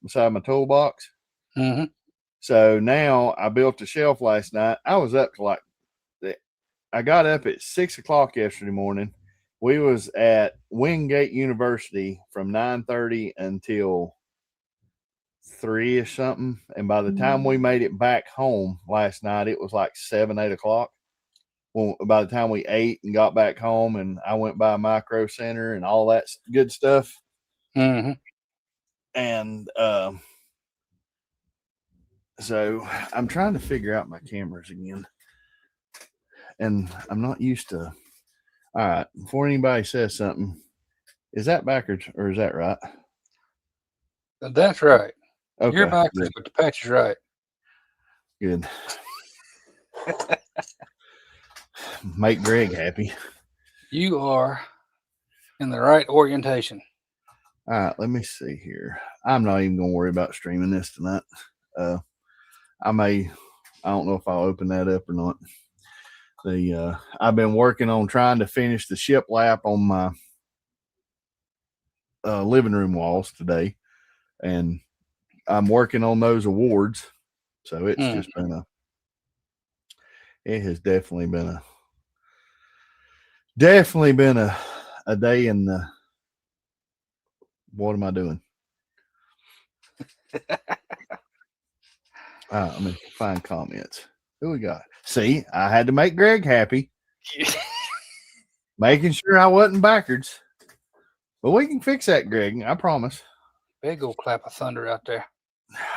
beside my toolbox. Mm-hmm. So now I built a shelf last night. I was up to like, I got up at 6 o'clock yesterday morning. We was at Wingate University from 9:30 until 3 or something. And by the time we made it back home last night, it was like 7, 8 o'clock. Well, by the time we ate and got back home, and I went by Micro Center and all that good stuff. Mm-hmm. And so I'm trying to figure out my cameras again. And I'm not used to. All right, before anybody says something, is that backwards or is that right? That's right. Okay, you're backwards, good. but the patch is right. Good. Make Greg happy. You are in the right orientation. All right, let me see here. I'm not even going to worry about streaming this tonight. I don't know if I'll open that up or not. I've been working on trying to finish the shiplap on my living room walls today, and I'm working on those awards. So it's just been it has definitely been a day in the, what am I doing? Let me find comments. Who we got? See, I had to make Greg happy. Making sure I wasn't backwards. But we can fix that, Greg. I promise. Big old clap of thunder out there.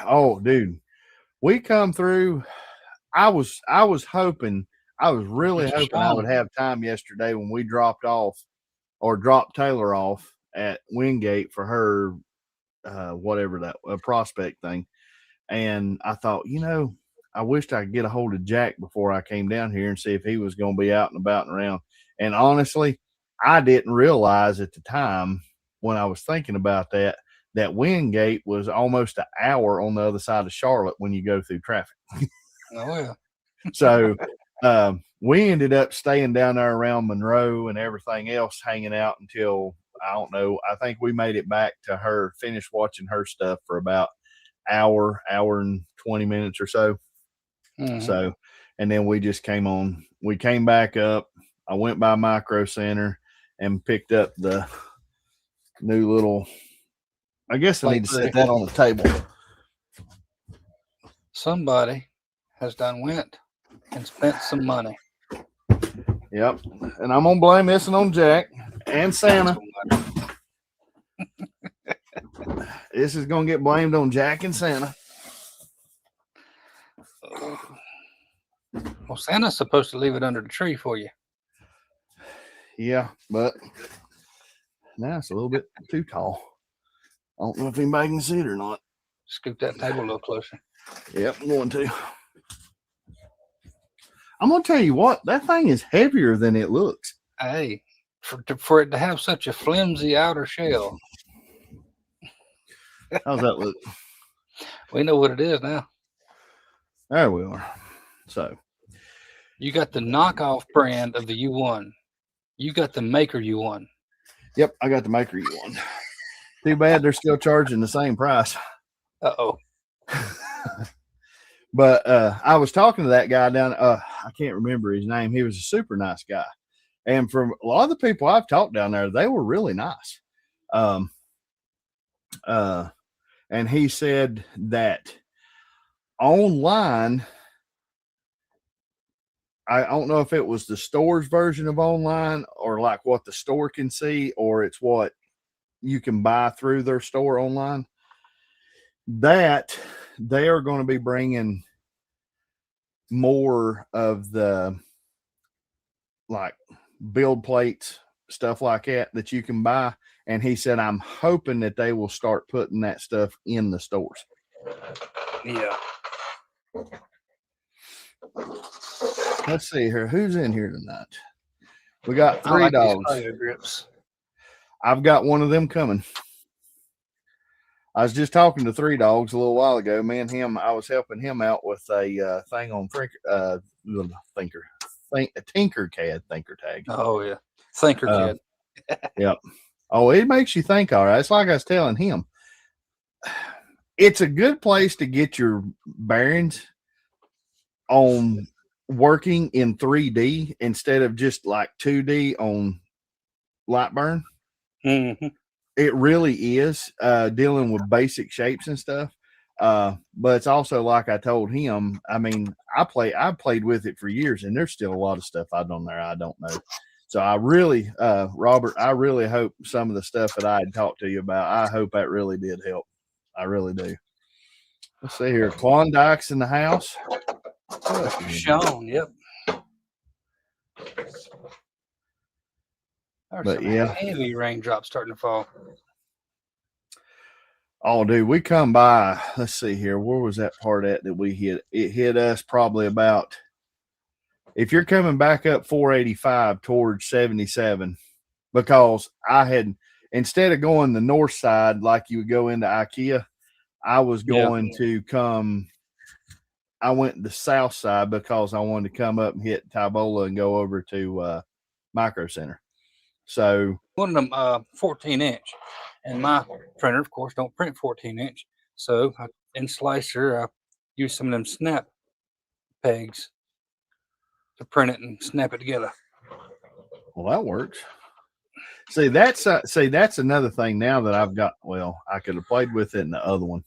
Oh, dude. We come through. I was hoping, I was really hoping I would have time yesterday when we dropped Taylor off at Wingate for her, whatever that prospect thing. And I thought, I wished I could get a hold of Jack before I came down here and see if he was going to be out and about and around. And honestly, I didn't realize at the time when I was thinking about that Wingate was almost an hour on the other side of Charlotte when you go through traffic. Oh, yeah. So we ended up staying down there around Monroe and everything else, hanging out until, I don't know, I think we made it back to her, finished watching her stuff for about hour and 20 minutes or so. Mm-hmm. So, and then we just we came back up. I went by Micro Center and picked up the new little, I guess I need to set that on the table. Somebody has went and spent some money. Yep. And I'm going to blame this on Jack and Santa. This is going to get blamed on Jack and Santa. Well, Santa's supposed to leave it under the tree for you. Yeah, but now it's a little bit too tall. I don't know if anybody can see it or not. Scoot that table a little closer. Yep, I'm going to. I'm going to tell you what, that thing is heavier than it looks. Hey, for it to have such a flimsy outer shell. How's that look? We know what it is now. There we are. So. You got the knockoff brand of the U1. You got the maker U1. Yep, I got the maker U1. Too bad they're still charging the same price. Uh-oh. But I was talking to that guy down, I can't remember his name. He was a super nice guy. And from a lot of the people I've talked down there, they were really nice. And he said that online, I don't know if it was the store's version of online or like what the store can see, or it's what you can buy through their store online, that they are going to be bringing more of the like build plates, stuff like that you can buy. And he said, I'm hoping that they will start putting that stuff in the stores. Yeah. Let's see here. Who's in here tonight? We got three dogs. Grips. I've got one of them coming. I was just talking to Three Dogs a little while ago. Me and him, I was helping him out with a thing on Tinkercad thinker tag. Oh, yeah. Thinkercad. Yep. Oh, it makes you think, all right. It's like I was telling him. it's a good place to get your bearings on working in 3D instead of just like 2D on Lightburn. Mm-hmm. It really is dealing with basic shapes and stuff. But it's also like I told him, I mean, I played with it for years and there's still a lot of stuff I don't know. So I really, Robert, I really hope some of the stuff that I had talked to you about, I hope that really did help. I really do. Let's see here. Klondike's in the house. Sean, yep. There's But some yeah, heavy raindrops starting to fall. oh, dude, we come by. Let's see here. Where was that part at that we hit? It hit us probably about. If you're coming back up 485 towards 77, because I had, instead of going the north side like you would go into IKEA, I was going to come. I went the south side because I wanted to come up and hit Tybola and go over to Micro Center. So one of them 14-inch, and my printer, of course, don't print 14-inch. So in Slicer, I use some of them snap pegs to print it and snap it together. Well, that works. See, that's another thing now that I've got. Well, I could have played with it in the other one,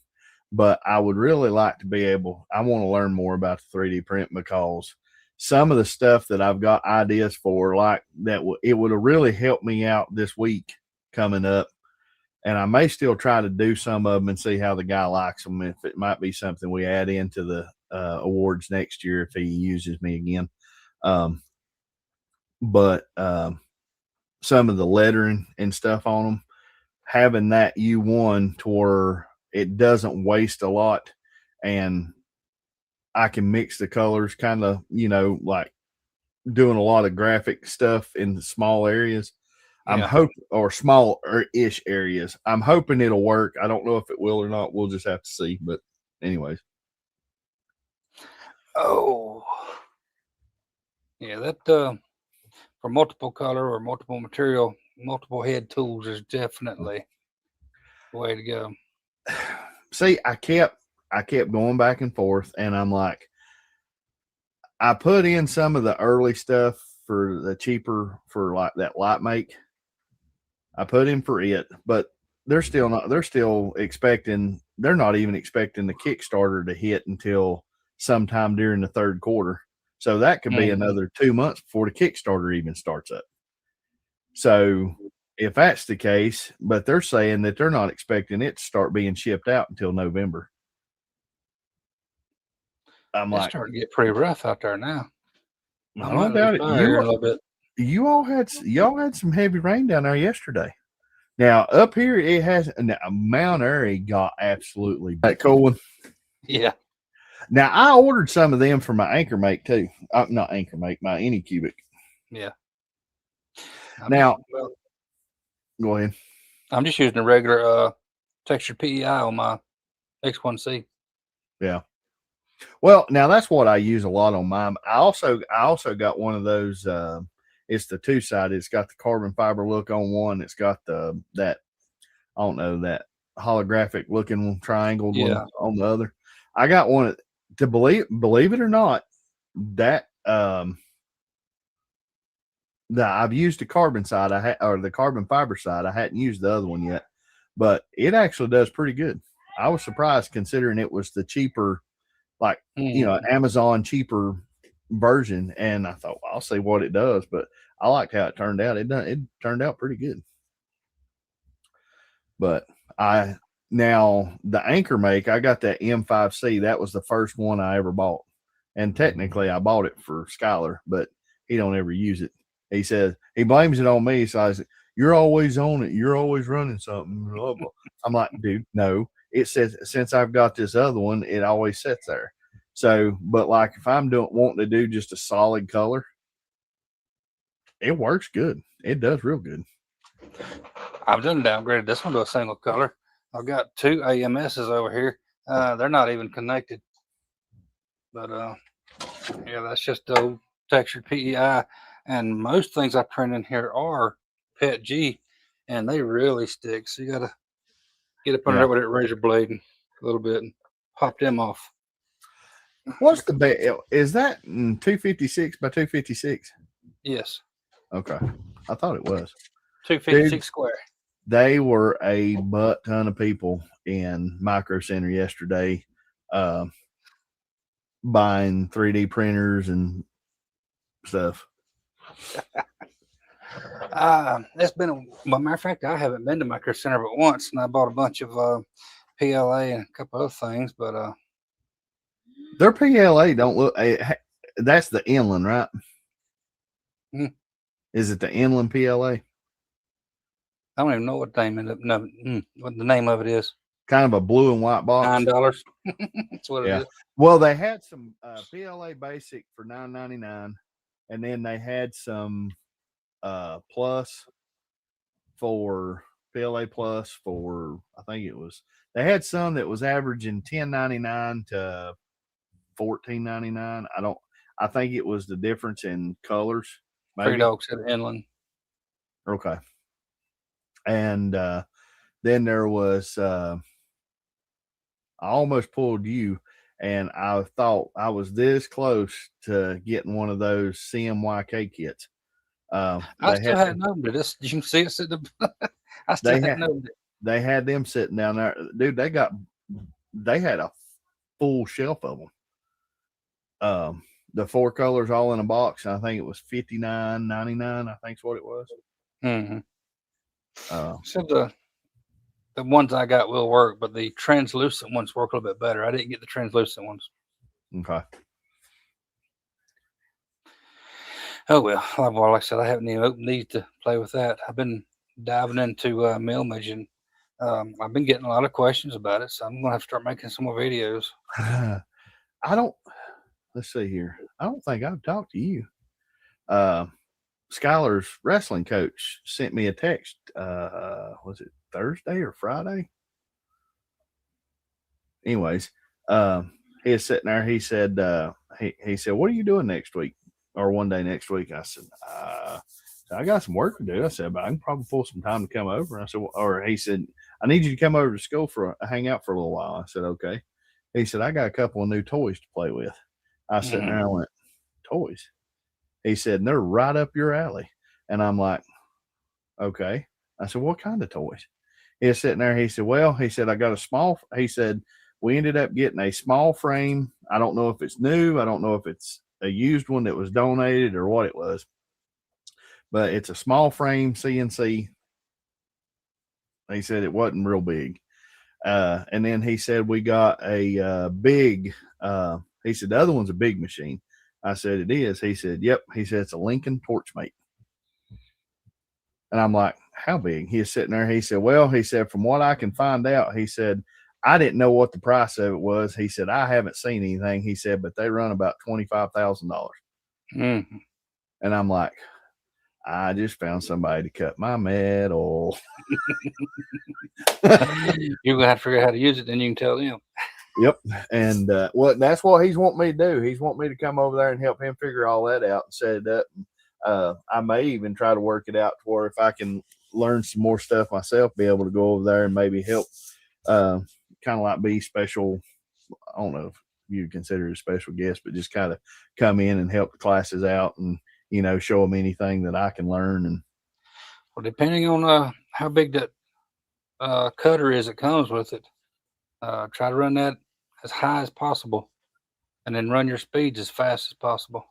but I would really like to be able. I want to learn more about the 3D print because some of the stuff that I've got ideas for, like that, it would have really helped me out this week coming up. And I may still try to do some of them and see how the guy likes them. If it might be something we add into the awards next year if he uses me again. But some of the lettering and stuff on them, having that U1 to where it doesn't waste a lot and I can mix the colors, kind of, like doing a lot of graphic stuff in the small areas. I'm hoping, or small-ish areas. I'm hoping it'll work. I don't know if it will or not. We'll just have to see. But anyways. Oh, yeah, that for multiple color or multiple material, multiple head tools is definitely the way to go. See, I kept going back and forth, and I'm like, I put in some of the early stuff for the cheaper, for like that light make. I put in for it, but they're still expecting, they're not even expecting the Kickstarter to hit until sometime during the third quarter. So that could be another 2 months before the Kickstarter even starts up. So if that's the case, but they're saying that they're not expecting it to start being shipped out until November. I'm It's like, starting to get pretty rough out there now. I don't doubt it. A little bit. Y'all had some heavy rain down there yesterday. Now up here it has. Mount Airy got absolutely that cool one. Yeah. Now I ordered some of them for my Anchor Make too. Not Anchor Make, my Anycubic. Yeah. Now, go ahead. I'm just using a regular textured PEI on my X1C. Yeah. Well, now that's what I use a lot on mine. I also got one of those. It's the two-sided. It's got the carbon fiber look on one. It's got that holographic looking triangle one on the other. I got one to believe it or not, that I've used the carbon side or the carbon fiber side. I hadn't used the other one yet, but it actually does pretty good. I was surprised considering it was the cheaper, like Amazon cheaper version, and I thought, well, I'll see what it does, but I liked how it turned out. It turned out pretty good. But now the Anchor Make, I got that M5C. That was the first one I ever bought, and technically I bought it for Skylar, but he don't ever use it. He says he blames it on me. So I said, "You're always on it. You're always running something." I'm like, dude, no. It says since I've got this other one, it always sits there. So, but like if I'm wanting to do just a solid color, it works good. It does real good. I've done downgraded this one to a single color. I've got two AMSs over here. They're not even connected. But yeah, that's just the old textured PEI. And most things I print in here are PETG, and they really stick. So you gotta get up under there with that razor blade and a little bit and pop them off. What's the best? Is that 256 by 256? Yes, Okay, I thought it was. 256 square. They were a butt ton of people in Micro Center yesterday, buying 3D printers and stuff. It's been well, matter of fact, I haven't been to Micro Center but once, and I bought a bunch of PLA and a couple other things. But their PLA don't look. That's the Inland, right? Hmm. Is it the Inland PLA? I don't even know what the name of it is. Kind of a blue and white box. $9. That's what it is. Well, they had some PLA Basic for $9.99, and then they had some Plus for PLA Plus for, I think it was, they had some that was averaging $10.99 to $14.99. I think it was the difference in colors. Three Dogs at Inland. Okay. And then there was, I almost pulled you, and I thought I was this close to getting one of those CMYK kits. I still hadn't opened it. You can see it. I still hadn't opened it. They had them sitting down there. Dude, they had a full shelf of them. The 4 colors all in a box. I think it was $59.99. I think is what it was. Mm-hmm. So the ones I got will work, but the translucent ones work a little bit better. I didn't get the translucent ones. Okay. Oh well, like I said, I haven't even opened these to play with that. I've been diving into Milmage, and I've been getting a lot of questions about it, so I'm gonna have to start making some more videos. Let's see here. I don't think I've talked to you. Skylar's wrestling coach sent me a text. Was it Thursday or Friday? Anyways, he was sitting there. He said, he said, "What are you doing next week or one day next week?" I said, "I got some work to do." I said, "But I can probably pull some time to come over." I said, or he said, "I need you to come over to school for hang out for a little while." I said, "Okay." He said, "I got a couple of new toys to play with." I sat there and I went, "Toys?" He said, "And they're right up your alley." And I'm like, "Okay." I said, "What kind of toys?" He was sitting there. He said, "Well," he said, "I got a small," he said, "We ended up getting a small frame. I don't know if it's new. I don't know if it's a used one that was donated or what it was, but it's a small frame CNC." He said it wasn't real big. And then he said, "We got a big," he said, "The other one's a big machine." I said, "It is." He said, "Yep." He said, "It's a Lincoln Torchmate." And I'm like, "How big?" He was sitting there. He said, "Well," he said, "from what I can find out," he said, "I didn't know what the price of it was." He said, "I haven't seen anything." He said, "But they run about $25,000. Mm-hmm. And I'm like, "I just found somebody to cut my metal." You're gonna have to figure out how to use it, then you can tell them. Yep. And that's what he's wanting me to do. He's wanting me to come over there and help him figure all that out and set it up. I may even try to work it out to where if I can learn some more stuff myself, be able to go over there and maybe help, kind of like be special. I don't know if you consider it a special guest, but just kind of come in and help the classes out and, show them anything that I can learn. And well, depending on how big that cutter is that comes with it, try to run that as high as possible, and then run your speeds as fast as possible.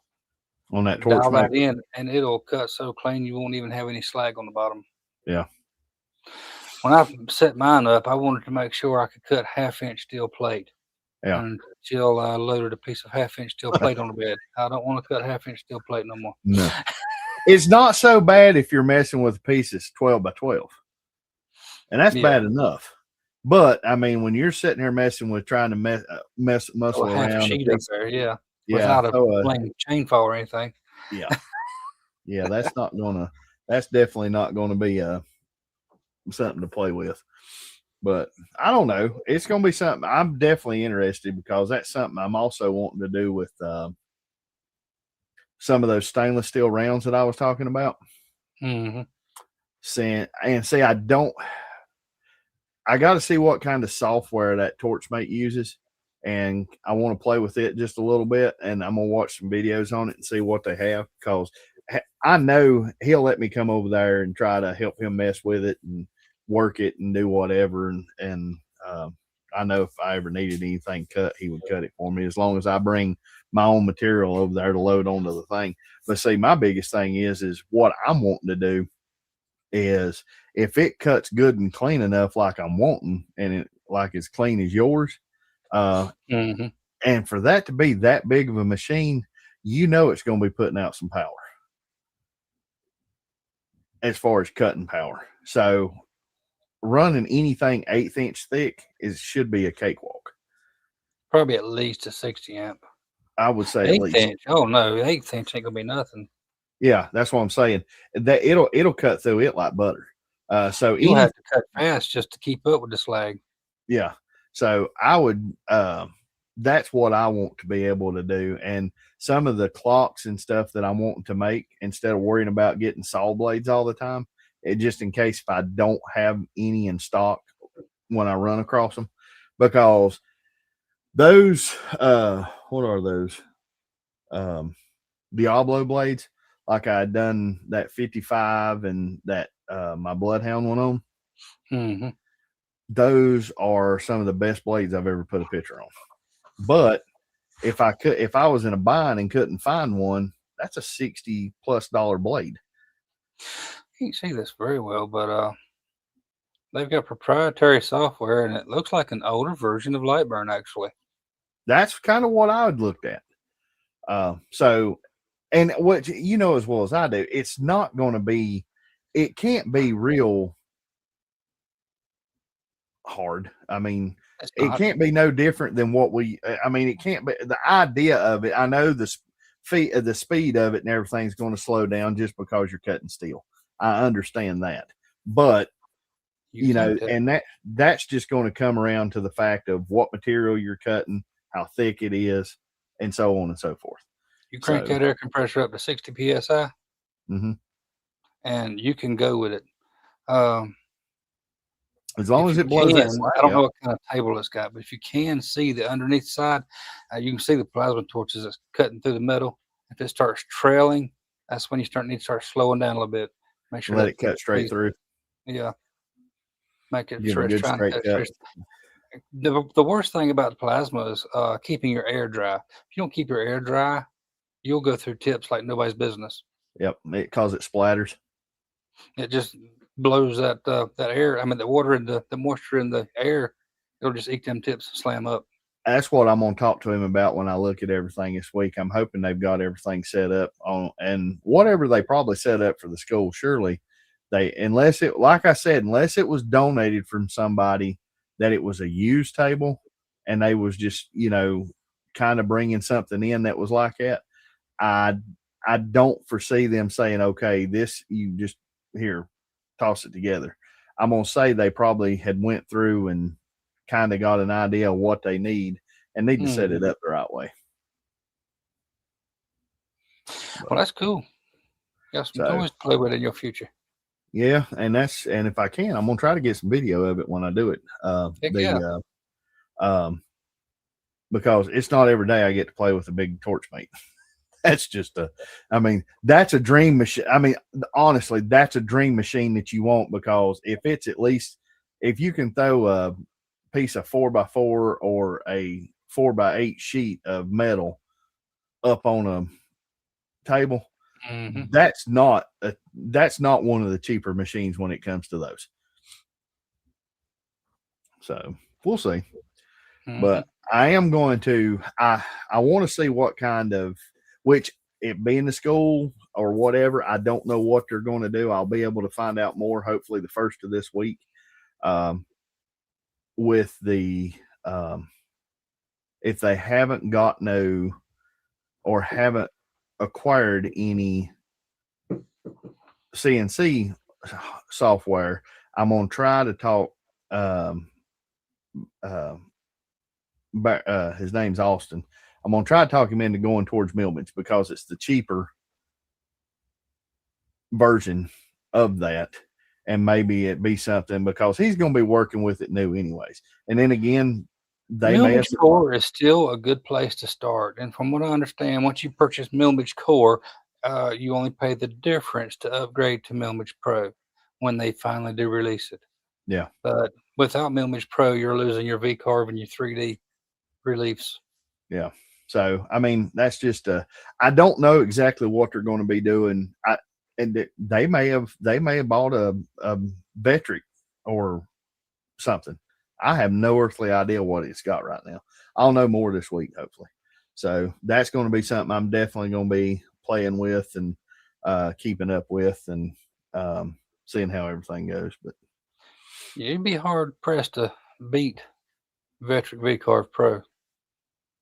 On that Dial that in, and it'll cut so clean you won't even have any slag on the bottom. Yeah. When I set mine up, I wanted to make sure I could cut 1/2-inch steel plate. Yeah. And Jill loaded a piece of 1/2-inch steel plate on the bed. I don't want to cut 1/2-inch steel plate no more. No. It's not so bad if you're messing with pieces 12 by 12. And that's bad enough. But I mean, when you're sitting here messing with trying to muscle around, sheet up there, without a chainsaw or anything. Yeah, that's definitely not gonna be something to play with. But I don't know. It's gonna be something I'm definitely interested, because that's something I'm also wanting to do with some of those stainless steel rounds that I was talking about. Mm-hmm. See, I don't. I got to see what kind of software that Torchmate uses, and I want to play with it just a little bit, and I'm gonna watch some videos on it and see what they have, because I know he'll let me come over there and try to help him mess with it and work it and do whatever, and I know if I ever needed anything cut, he would cut it for me, as long as I bring my own material over there to load onto the thing. But see, my biggest thing is what I'm wanting to do is, if it cuts good and clean enough like I'm wanting, and it like as clean as yours, Mm-hmm. and for that to be that big of a machine, it's going to be putting out some power as far as cutting power. So running anything 1/8 inch thick should be a cakewalk. Probably at least a 60 amp. I would say at 1/8 least. inch. Oh no, 1/8 inch ain't gonna be nothing. Yeah, that's what I'm saying. That it'll cut through it like butter. So You'll have to cut fast just to keep up with the slag. Yeah. So I would, that's what I want to be able to do. And some of the clocks and stuff that I'm wanting to make, instead of worrying about getting saw blades all the time, just in case if I don't have any in stock when I run across them, because those, what are those? Diablo blades, like I had done that 55 and that, my Bloodhound one on. Mm-hmm. Those are some of the best blades I've ever put a picture on. But if I was in a bind and couldn't find one, that's a $60+ blade. You can see this very well, but they've got proprietary software, and it looks like an older version of Lightburn, actually. That's kind of what I would looked at. So, and what you know as well as I do, it's not going to be, it can't be real hard. I mean, it can't be no different than what it can't be. The idea of it, I know the speed of it and everything's going to slow down just because you're cutting steel. I understand that, but and that's just going to come around to the fact of what material you're cutting, how thick it is, and so on and so forth. You crank that air compressor up to 60 psi, and you can go with it. As long as it blows that slag, I don't know what kind of table it's got, but if you can see the underneath side, you can see the plasma torches that's cutting through the metal. If it starts trailing, that's when you need to start slowing down a little bit. Make sure let it cut straight through. Yeah, make it sure it's trying to cut. The worst thing about the plasma is keeping your air dry. If you don't keep your air dry, you'll go through tips like nobody's business. Yep, because it splatters. It just blows that air. I mean, the water and the moisture in the air, it'll just eke them tips and slam up. That's what I'm going to talk to him about when I look at everything this week. I'm hoping they've got everything set up on, and whatever they probably set up for the school, surely unless it was donated from somebody, that it was a used table and they was just, kind of bringing something in that was like that. I don't foresee them saying, okay, this, you just here, toss it together. I'm going to say they probably had went through and kind of got an idea of what they need and need to set it up the right way. Well, that's cool. You got some toys to play with in your future. Yeah, and if I can, I'm gonna try to get some video of it when I do it. Because it's not every day I get to play with a big Torchmate. That's just that's a dream machine. I mean, honestly, that's a dream machine that you want, because if it's at least, if you can throw a piece of 4x4 or a 4x8 sheet of metal up on a table, that's not one of the cheaper machines when it comes to those. So we'll see. But I am going to, I want to see what kind of, which it being the school or whatever, I don't know what they're going to do. I'll be able to find out more, hopefully the first of this week, with the, if they haven't got or haven't acquired any CNC software, I'm going to try to talk, his name's Austin. I'm going to try to talk him into going towards Millman's, because it's the cheaper version of that. and maybe it be something because he's going to be working with it new anyways. And then again, they may have Milledge core is still a good place to start. And from what I understand, once you purchase Milledge core, you only pay the difference to upgrade to Milledge Pro when they finally do release it. Yeah. But without Milledge Pro, you're losing your V-carve and your 3D reliefs. Yeah. So, I mean, that's just I don't know exactly what they're going to be doing. And they may have bought a Vectric or something. I have no earthly idea what it's got right now. I'll know more this week, hopefully. So that's going to be something I'm definitely going to be playing with and keeping up with and seeing how everything goes. But you'd be hard pressed to beat Vectric V-carve Pro.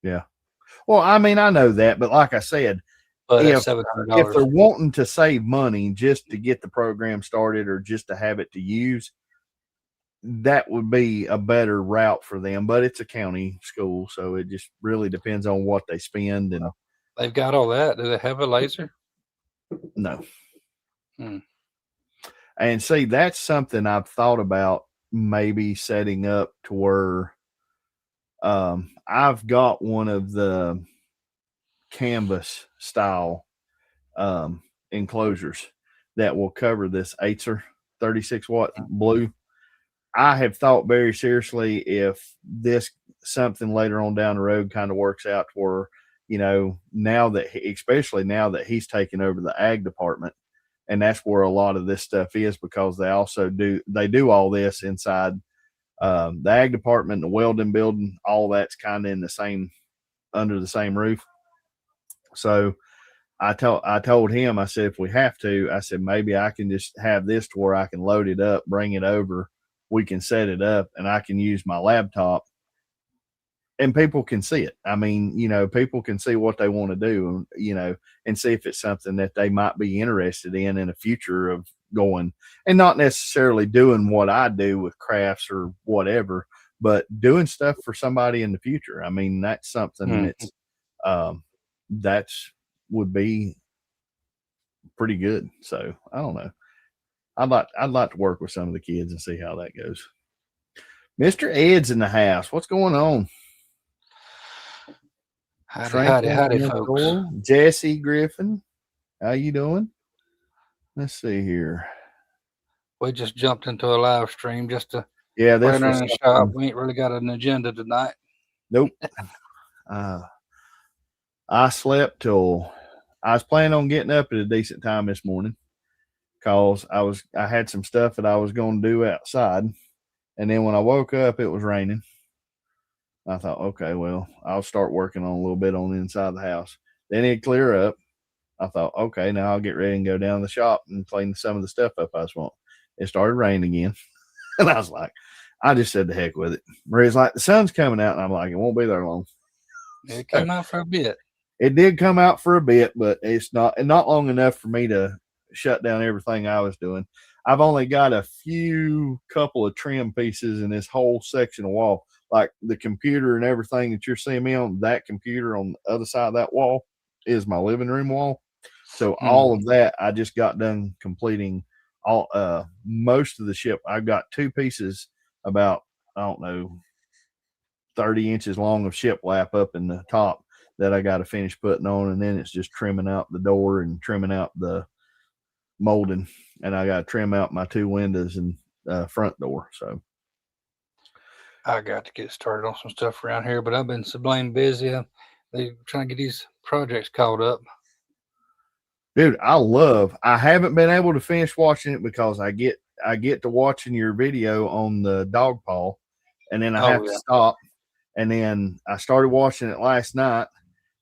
Yeah. Well, I mean, I know that, but like I said, but if $700, they're wanting to save money just to get the program started or just to have it to use, that would be a better route for them. But it's a county school, so it just really depends on what they spend. And they've got all that. Do they have a laser? No. And see, that's something I've thought about maybe setting up to where I've got one of the canvas style enclosures that will cover this Acer 36 watt blue. I have thought very seriously if this something later on down the road kind of works out where, you know, especially now that he's taken over the ag department, and that's where a lot of this stuff is, because they do all this inside the ag department, the welding building, all that's kind of under the same roof. So I told him, I said, if we have to, I said, maybe I can just have this to where I can load it up, bring it over, we can set it up, and I can use my laptop and people can see it. I mean, you know, people can see what they want to do, you know, and see if it's something that they might be interested in a future of going, and not necessarily doing what I do with crafts or whatever, but doing stuff for somebody in the future. I mean, that's something that's would be pretty good. So I don't know. I'd like to work with some of the kids and see how that goes. Mr. Ed's in the house. What's going on? Howdy, folks. Jesse Griffin, how you doing? Let's see here. We just jumped into a live stream just to this was in the shop. We ain't really got an agenda tonight. Nope. I slept till I was planning on getting up at a decent time this morning because I had some stuff that I was going to do outside, and then when I woke up, it was raining. I thought, okay, well, I'll start working on a little bit on the inside of the house. Then it'd clear up. I thought, okay, now I'll get ready and go down to the shop and clean some of the stuff up I was wanting. It started raining again. And I was like, I just said the heck with it. Maria's like, the sun's coming out. And I'm like, it won't be there long. It came out for a bit. It did come out for a bit, but it's not long enough for me to shut down everything I was doing. I've only got a couple of trim pieces in this whole section of wall. Like the computer and everything that you're seeing me on, that computer on the other side of that wall is my living room wall. So all of that, I just got done completing most of the ship. I've got two pieces about, I don't know, 30 inches long of shiplap up in the top that I got to finish putting on. And then it's just trimming out the door and trimming out the molding. And I got to trim out my two windows and front door. So I got to get started on some stuff around here, but I've been sublime busy. They're trying to get these projects caught up. Dude, I haven't been able to finish watching it because I get to watching your video on the dog paw, and then I have to stop. And then I started watching it last night,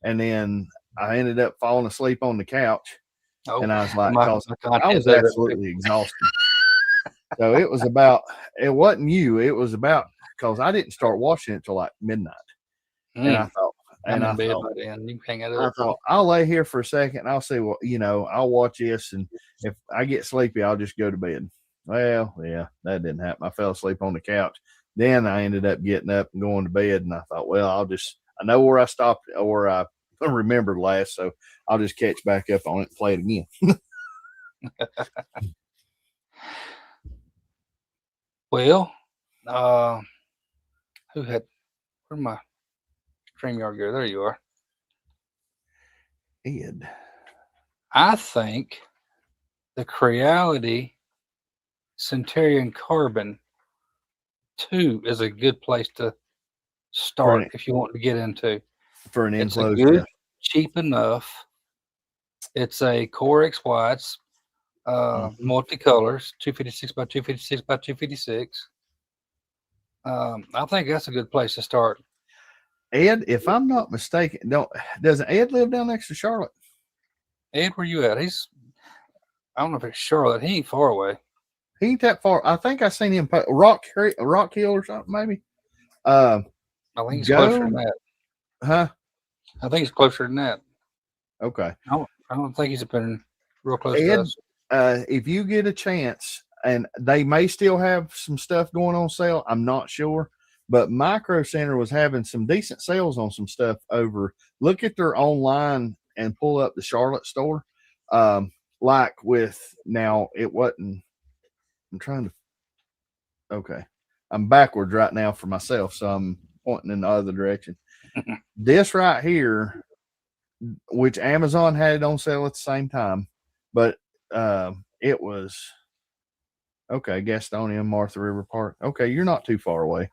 and then I ended up falling asleep on the couch. And I was like, I was absolutely exhausted. So it wasn't you. It was about, because I didn't start watching it till like midnight. And I thought, I thought, I'll lay here for a second and I'll see what, I'll watch this. And if I get sleepy, I'll just go to bed. Well, yeah, that didn't happen. I fell asleep on the couch. Then I ended up getting up and going to bed. And I thought, well, I know where I stopped or I remembered last. So I'll just catch back up on it and play it again. Well, who had where my StreamYard go? There you are. Ed. I think the Creality Centurion Carbon 2 is a good place to start if you want to get into. For an It's a enclosed, good, cheap enough. It's a Core XY. It's multicolors, 256 by 256 by 256. I think that's a good place to start. Ed, if I'm not mistaken, doesn't Ed live down next to Charlotte? Ed, where you at? I don't know if it's Charlotte. He ain't far away. He ain't that far. I think I seen him Rock Hill or something, maybe. I think he's closer than that. Huh? I think he's closer than that. Okay. I don't think he's been real close Ed, to us. If you get a chance, and they may still have some stuff going on sale, I'm not sure. But Micro Center was having some decent sales on some stuff over. Look at their online and pull up the Charlotte store. Like with now, it wasn't. I'm trying to. Okay, I'm backwards right now for myself, so I'm pointing in the other direction. This right here, which Amazon had it on sale at the same time, but it was okay. Gastonia, Martha River Park. Okay, you're not too far away.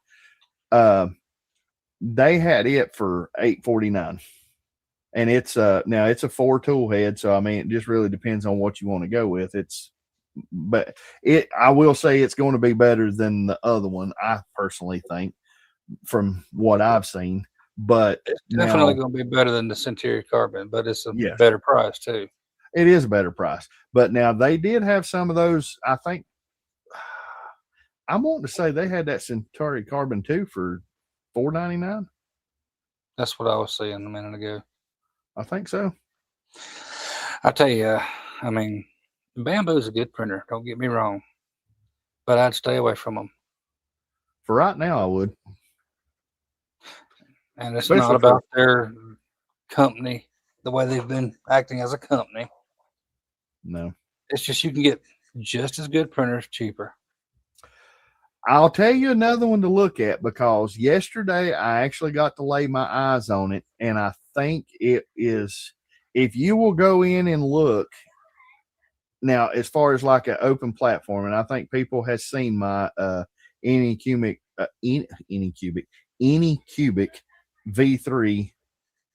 They had it for $8.49, and it's now it's a 4-tool head, so I mean it just really depends on what you want to go with. I will say it's going to be better than the other one, I personally think, from what I've seen. But it's definitely going to be better than the Centurion Carbon, but it's a better price too. It is a better price. But now they did have some of those. I think I'm wanting to say they had that Centauri Carbon 2 for $4.99. That's what I was saying a minute ago. I think so. I tell you, I mean, Bamboo is a good printer. Don't get me wrong, but I'd stay away from them. For right now, I would. And it's not about their company, the way they've been acting as a company. No. It's just you can get just as good printers cheaper. I'll tell you another one to look at, because yesterday I actually got to lay my eyes on it, and I think it is, if you will go in and look now, as far as like an open platform, and I think people have seen my Anycubic V3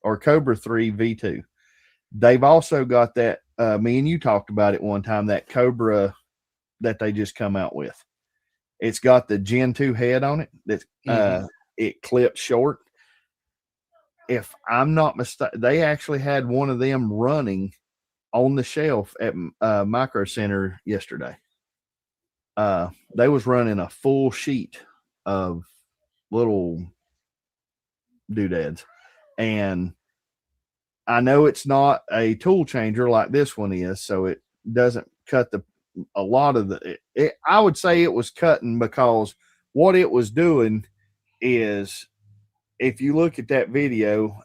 or Cobra 3 V2. They've also got that, me and you talked about it one time, that Cobra that they just come out with. It's got the Gen 2 head on it that it clips short. If I'm not mistaken, they actually had one of them running on the shelf at Micro Center yesterday. They was running a full sheet of little doodads, and I know it's not a tool changer like this one is, so it doesn't cut a lot of I would say it was cutting, because what it was doing is, if you look at that video,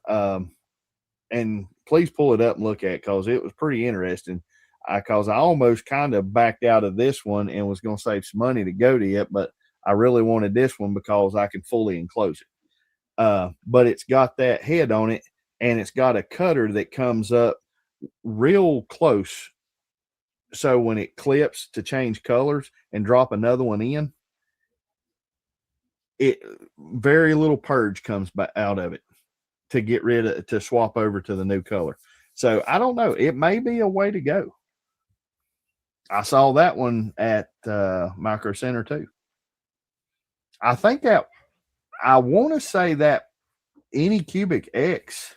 and please pull it up and look at it, because it was pretty interesting. Because I almost kind of backed out of this one and was going to save some money to go to it, but I really wanted this one because I can fully enclose it. But it's got that head on it, and it's got a cutter that comes up real close. So when it clips to change colors and drop another one in, very little purge comes out of it to get rid of, to swap over to the new color. So I don't know. It may be a way to go. I saw that one at Micro Center too. I think that, I want to say that Anycubic X,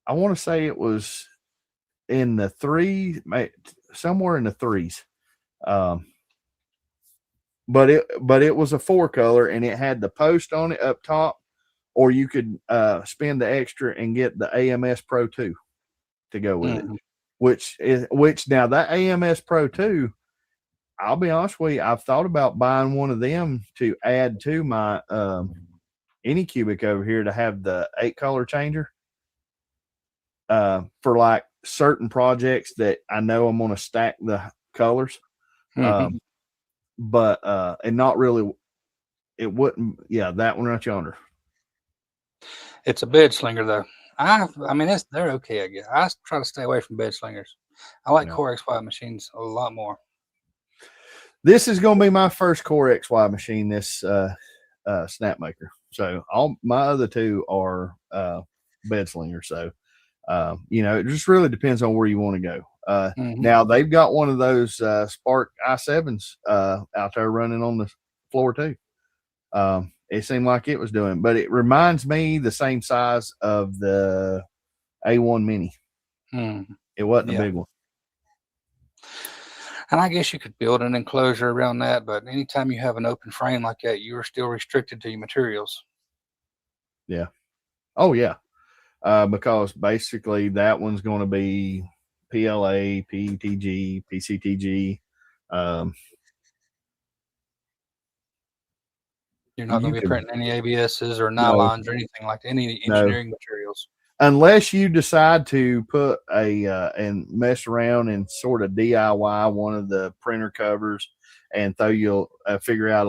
I want to say it was in the somewhere in the threes. But it was a 4-color, and it had the post on it up top, or you could spend the extra and get the AMS Pro 2 to go with it. Which now that AMS Pro 2, I'll be honest with you, I've thought about buying one of them to add to my Anycubic over here, to have the 8-color changer for like certain projects that I know I'm going to stack the colors. but and not really. It wouldn't. Yeah, that one right yonder. It's a bed slinger though. I mean, they're okay. I guess I try to stay away from bed slingers. I like Yeah. Core XY machines a lot more. This is going to be my first Core XY machine. This Snapmaker. So all my other two are bed slingers. So it just really depends on where you want to go. Now they've got one of those Spark i7s out there running on the floor too. It seemed like it was doing, but it reminds me the same size of the A1 Mini. It wasn't a big one. And I guess you could build an enclosure around that, but anytime you have an open frame like that, you are still restricted to your materials. Yeah. Oh yeah. Because basically that one's going to be PLA, PETG, PCTG. You're not going to be printing any ABSs or nylons or anything like any engineering materials. Unless you decide to put and mess around and sort of DIY one of the printer covers and you'll figure out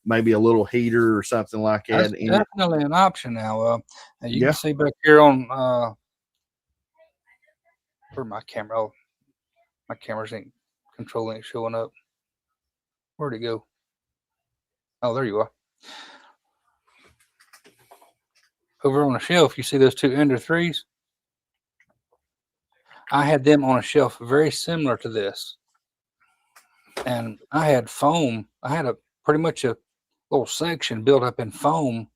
maybe a little heater or something like that. That's definitely an option now. You can see back here on where my camera. Oh, my camera's ain't control ain't showing up. Where'd it go? Oh, there you are. Over on the shelf, you see those two Ender 3s? I had them on a shelf very similar to this. And I had foam. I had pretty much a little section built up in foam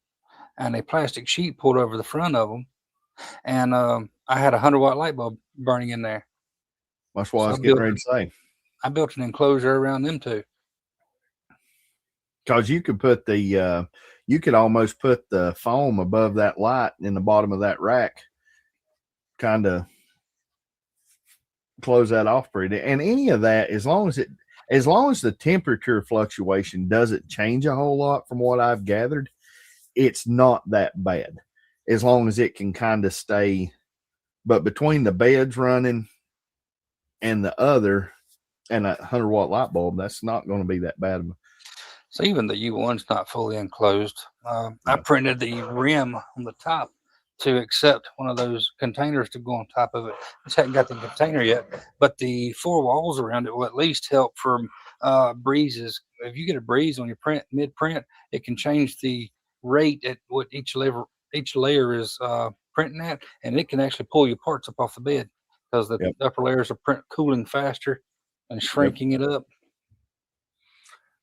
and a plastic sheet pulled over the front of them. And I had a 100-watt light bulb burning in there. That's what I was getting ready to say. I built an enclosure around them too. Because you could put you could almost put the foam above that light in the bottom of that rack, kind of close that off pretty. And any of that, as long as the temperature fluctuation doesn't change a whole lot from what I've gathered, it's not that bad. As long as it can kind of stay, but between the beds running and the other and a 100-watt light bulb, that's not going to be that bad. So even the U1's not fully enclosed. I printed the rim on the top to accept one of those containers to go on top of it. I just hadn't got the container yet, but the 4 walls around it will at least help from breezes. If you get a breeze on your mid-print, it can change the rate at what each layer is printing at, and it can actually pull your parts up off the bed because the upper layers are cooling faster and shrinking it up.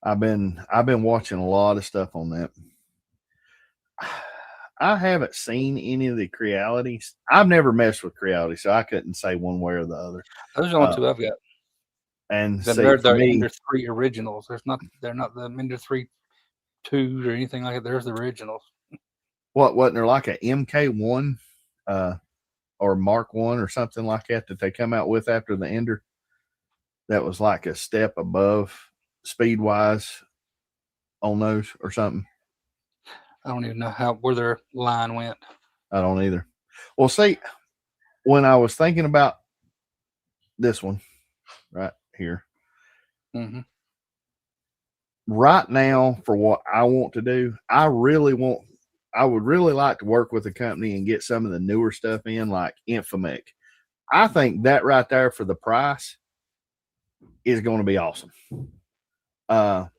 I've been watching a lot of stuff on that. I haven't seen any of the Crealities. I've never messed with Creality, so I couldn't say one way or the other. Those are the only two I've got. And they're the Ender 3 originals. They're not the Ender 3 2s or anything like that. There's the originals. What wasn't there like a MK1 or Mark 1 or something like that they come out with after the Ender? That was like a step above speed wise on those or something. I don't even know where their line went. I don't either. Well, see, when I was thinking about this one right here, right now for what I want to do, I would really like to work with a company and get some of the newer stuff in, like Infomec. I think that right there for the price is going to be awesome.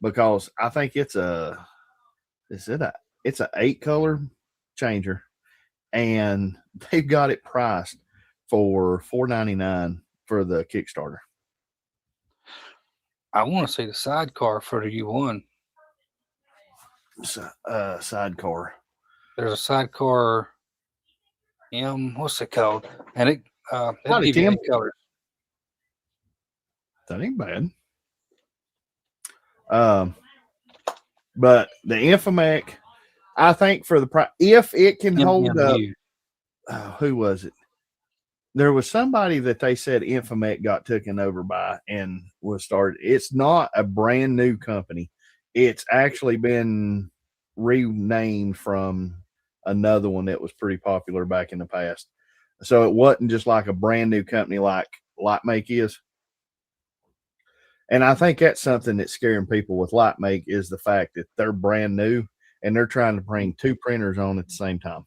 Because I think it's an 8-color changer, and they've got it priced for $4.99 for the Kickstarter. I want to see the sidecar for the U1. Sidecar. There's a sidecar what's it called? And it gives you 8 colors. That ain't bad. But the Infomec, I think for the price, if it can hold up, who was it? There was somebody that they said Infomec got taken over by and was started. It's not a brand new company. It's actually been renamed from another one that was pretty popular back in the past. So it wasn't just like a brand new company like Lightmake is. And I think that's something that's scaring people with Light Make is the fact that they're brand new and they're trying to bring two printers on at the same time.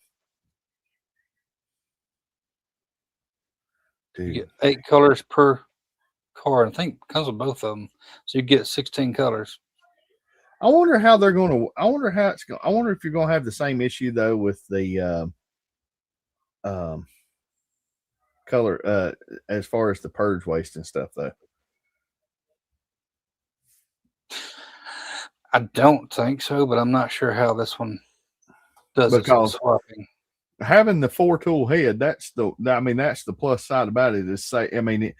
You Dude, get 8 colors per card. I think it comes with both of them, so you get 16 colors. I wonder how they're going to. I wonder how it's going. I wonder if you're going to have the same issue though with the color as far as the purge waste and stuff though. I don't think so, but I'm not sure how this one does Because its swapping. Having the 4-tool head, that's the plus side about it is say, I mean,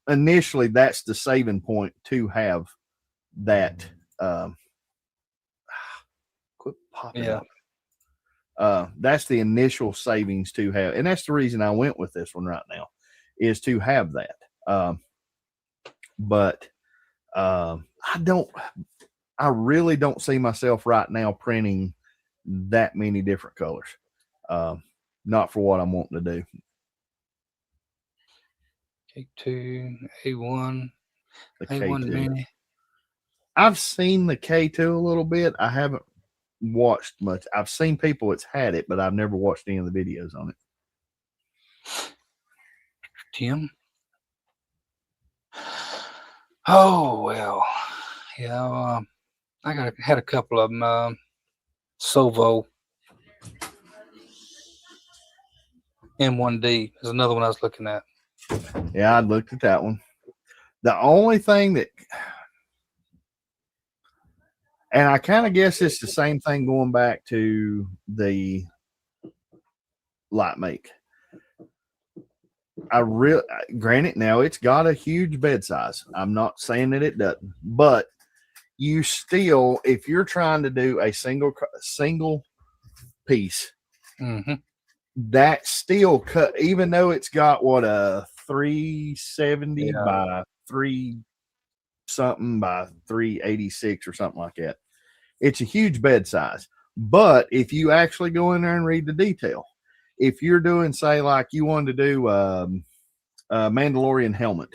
initially that's the saving point to have that. Quit popping Yeah. up. That's the initial savings to have, and that's the reason I went with this one right now, is to have that. But I really don't see myself right now printing that many different colors. Not for what I'm wanting to do. K2, A1, The A1 K2. Mini. I've seen the K2 a little bit. I haven't watched much. I've seen people that's had it, but I've never watched any of the videos on it. Tim? Oh, well. Yeah, I had a couple of them. Sovo M1D is another one I was looking at. Yeah, I looked at that one. The only thing that, and I kind of guess it's the same thing going back to the Light Make. Granted, now it's got a huge bed size. I'm not saying that it doesn't, but you still, if you're trying to do a single piece, that still cut, even though it's got what a 370 by 3 something by 386 or something like that. It's a huge bed size. But if you actually go in there and read the detail, if you're doing, say, like you wanted to do a Mandalorian helmet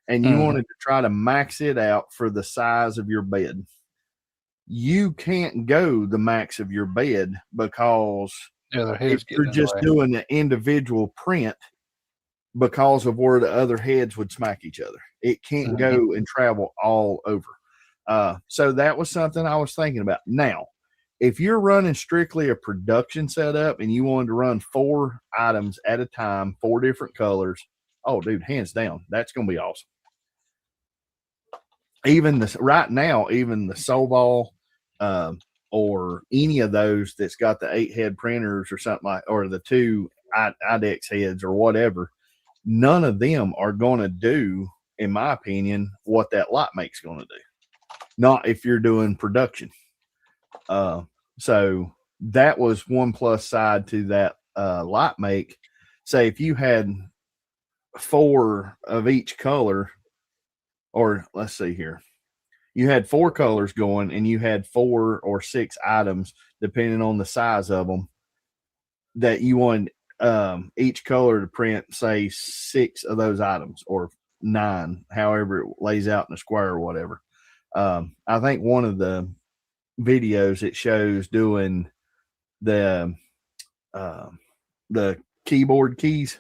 and you wanted to try to max it out for the size of your bed, you can't go the max of your bed because if you're just doing an individual print, because of where the other heads would smack each other, it can't go and travel all over. So that was something I was thinking about. Now, if you're running strictly a production setup and you wanted to run 4 items at a time, 4 different colors, oh, dude, hands down, that's going to be awesome. Even right now, even the Soval or any of those that's got the 8-head printers or something like, or the 2 IDEX heads or whatever, none of them are going to do, in my opinion, what that Light Make's going to do. Not if you're doing production. So that was one plus side to that Light Make. Say if you had 4 of each color, or let's see here, you had 4 colors going and you had 4 or 6 items, depending on the size of them, that you want each color to print, say 6 of those items or 9, however it lays out in a square or whatever. I think one of the videos it shows doing the keyboard keys.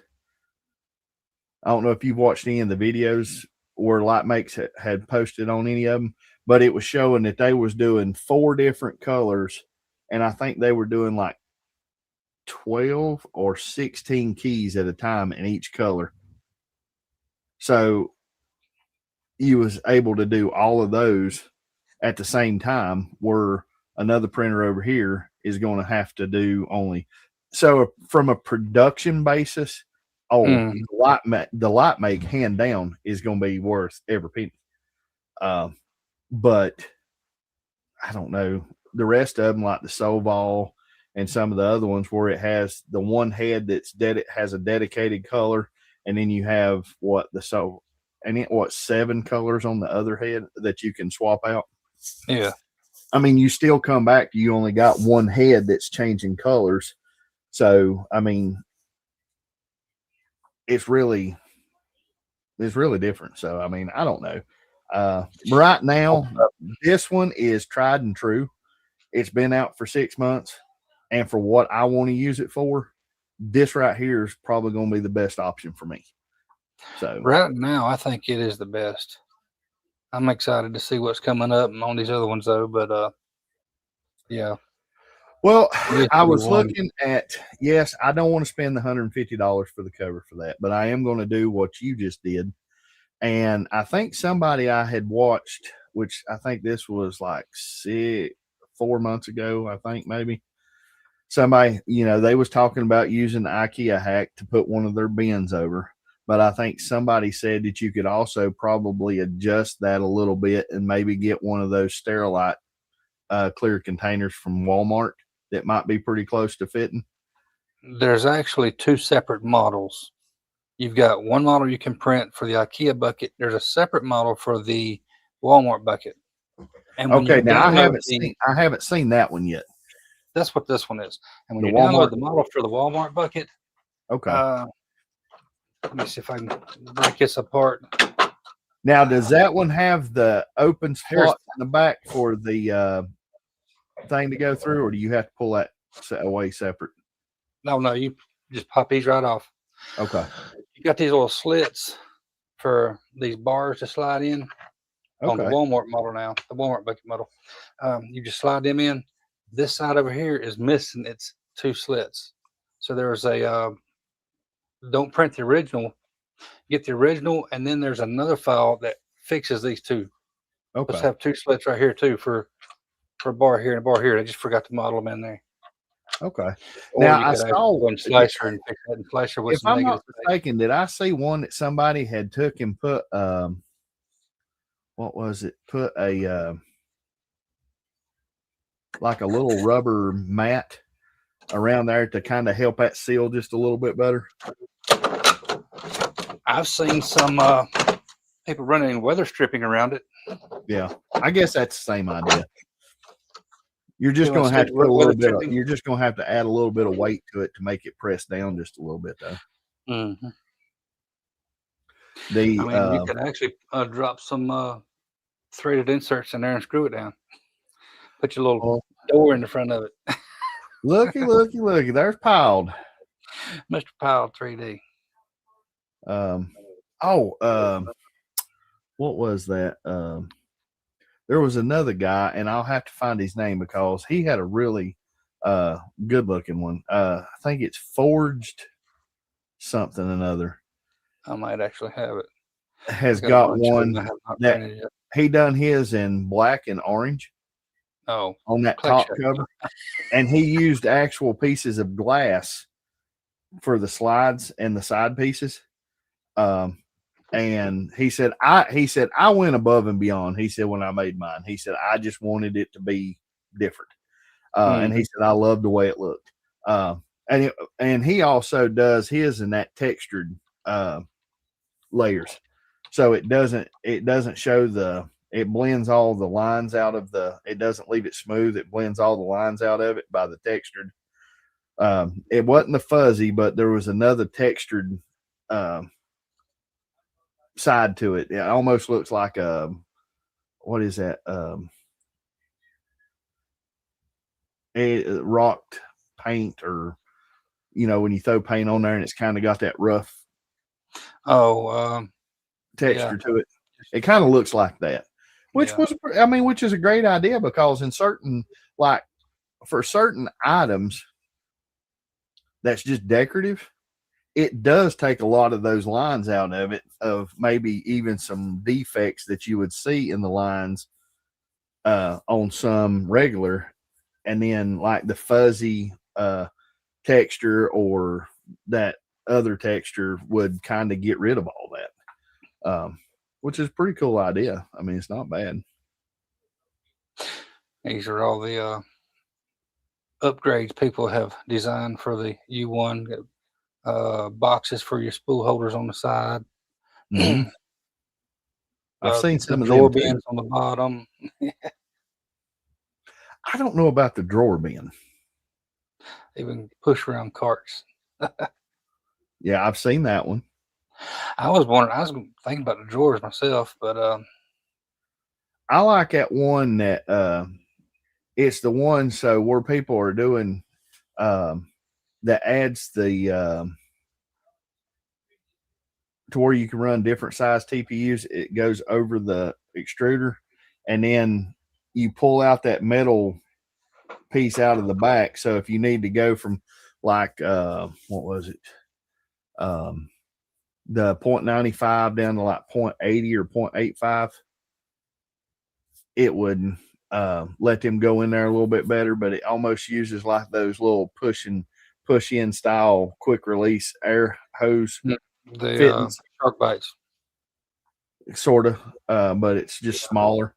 I don't know if you've watched any of the videos where Light Makes had posted on any of them, but it was showing that they was doing 4 different colors, and I think they were doing like 12 or 16 keys at a time in each color. So you was able to do all of those at the same time, where another printer over here is going to have to do only. So from a production basis, the Light Make hand down is going to be worth every penny. But I don't know, the rest of them, like the Soval and some of the other ones, where it has the one head that's has a dedicated color, and then you have 7 colors on the other head that you can swap out. Yeah. I mean, you still come back, you only got one head that's changing colors. So, I mean, it's really different. So, I mean, I don't know. Right now, this one is tried and true. It's been out for 6 months, and for what I want to use it for, this right here is probably going to be the best option for me. So right now, I think it is the best. I'm excited to see what's coming up on these other ones though, but yeah. Well, This I is was one. looking at, yes, I don't want to spend the $150 for the cover for that, but I am going to do what you just did. And I think somebody I had watched, which I think this was like 4 months ago, I think maybe. Somebody, they was talking about using the IKEA hack to put one of their bins over. But I think somebody said that you could also probably adjust that a little bit and maybe get one of those Sterilite clear containers from Walmart that might be pretty close to fitting. There's actually 2 separate models. You've got one model you can print for the IKEA bucket. There's a separate model for the Walmart bucket. And when Okay, now I download haven't seen that one yet. That's what this one is. And when The you download Walmart? the model for the Walmart bucket, Okay. let me see if I can break this apart. Now, does that one have the open slot in the back for the thing to go through, or do you have to pull that away separate? No, you just pop these right off. Okay. You got these little slits for these bars to slide in on the Walmart model now, the Walmart bucket model. You just slide them in. This side over here is missing its 2 slits. So there's a don't print the original, get the original, and then there's another file that fixes these 2. Okay. Let's have 2 slits right here too for a bar here and a bar here. I just forgot to model them in there. Okay. Or now I saw one slicer and fix that in slicer with if some I'm not negative mistaken, did I see one that somebody had took and put what was it? Put a like a little rubber mat around there to kind of help that seal just a little bit better. I've seen some people running weather stripping around it. Yeah, I guess that's the same idea. You're just going to have to put a little bit. You're just going to have to add a little bit of weight to it to make it press down just a little bit, though. Mm-hmm. You can actually drop some threaded inserts in there and screw it down. Put your little door in the front of it. looky. There's Piled. Mr. Piled 3D. What was that? There was another guy, and I'll have to find his name because he had a really good looking one. I think it's Forged something another. I might actually have it. Has got one that he done his in black and orange. Oh, on that top cover, and he used actual pieces of glass for the slides and the side pieces. And he said, I went above and beyond. He said, when I made mine, he said, I just wanted it to be different. And he said, I loved the way it looked. And he also does his in that textured layers. So it doesn't show it blends all the lines out of it doesn't leave it smooth. It blends all the lines out of it by the textured. It wasn't the fuzzy, but there was another textured side to it. It almost looks like what is that? Rocked paint, or when you throw paint on there and it's kind of got that rough texture to it. It kind of looks like that, which is a great idea, because in certain, like for certain items that's just decorative, it does take a lot of those lines out of it, of maybe even some defects that you would see in the lines on some regular, and then like the fuzzy texture or that other texture would kind of get rid of all that, which is a pretty cool idea. I mean, it's not bad. These are all the upgrades people have designed for the U1. Boxes for your spool holders on the side. Mm-hmm. I've seen some of drawer them bins on the bottom. I don't know about the drawer bin. Even push around carts. Yeah, I've seen that one. I was thinking about the drawers myself, but I like that one that it's the one so where people are doing that adds the to where you can run different size TPUs. It goes over the extruder, and then you pull out that metal piece out of the back. So if you need to go from like what was it? The 0.95 down to like 0.80 or 0.85, it would let them go in there a little bit better, but it almost uses like those little push in style quick release air hose The shark bites. Sort of, but it's just smaller.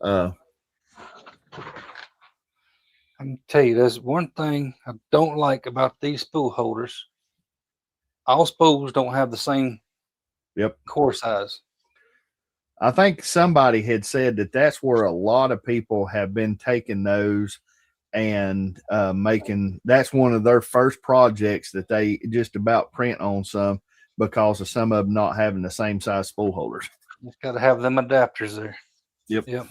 I'm gonna tell you, there's one thing I don't like about these spool holders. All spools don't have the same core size. I think somebody had said that that's where a lot of people have been taking those and making, that's one of their first projects that they just about print on some because of some of them not having the same size spool holders. You've got to have them adapters there. Yep.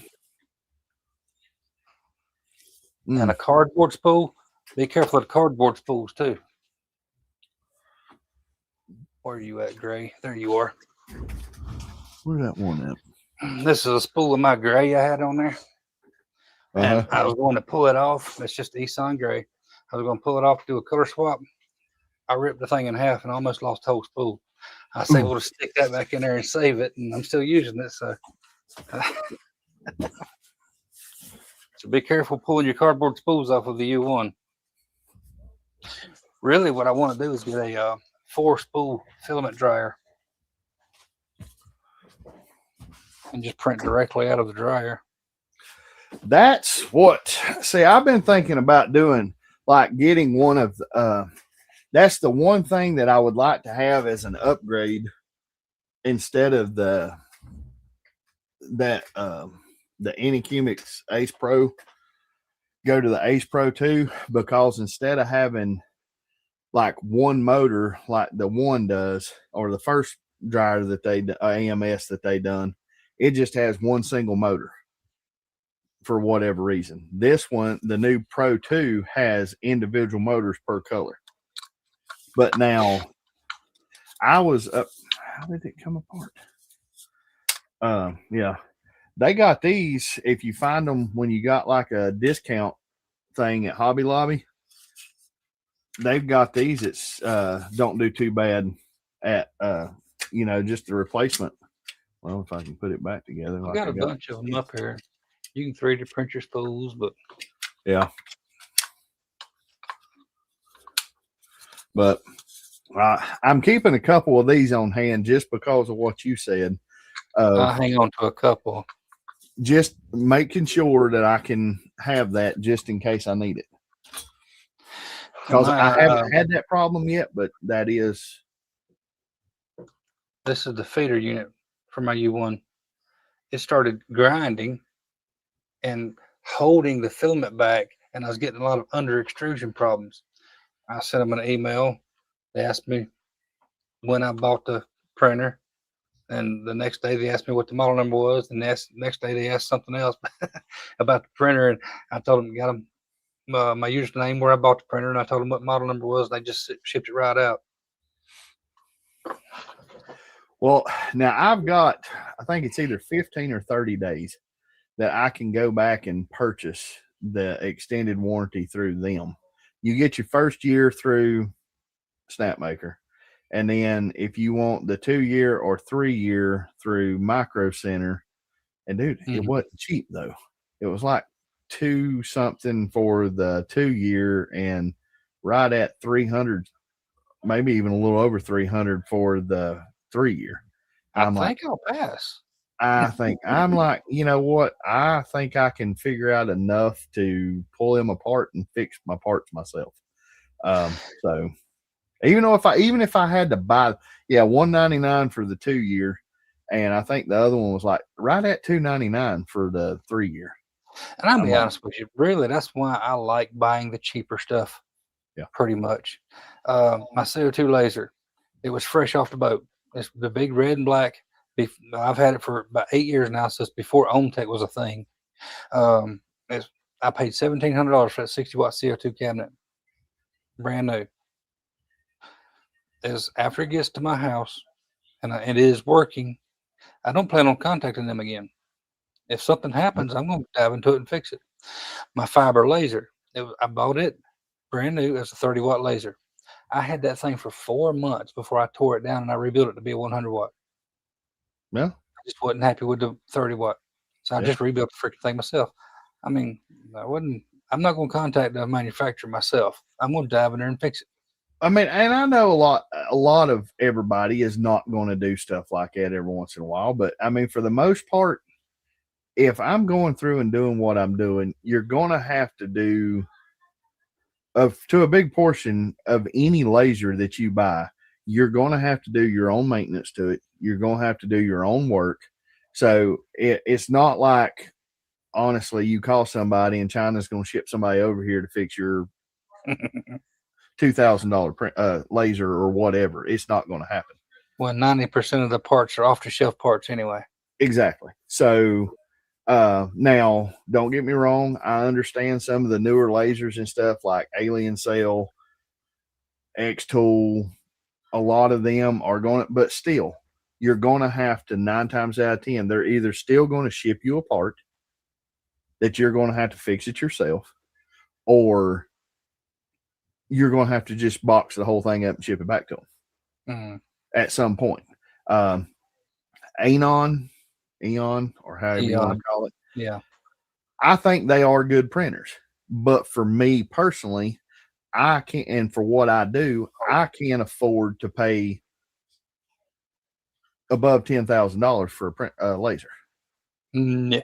And a cardboard spool, be careful of the cardboard spools too. Where are you at, Gray? There you are. Where's that one at? This is a spool of my gray I had on there. And I was going to pull it off. It's just Eson gray. I was going to pull it off, do a color swap. I ripped the thing in half and almost lost the whole spool. I was able to stick that back in there and save it, and I'm still using it. So, so be careful pulling your cardboard spools off of the U1. Really, what I want to do is get a 4-spool filament dryer and just print directly out of the dryer. That's what, see, I've been thinking about doing, like getting one of the, that's the one thing that I would like to have as an upgrade instead of the Anycubics Ace Pro. Go to the Ace Pro 2, because instead of having like one motor like the one does, or the first dryer that they AMS that they done, it just has one single motor for whatever reason. This one, the new Pro 2, has individual motors per color. But now I was up, how did it come apart? Yeah, they got these if you find them when you got like a discount thing at Hobby Lobby. They've got these that don't do too bad at you know, just the replacement. Well, if I can put it back together, I got a bunch of them up here. You can 3D print your spools, but yeah. But I'm keeping a couple of these on hand just because of what you said. I'll hang on to a couple. Just making sure that I can have that just in case I need it. Because I haven't had that problem yet, but that is. This is the feeder unit for my U1. It started grinding and holding the filament back, and I was getting a lot of under extrusion problems. I sent them an email. They asked me when I bought the printer, and the next day they asked me what the model number was, and the next day they asked something else about the printer, and I told them, got them my username where I bought the printer, and I told them what model number was. They just shipped it right out. Well, now I've got, I think it's either 15 or 30 days that I can go back and purchase the extended warranty through them. You get your first year through Snapmaker, and then if you want the 2-year or 3-year through Micro Center, and dude, it wasn't cheap though. It was like $2 something for the 2-year and right at 300, maybe even a little over 300 for the 3-year. I think I'll pass. I think I'm like, you know what? I think I can figure out enough to pull them apart and fix my parts myself. So even if I had to buy, $199 for the 2-year, and I think the other one was like right at $299 for the 3-year. And I'll be honest with you, really, that's why I like buying the cheaper stuff. Yeah, pretty much. My CO2 laser, it was fresh off the boat. It's the big red and black. I've had it for about 8 years now, since before OhmTech was a thing. I paid $1,700 for that 60-watt CO2 cabinet, brand new. Is after it gets to my house and it is working, I don't plan on contacting them again. If something happens, I'm going to dive into it and fix it. My fiber laser, I bought it brand new as a 30-watt laser. I had that thing for 4 months before I tore it down and I rebuilt it to be a 100-watt. Yeah. I just wasn't happy with the 30-watt. So I just rebuilt the freaking thing myself. I mean, I'm not going to contact the manufacturer myself. I'm going to dive in there and fix it. I mean, and I know a lot of everybody is not going to do stuff like that every once in a while, but I mean, for the most part, if I'm going through and doing what I'm doing, you're going to have to do to a big portion of any laser that you buy, you're going to have to do your own maintenance to it. You're going to have to do your own work. So it's not like, honestly, you call somebody and China's going to ship somebody over here to fix your $2,000 laser or whatever. It's not going to happen. Well, 90% of the parts are off-the-shelf parts anyway. Exactly. So now, don't get me wrong. I understand some of the newer lasers and stuff like Alien Cell, X-Tool. A lot of them are going to, but still, you're going to have to, 9 times out of 10, they're either still going to ship you a part that you're going to have to fix it yourself, or you're going to have to just box the whole thing up and ship it back to them at some point. Eon, or however you want to call it. Yeah. I think they are good printers, but for me personally, I can't, and for what I do, I can't afford to pay above $10,000 for a print laser. No.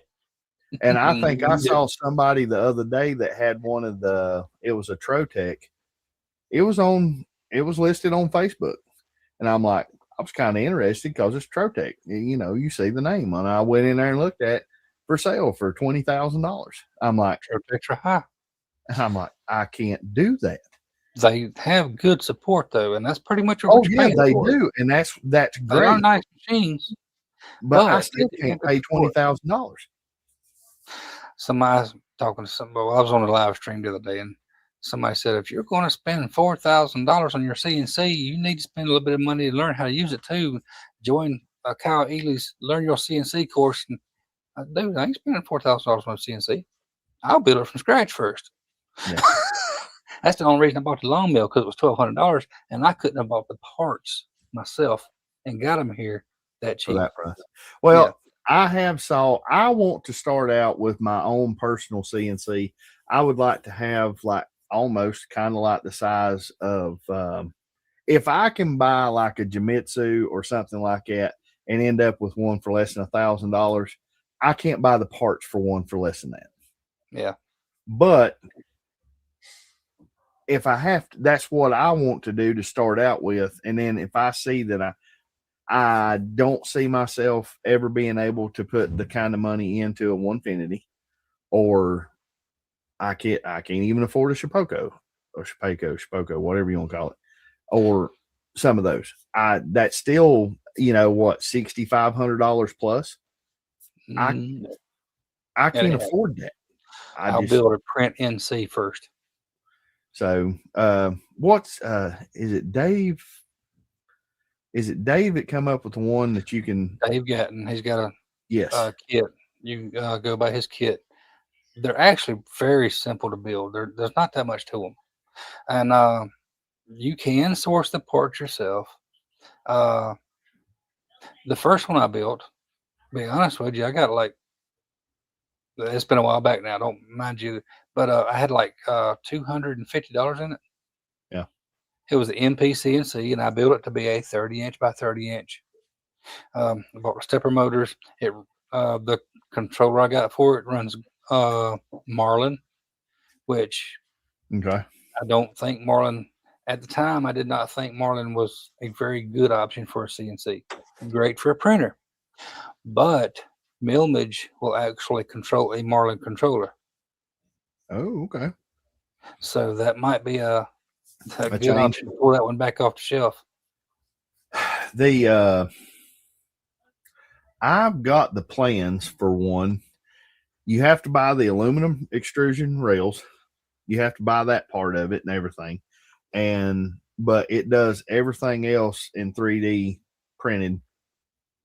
And I think I saw somebody the other day that had one of it was a Trotec. It was listed on Facebook. And I'm like, I was kind of interested because it's Trotec. You know, you see the name. And I went in there and looked at for sale for $20,000. I'm like, Trotec's high. I'm like, I can't do that. They have good support though, and that's pretty much what you're paying they for. do, and that's great. They are nice machines, but I still can't pay $20,000. Somebody's talking to somebody. Well, I was on a live stream the other day, and somebody said, if you're going to spend $4,000 on your CNC, you need to spend a little bit of money to learn how to use it too. Join Kyle Ely's Learn Your CNC course. And dude, I ain't spending $4,000 on a CNC. I'll build it from scratch first. Yeah. That's the only reason I bought the long mill, because it was $1,200, and I couldn't have bought the parts myself and got them here that cheap. For that price. Well, yeah. I want to start out with my own personal CNC. I would like to have like almost kind of like the size of, if I can buy like a Jamitsu or something like that and end up with one for less than $1,000, I can't buy the parts for one for less than that. Yeah. But if I have to, that's what I want to do to start out with. And then if I see that I don't see myself ever being able to put the kind of money into a Onefinity, or I can't even afford a Shipoko or Shipoko, whatever you want to call it, or some of those. That's still, what, $6,500 plus. I can't afford that. I'll build a print NC first. So is it Dave? Is it Dave that come up with the one that you can? Dave Gatton. He's got a kit. You go by his kit. They're actually very simple to build. There's not that much to them, and you can source the parts yourself. The first one I built, to be honest with you, I got like, it's been a while back now, don't mind you, but I had like $250 in it. Yeah. It was the MPCNC, and I built it to be a 30-inch by 30-inch. I bought the stepper motors. The controller I got for it runs Marlin, which I don't think Marlin, at the time, I did not think Marlin was a very good option for a CNC. Great for a printer, but Milmage will actually control a Marlin controller. Oh, okay. So that might be a good option to pull that one back off the shelf. I've got the plans for one. You have to buy the aluminum extrusion rails. You have to buy that part of it and everything. But it does everything else in 3D printed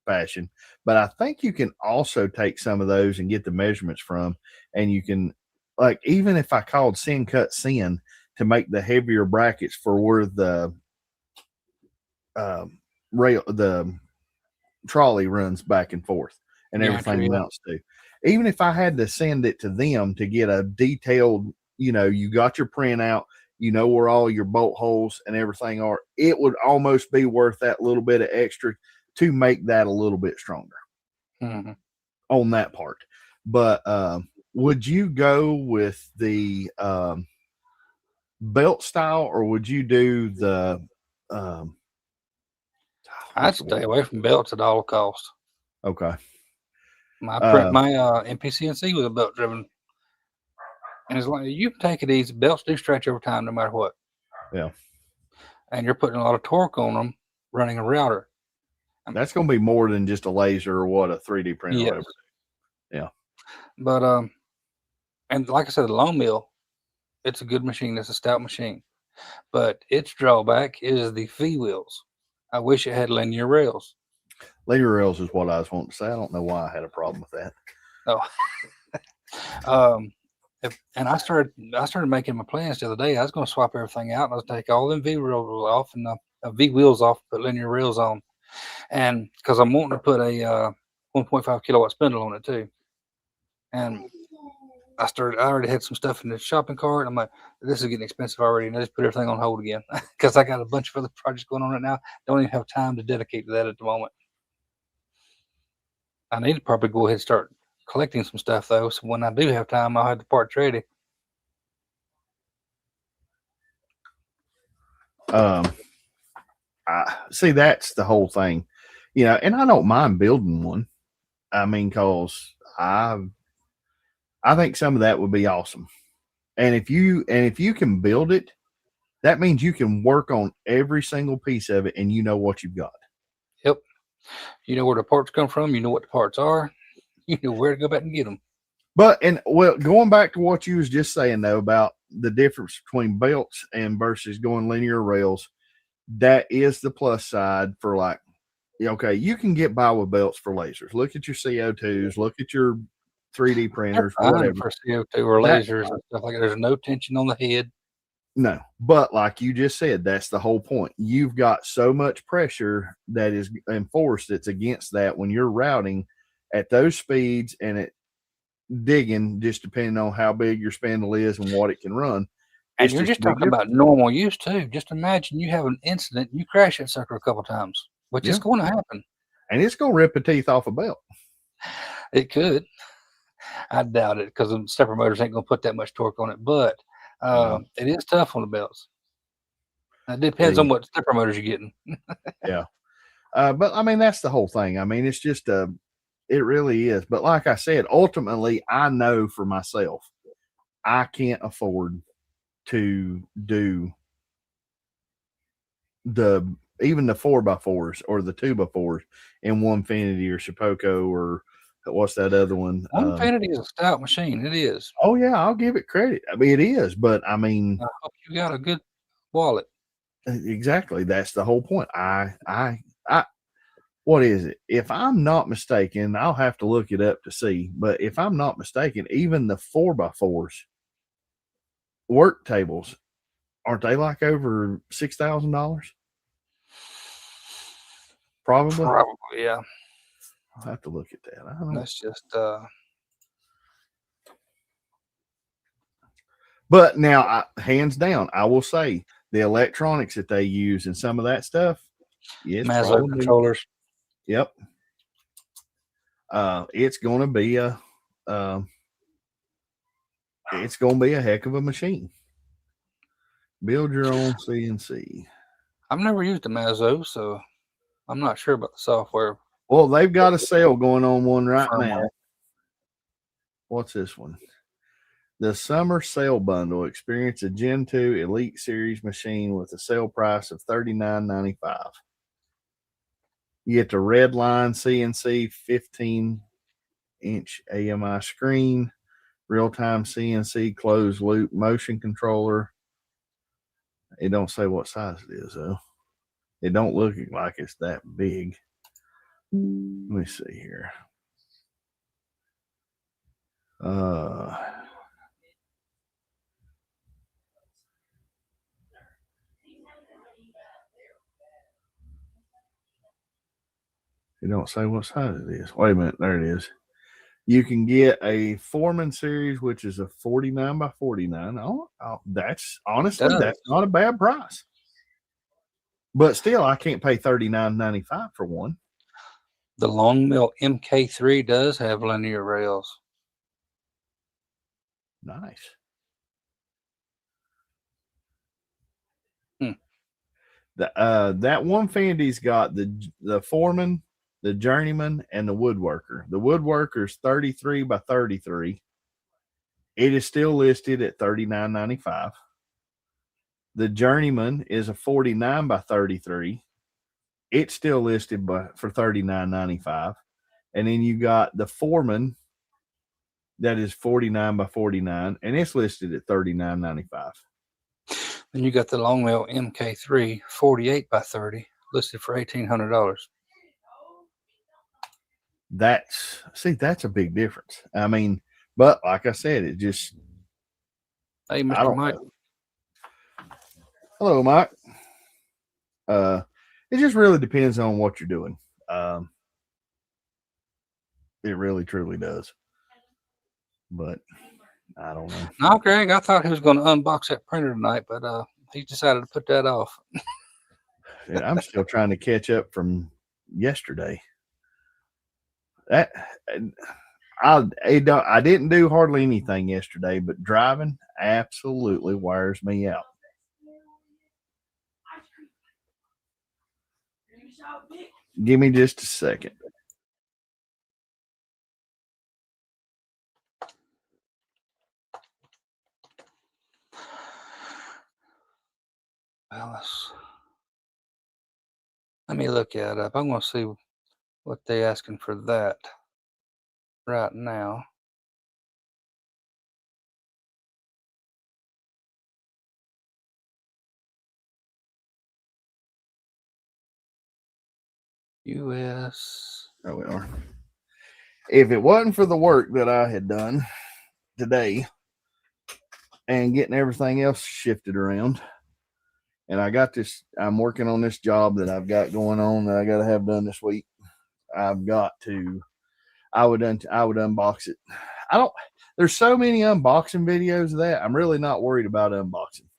fashion. But I think you can also take some of those and get the measurements from, and you can, like, even if I called Sin Cut Sin to make the heavier brackets for where the the trolley runs back and forth and everything mounts to. Even if I had to send it to them to get a detailed, you got your print out, where all your bolt holes and everything are, it would almost be worth that little bit of extra to make that a little bit stronger on that part. But would you go with the belt style, or would you do the I'd stay away from belts at all costs. Okay. My MPCNC was a belt driven, and it's like, you can take it easy. Belts do stretch over time, no matter what. Yeah. And you're putting a lot of torque on them running a router. That's going to be more than just a laser or what a 3D printer. Yes. Yeah. But and like I said, the Lone Mill, it's a good machine. It's a stout machine, but its drawback is the V wheels. I wish it had linear rails. Linear rails is what I was wanting to say. I don't know why I had a problem with that. Oh. And I started making my plans the other day. I was going to swap everything out. And I was take all them V rails off and V wheels off, put linear rails on, and because I'm wanting to put a 1.5 kilowatt spindle on it too. And I already had some stuff in the shopping cart. I'm like, this is getting expensive already, and I just put everything on hold again because I got a bunch of other projects going on right now. Don't even have time to dedicate to that at the moment. I need to probably go ahead and start collecting some stuff though, so when I do have time, I'll have the parts ready. I see, that's the whole thing, and I don't mind building one. I mean, cause I think some of that would be awesome. And if you can build it, that means you can work on every single piece of it, and you know what you've got. Yep. You know where the parts come from. You know what the parts are. You know where to go back and get them. But going back to what you was just saying though about the difference between belts and versus going linear rails, that is the plus side for, like, okay, you can get by with belts for lasers. Look at your CO2s, look at your 3D printers, whatever. For CO2 or lasers and stuff like that. There's no tension on the head. No, but like you just said, that's the whole point. You've got so much pressure that is enforced that's against that when you're routing at those speeds and it digging, just depending on how big your spindle is and what it can run. And you're just talking about normal use too. Just imagine you have an incident, you crash that sucker a couple times, which is going to happen. And it's going to rip the teeth off a belt. It could. I doubt it, because the stepper motors ain't going to put that much torque on it. But it is tough on the belts. It depends on what stepper motors you're getting. Yeah. But I mean, that's the whole thing. I mean, it's just it really is. But like I said, ultimately, I know for myself, I can't afford to do even the 4x4s or the 2x4s in Onefinity or Shapeoko or what's that other one? Onefinity is a stout machine. It is. Oh yeah, I'll give it credit. I mean, it is, but I mean, I hope you got a good wallet. Exactly. That's the whole point. What is it? If I'm not mistaken, I'll have to look it up to see. But if I'm not mistaken, even the 4x4s work tables, aren't they like over $6,000? Probably, yeah. I'll have to look at that. I don't know. That's just But now, hands down, I will say the electronics that they use and some of that stuff, yes, Mazo controllers. Yep. It's going to be a heck of a machine. Build your own CNC. I've never used a Mazo, so I'm not sure about the software. Well, they've got a sale going on one right now. What's this one? The Summer Sale Bundle. Experience a Gen 2 Elite Series machine with a sale price of $39.95. You get the red line CNC 15-inch AMI screen, real-time CNC closed loop motion controller. It don't say what size it is though. It don't look like it's that big. Let me see here. It don't say what size it is. Wait a minute, there it is. You can get a Foreman series, which is a 49 by 49. Oh, that's honestly, that's not a bad price. But still, I can't pay $39.95 for one. The Long Mill MK3 does have linear rails. Nice. That one Fendy's got the Foreman, the Journeyman, and the Woodworker. The Woodworker's 33 by 33. It is still listed at $39.95. The Journeyman is a 49 by 33. It's still listed for $39.95. And then you got the Foreman that is 49 by 49, and it's listed at $39.95. Then you got the Long Mill MK3 48 by 30 listed for $1,800. That's a big difference. I mean, but like I said, it just. Hey, Mr. Mike. Know. Hello, Mike. It just really depends on what you're doing. It really, truly does. But I don't know. No, Greg, I thought he was going to unbox that printer tonight, but he decided to put that off. I'm still trying to catch up from yesterday. I didn't do hardly anything yesterday, but driving absolutely wears me out. Give me just a second. Well, let me look it up. I'm going to see what they're asking for that right now. US. There we are. If it wasn't for the work that I had done today and getting everything else shifted around, and I got this, I'm working on this job that I've got going on that I got to have done this week. I would unbox it. There's so many unboxing videos of that. I'm really not worried about unboxing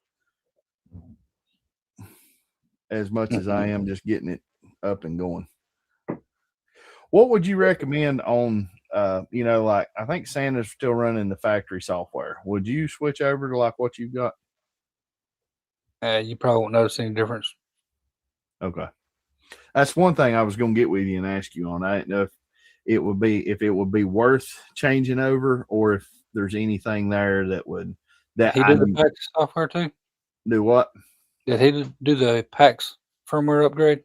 as much as I am just getting it up and going. What would you recommend on, like, I think Santa's still running the factory software. Would you switch over to like what you've got? You probably won't notice any difference. Okay. That's one thing I was going to get with you and ask you on. I didn't know if it would be worth changing over, or if there's anything there that would. That he did the PAX software too? Do what? Did he do the PAX firmware upgrade?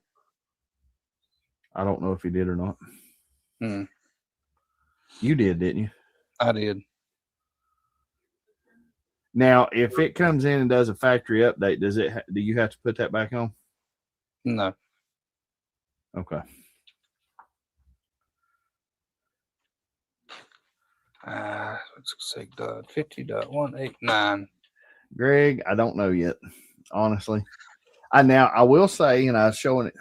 I don't know if he did or not. Hmm. You did, didn't you? I did. Now, if it comes in and does a factory update, do you have to put that back on? No. Okay. Let's say 50.189. Greg, I don't know yet, honestly. I will say, and I was showing it.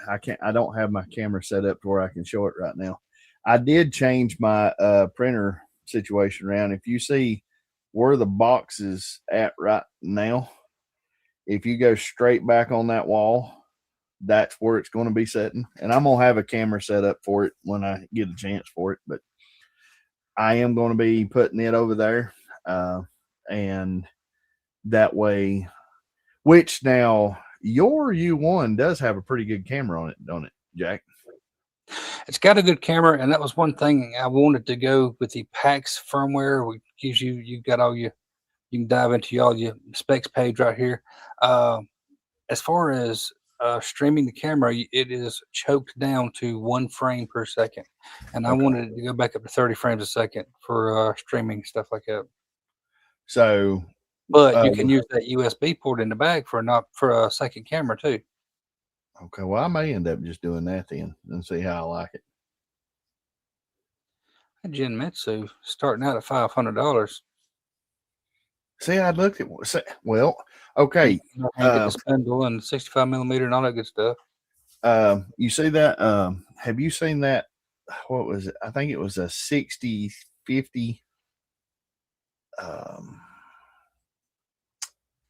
I don't have my camera set up to where I can show it right now. I did change my printer situation around. If you see where the box is at right now, if you go straight back on that wall, that's where it's going to be sitting. And I'm going to have a camera set up for it when I get a chance for it. But I am going to be putting it over there. And that way, which now your U1 does have a pretty good camera on it, don't it, Jack? It's got a good camera, and that was one thing I wanted to go with the PAX firmware, which gives you got all you can dive into all your specs page right here. As far as streaming the camera, it is choked down to 1 frame per second, and I Okay. wanted it to go back up to 30 frames a second for streaming stuff like that. So, But you can use that USB port in the back for a second camera too. okay, well, I may end up just doing that then and see how I like it. Genmitsu starting out at $500. See, I looked at well, okay. You can get the spindle and 65 millimeter and all that good stuff. You see that? Have you seen that? What was it? I think it was a 6050. I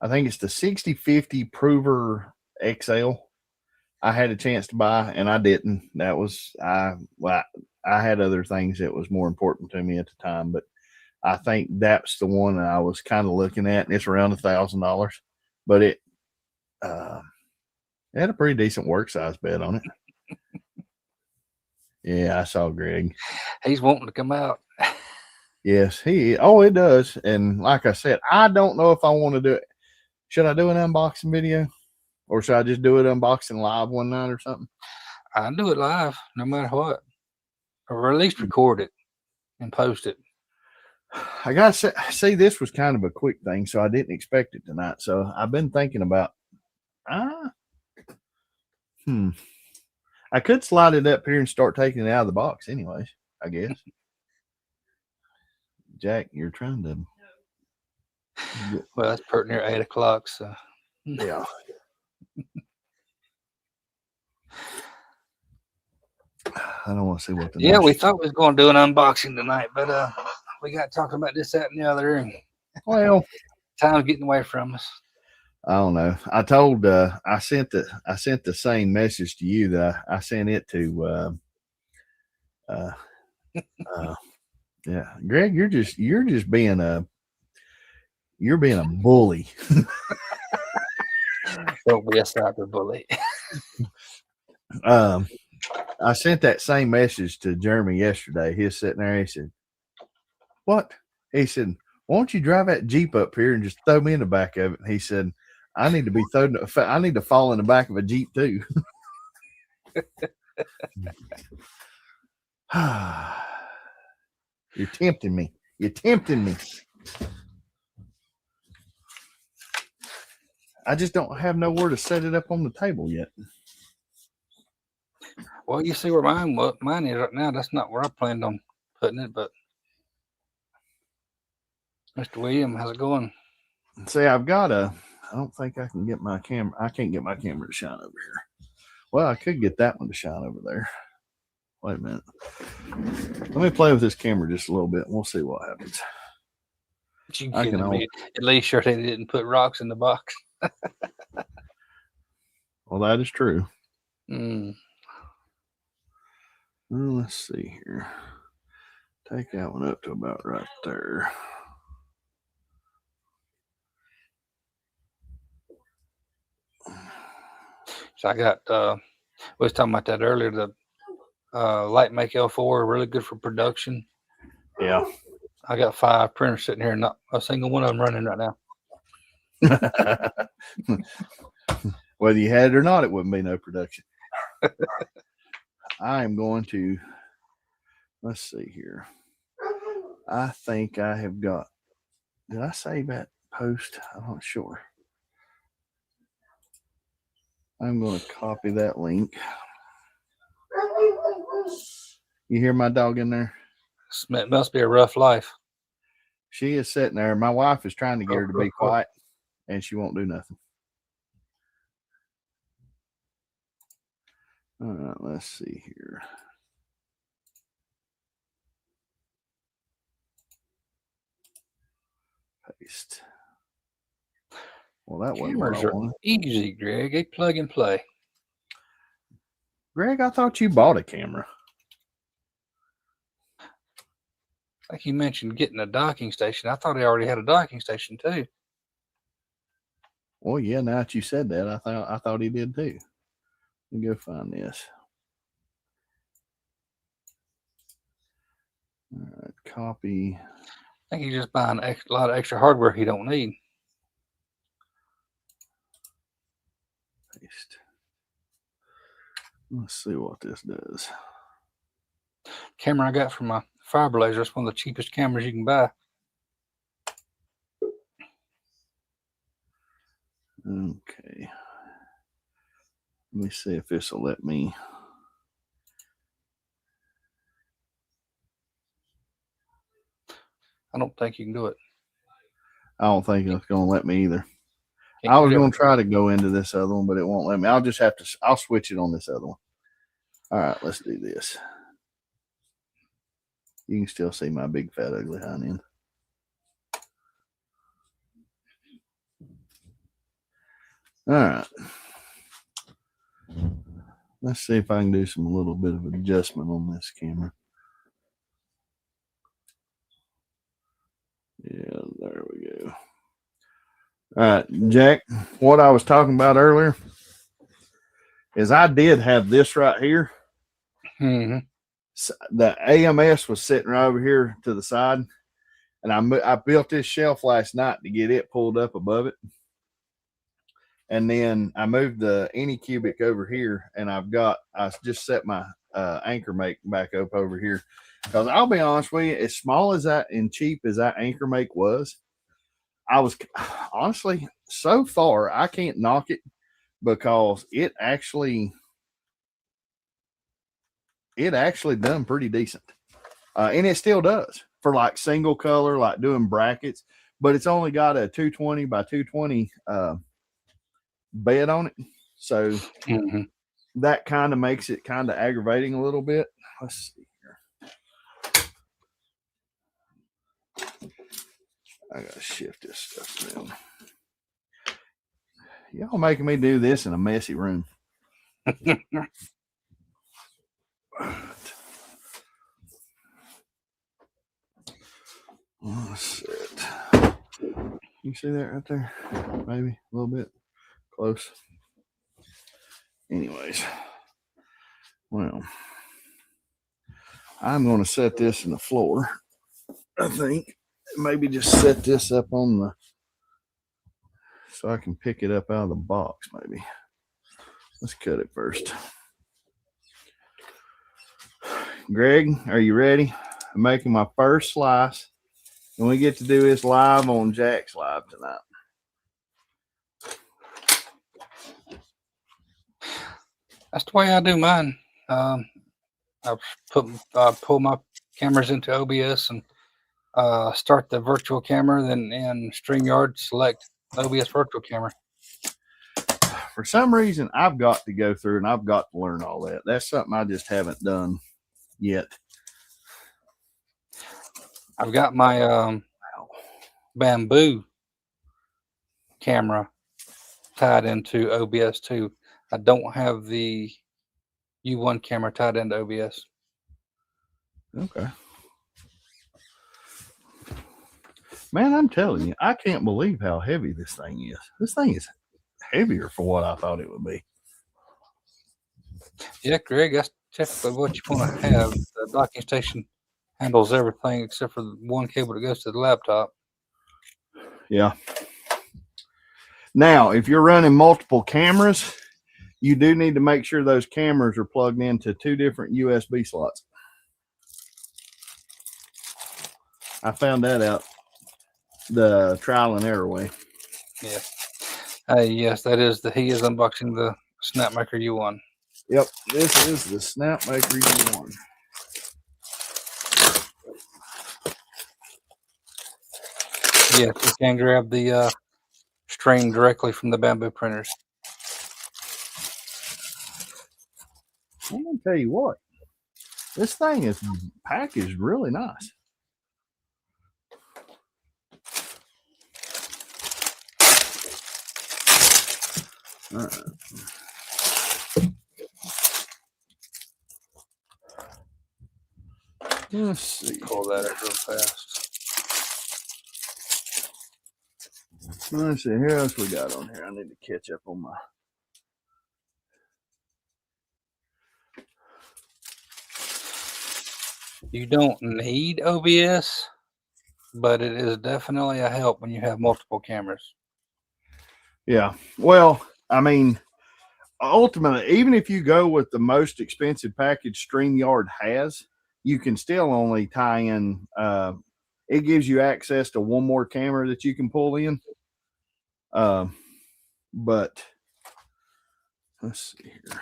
think it's the 6050 Prover XL. I had a chance to buy and I didn't. That was I had other things that was more important to me at the time, but I think that's the one that I was kind of looking at, and it's around $1,000. But it had a pretty decent work size bed on it. Yeah, I saw Greg. He's wanting to come out. Yes, it does. And like I said, I don't know if I want to do it. Should I do an unboxing video? Or should I just do it unboxing live one night or something? I'll do it live, no matter what. Or at least record it and post it. I gotta say, this was kind of a quick thing, so I didn't expect it tonight. So I've been thinking about, I could slide it up here and start taking it out of the box, anyways. I guess. Jack, you're trying to. Well, it's pretty near 8 o'clock, so yeah. I don't want to see what the. Yeah, we thought we was going to do an unboxing tonight, but we got talking about this, that, and the other, and well, time's getting away from us. I don't know. I told I sent the same message to you that I sent it to yeah. Greg, you're just being a bully. Don't be a cyber bully. I sent that same message to Jeremy yesterday. He was sitting there. He said, "What?" He said, "Why don't you drive that Jeep up here and just throw me in the back of it?" He said, I need to fall in the back of a Jeep too. You're tempting me. You're tempting me. I just don't have nowhere to set it up on the table yet. Well, you see where mine is right now. That's not where I planned on putting it, but Mr. William, how's it going? See, I don't think I can get my camera. I can't get my camera to shine over here. Well, I could get that one to shine over there. Wait a minute. Let me play with this camera just a little bit and we'll see what happens. At least sure they didn't put rocks in the box. Well, that is true. Mm. Well, let's see here. Take that one up to about right there. So I got we was talking about that earlier, the Lightmake L4, really good for production. Yeah. I got 5 printers sitting here, not a single one of them running right now. Whether you had it or not, it wouldn't be no production. I am going to, let's see here. I think I have got, did I save that post? I'm not sure. I'm going to copy that link. You hear my dog in there? It must be a rough life. She is sitting there. My wife is trying to get her to be quiet, and she won't do nothing. All right, let's see here. Paste. Well, that cameras are easy, Greg. They plug and play. Greg, I thought you bought a camera. Like you mentioned getting a docking station. I thought he already had a docking station too. Well, yeah, now that you said that, I thought he did too. Let me go find this. All right, copy. I think he's just buying a lot of extra hardware he don't need. Paste. Let's see what this does. Camera I got from my Fireblazer. It's one of the cheapest cameras you can buy. Okay. Let me see if this will let me. I don't think you can do it. I don't think it's going to let me either. Can't I was get going to try to go into this other one, but it won't let me. I'll just have to, I'll switch it on this other one. All right, let's do this. You can still see my big fat ugly hind end. All right. Let's see if I can do a little bit of adjustment on this camera. Yeah, there we go. All right, Jack, what I was talking about earlier is I did have this right here. Mm-hmm. The AMS was sitting right over here to the side, and I built this shelf last night to get it pulled up above it. And then I moved the Anycubic over here, and I just set my anchor make back up over here. Because I'll be honest with you, as small as that and cheap as that anchor make was, I was honestly, so far, I can't knock it because it actually done pretty decent. And it still does for like single color, like doing brackets, but it's only got a 220 by 220 bed on it. So that kind of makes it kind of aggravating a little bit. Let's see here. I gotta shift this stuff around. Y'all making me do this in a messy room. Let's see it. You see that right there? Maybe a little bit close. Anyways, well, I'm going to set this in the floor. I think maybe just set this up on the, so I can pick it up out of the box. Maybe let's cut it first. Greg, are you ready? I'm making my first slice, and we get to do this live on Jack's Live tonight. That's the way I do mine. I pull my cameras into OBS and start the virtual camera, then in StreamYard select OBS virtual camera. For some reason, I've got to go through and I've got to learn all that. That's something I just haven't done yet. I've got my Bamboo camera tied into OBS too. I don't have the U1 camera tied into OBS. Okay. Man, I'm telling you, I can't believe how heavy this thing is. This thing is heavier for what I thought it would be. Yeah, Greg, that's typically what you want to have. The docking station handles everything except for the one cable that goes to the laptop. Yeah. Now, if you're running multiple cameras, you do need to make sure those cameras are plugged into 2 different USB slots. I found that out the trial and error way. Yeah. Yes, that is he is unboxing the Snapmaker U1. Yep, this is the Snapmaker U1. Yes, you can grab the string directly from the Bamboo printers. I'm gonna tell you what, this thing is packaged really nice. All right. Let's see. Pull that out real fast. Let's see. Here else we got on here. I need to catch up on my. You don't need OBS, but it is definitely a help when you have multiple cameras. Yeah. Well, I mean, ultimately, even if you go with the most expensive package StreamYard has, you can still only tie in. It gives you access to one more camera that you can pull in. But let's see here.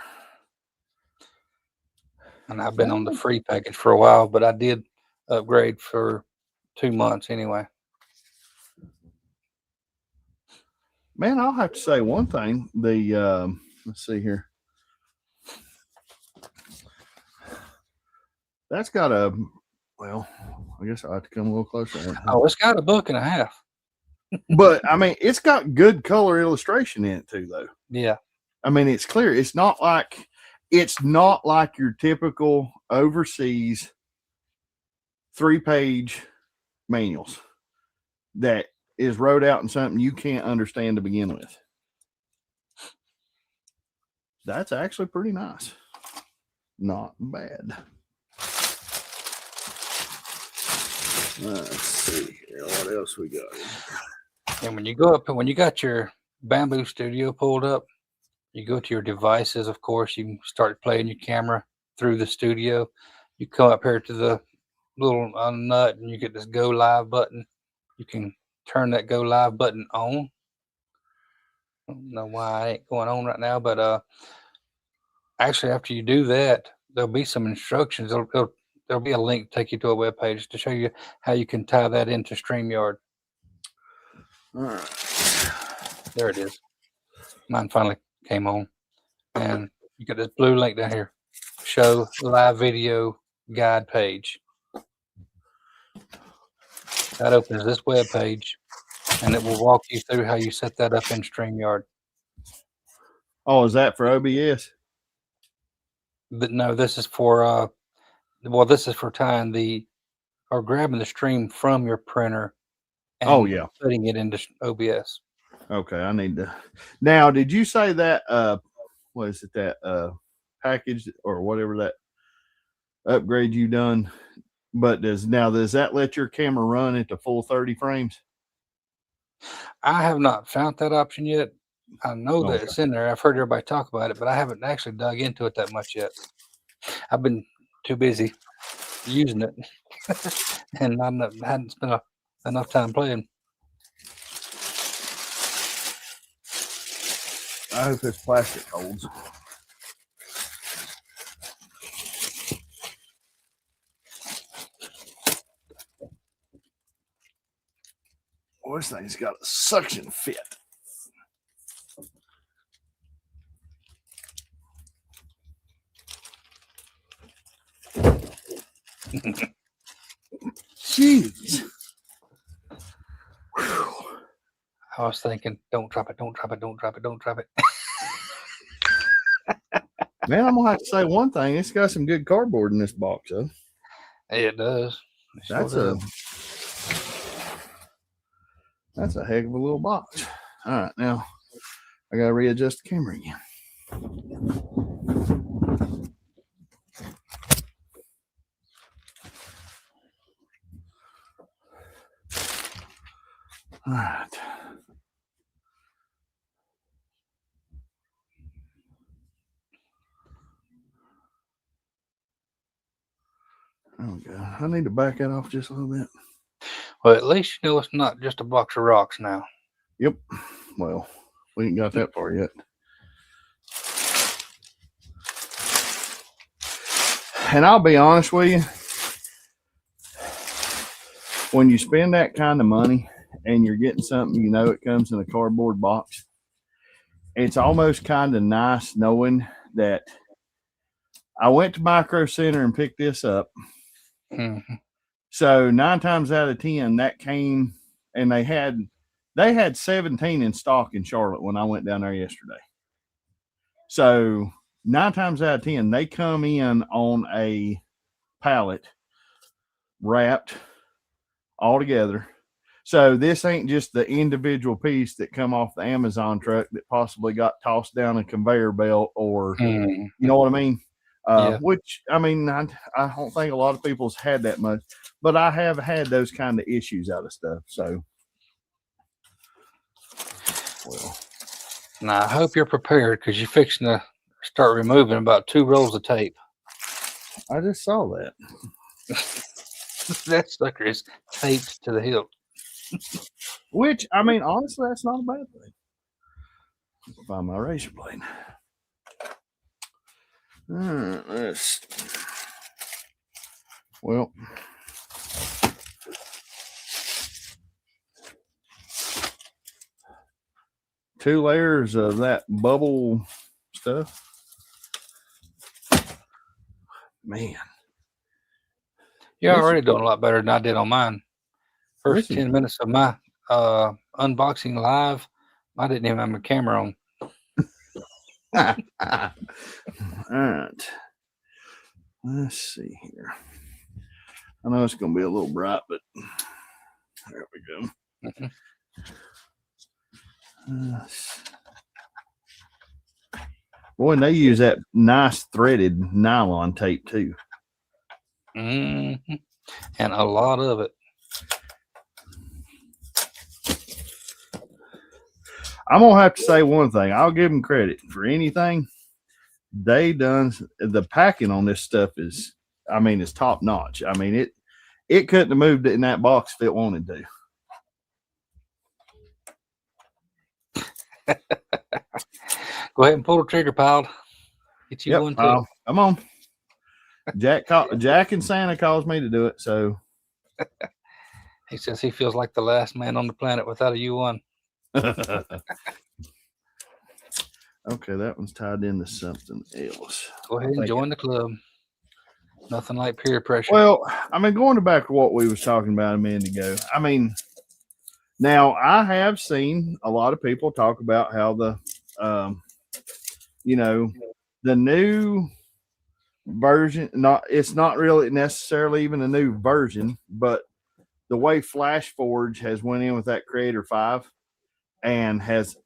And I've been on the free package for a while, but I did upgrade for 2 months anyway. Man, I'll have to say one thing. Let's see here. That's got a, well, I guess I'll have to come a little closer. Oh, it's got a book and a half. But I mean, it's got good color illustration in it too, though. Yeah. I mean, it's clear. It's not like your typical overseas 3-page manuals that is wrote out in something you can't understand to begin with. That's actually pretty nice. Not bad. Let's see here. What else we got? And when you go up, when you got your Bamboo Studio pulled up, you go to your devices, of course, you can start playing your camera through the studio. You come up here to the little nut and you get this go live button. You can turn that go live button on. I don't know why it ain't going on right now, but actually after you do that, there'll be some instructions. There'll be a link to take you to a web page to show you how you can tie that into StreamYard. All right. There it is. Mine finally came on. And you got this blue link down here. Show live video guide page. That opens this web page and it will walk you through how you set that up in StreamYard. Oh, is that for OBS? But no, this is for this is for tying or grabbing the stream from your printer and putting it into OBS. Okay, I need to. Now, did you say that what is it, that package or whatever, that upgrade you done? But does that let your camera run at the full 30 frames? I have not found that option yet. I know that it's in there. I've heard everybody talk about it, but I haven't actually dug into it that much yet. I've been too busy using it and I hadn't spent enough time playing. I hope this plastic holds. Oh, this thing's got a suction fit. Jeez. Whew. I was thinking, don't drop it, don't drop it, don't drop it, don't drop it. Man, I'm gonna have to say one thing. It's got some good cardboard in this box, though. It does. That's a heck of a little box. All right, now I gotta readjust the camera again. All right. Oh God, I need to back that off just a little bit. Well, at least you know it's not just a box of rocks now. Yep. Well, we ain't got that far yet. And I'll be honest with you, when you spend that kind of money and you're getting something, you know, it comes in a cardboard box, it's almost kind of nice knowing that I went to Micro Center and picked this up. Mm-hmm. So 9 times out of 10, that came, and they had 17 in stock in Charlotte when I went down there yesterday. So 9 times out of 10, they come in on a pallet wrapped all together. So this ain't just the individual piece that come off the Amazon truck that possibly got tossed down a conveyor belt, or you know what I mean? Which, I mean, I don't think a lot of people's had that much, but I have had those kind of issues out of stuff. So, well, Now I hope you're prepared because you're fixing to start removing about 2 rolls of tape. I just saw that. That sucker is taped to the hilt. Which, I mean, honestly, that's not a bad thing. Find my razor blade. Well, two layers of that bubble stuff. Man. You're already doing a lot better than I did on mine. First 10 minutes of my unboxing live, I didn't even have my camera on. All right. Let's see here. I know it's going to be a little bright, but there we go. Boy, and they use that nice threaded nylon tape too. And a lot of it. I'm gonna have to say one thing. I'll give them credit for anything they done. The packing on this stuff is, I mean, it's top notch. I mean, it couldn't have moved it in that box if it wanted to. Go ahead and pull the trigger, pal. Get you one too. Come on. Jack and Santa calls me to do it, so he says he feels like the last man on the planet without a U1. Okay, that one's tied into something else. Go ahead and join the club. Nothing like peer pressure. Well, I mean, going back to what we was talking about a minute ago, I mean, now I have seen a lot of people talk about how the the new version, it's not really necessarily even a new version, but the way FlashForge has went in with that Creator 5 and has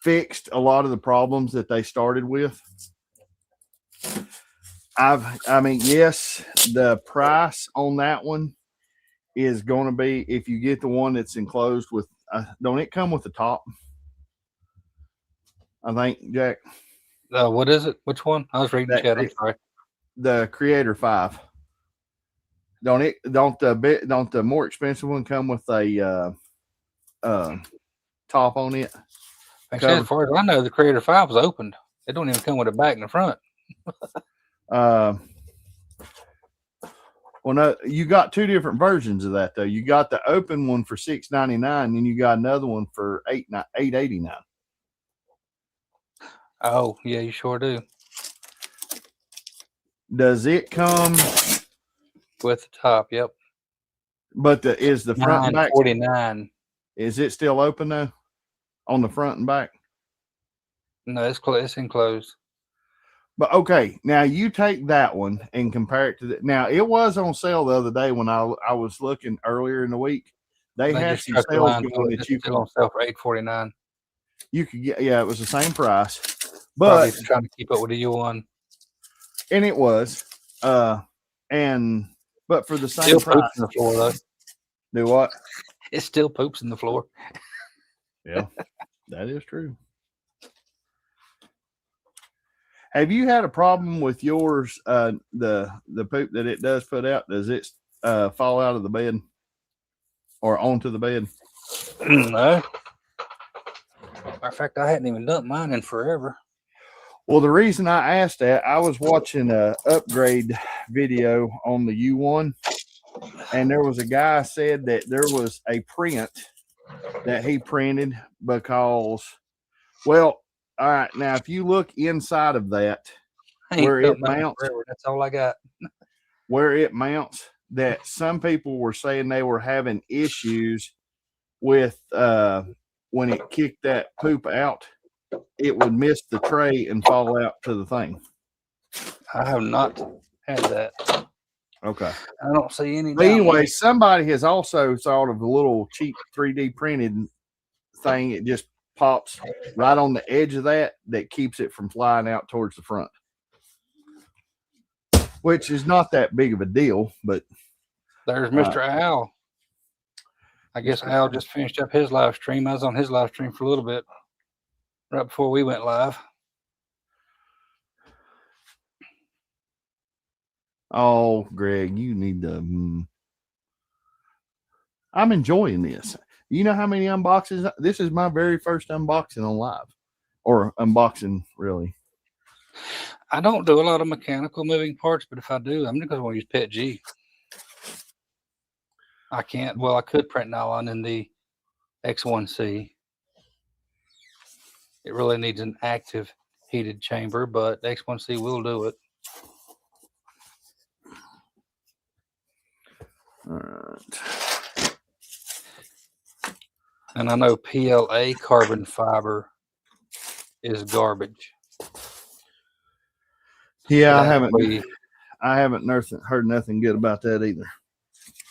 fixed a lot of the problems that they started with. I mean, yes, the price on that one is going to be, if you get the one that's enclosed with, don't it come with the top? I think, Jack. What is it? Which one? I was reading chat. I'm sorry. The Creator 5. Don't the more expensive one come with a top on it? Actually, as far as I know, the Creator 5 was opened. It don't even come with a back and the front. Well, no, you got two different versions of that though. You got the open one for $6.99, and you got another one for $8.89. Oh, yeah, you sure do. Does it come with the top? Yep. But is the front and back 49? Is it still open though, on the front and back? No, it's enclosed. But okay, now you take that one and compare it to the. Now it was on sale the other day when I was looking earlier in the week. They had some sales going that you could on sale for $8.49. You could get, it was the same price, but probably trying to keep up with the U1. And it was, but for the same still price. Poops in the floor though. Do what? It still poops in the floor. Yeah, that is true. Have you had a problem with yours? The poop that it does put out, does it fall out of the bed or onto the bed? No. Matter of fact, I hadn't even done mine in forever. Well, the reason I asked that, I was watching a upgrade video on the U1, and there was a guy said that there was a print that he printed because, well, all right, now if you look inside of that, where it mounts, that's all I got. Where it mounts, that some people were saying they were having issues with when it kicked that poop out, it would miss the tray and fall out to the thing. I have not had that. Okay. I don't see any. But anyway, somebody has also thought of a little cheap 3D printed thing. It just pops right on the edge of that keeps it from flying out towards the front, which is not that big of a deal. But there's Mr. Al. I guess Al just finished up his live stream. I was on his live stream for a little bit. right before we went live. Oh, Greg, you need to. I'm enjoying this. You know how many unboxings? This is my very first unboxing on live, or unboxing really. I don't do a lot of mechanical moving parts, but if I do, I'm just going to use PETG. I can't. Well, I could print nylon in the X1C. It really needs an active heated chamber, but X1C will do it. All right. And I know PLA carbon fiber is garbage. Yeah, I haven't heard nothing good about that either.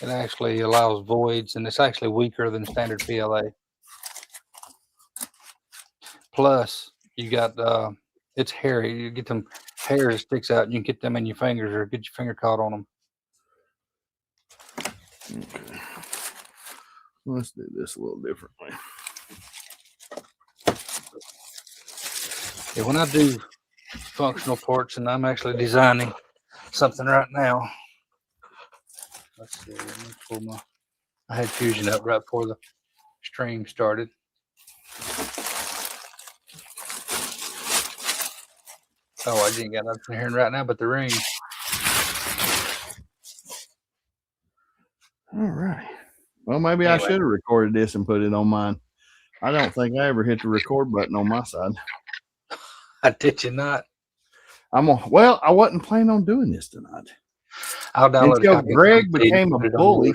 It actually allows voids, and it's actually weaker than standard PLA. Plus, you got it's hairy. You get them hairs that sticks out, and you can get them in your fingers or get your finger caught on them. Okay. Let's do this a little differently. Yeah, when I do functional parts, and I'm actually designing something right now. Let's see. Let me pull I had Fusion up right before the stream started. Oh, I didn't got nothing here right now but the ring. All right. Well, maybe anyway. I should have recorded this and put it on mine. I don't think I ever hit the record button on my side. Did you not? Well, I wasn't planning on doing this tonight. I'll download until Greg became a bully.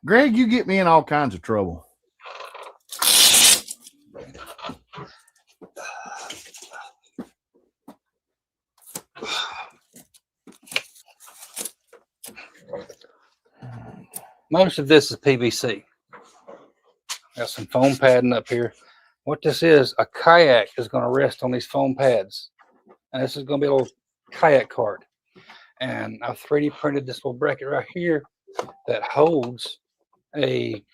Greg, you get me in all kinds of trouble. Most of this is PVC. Got some foam padding up here. What this is, a kayak is going to rest on these foam pads. And this is going to be a little kayak cart. And I've 3D printed this little bracket right here that holds a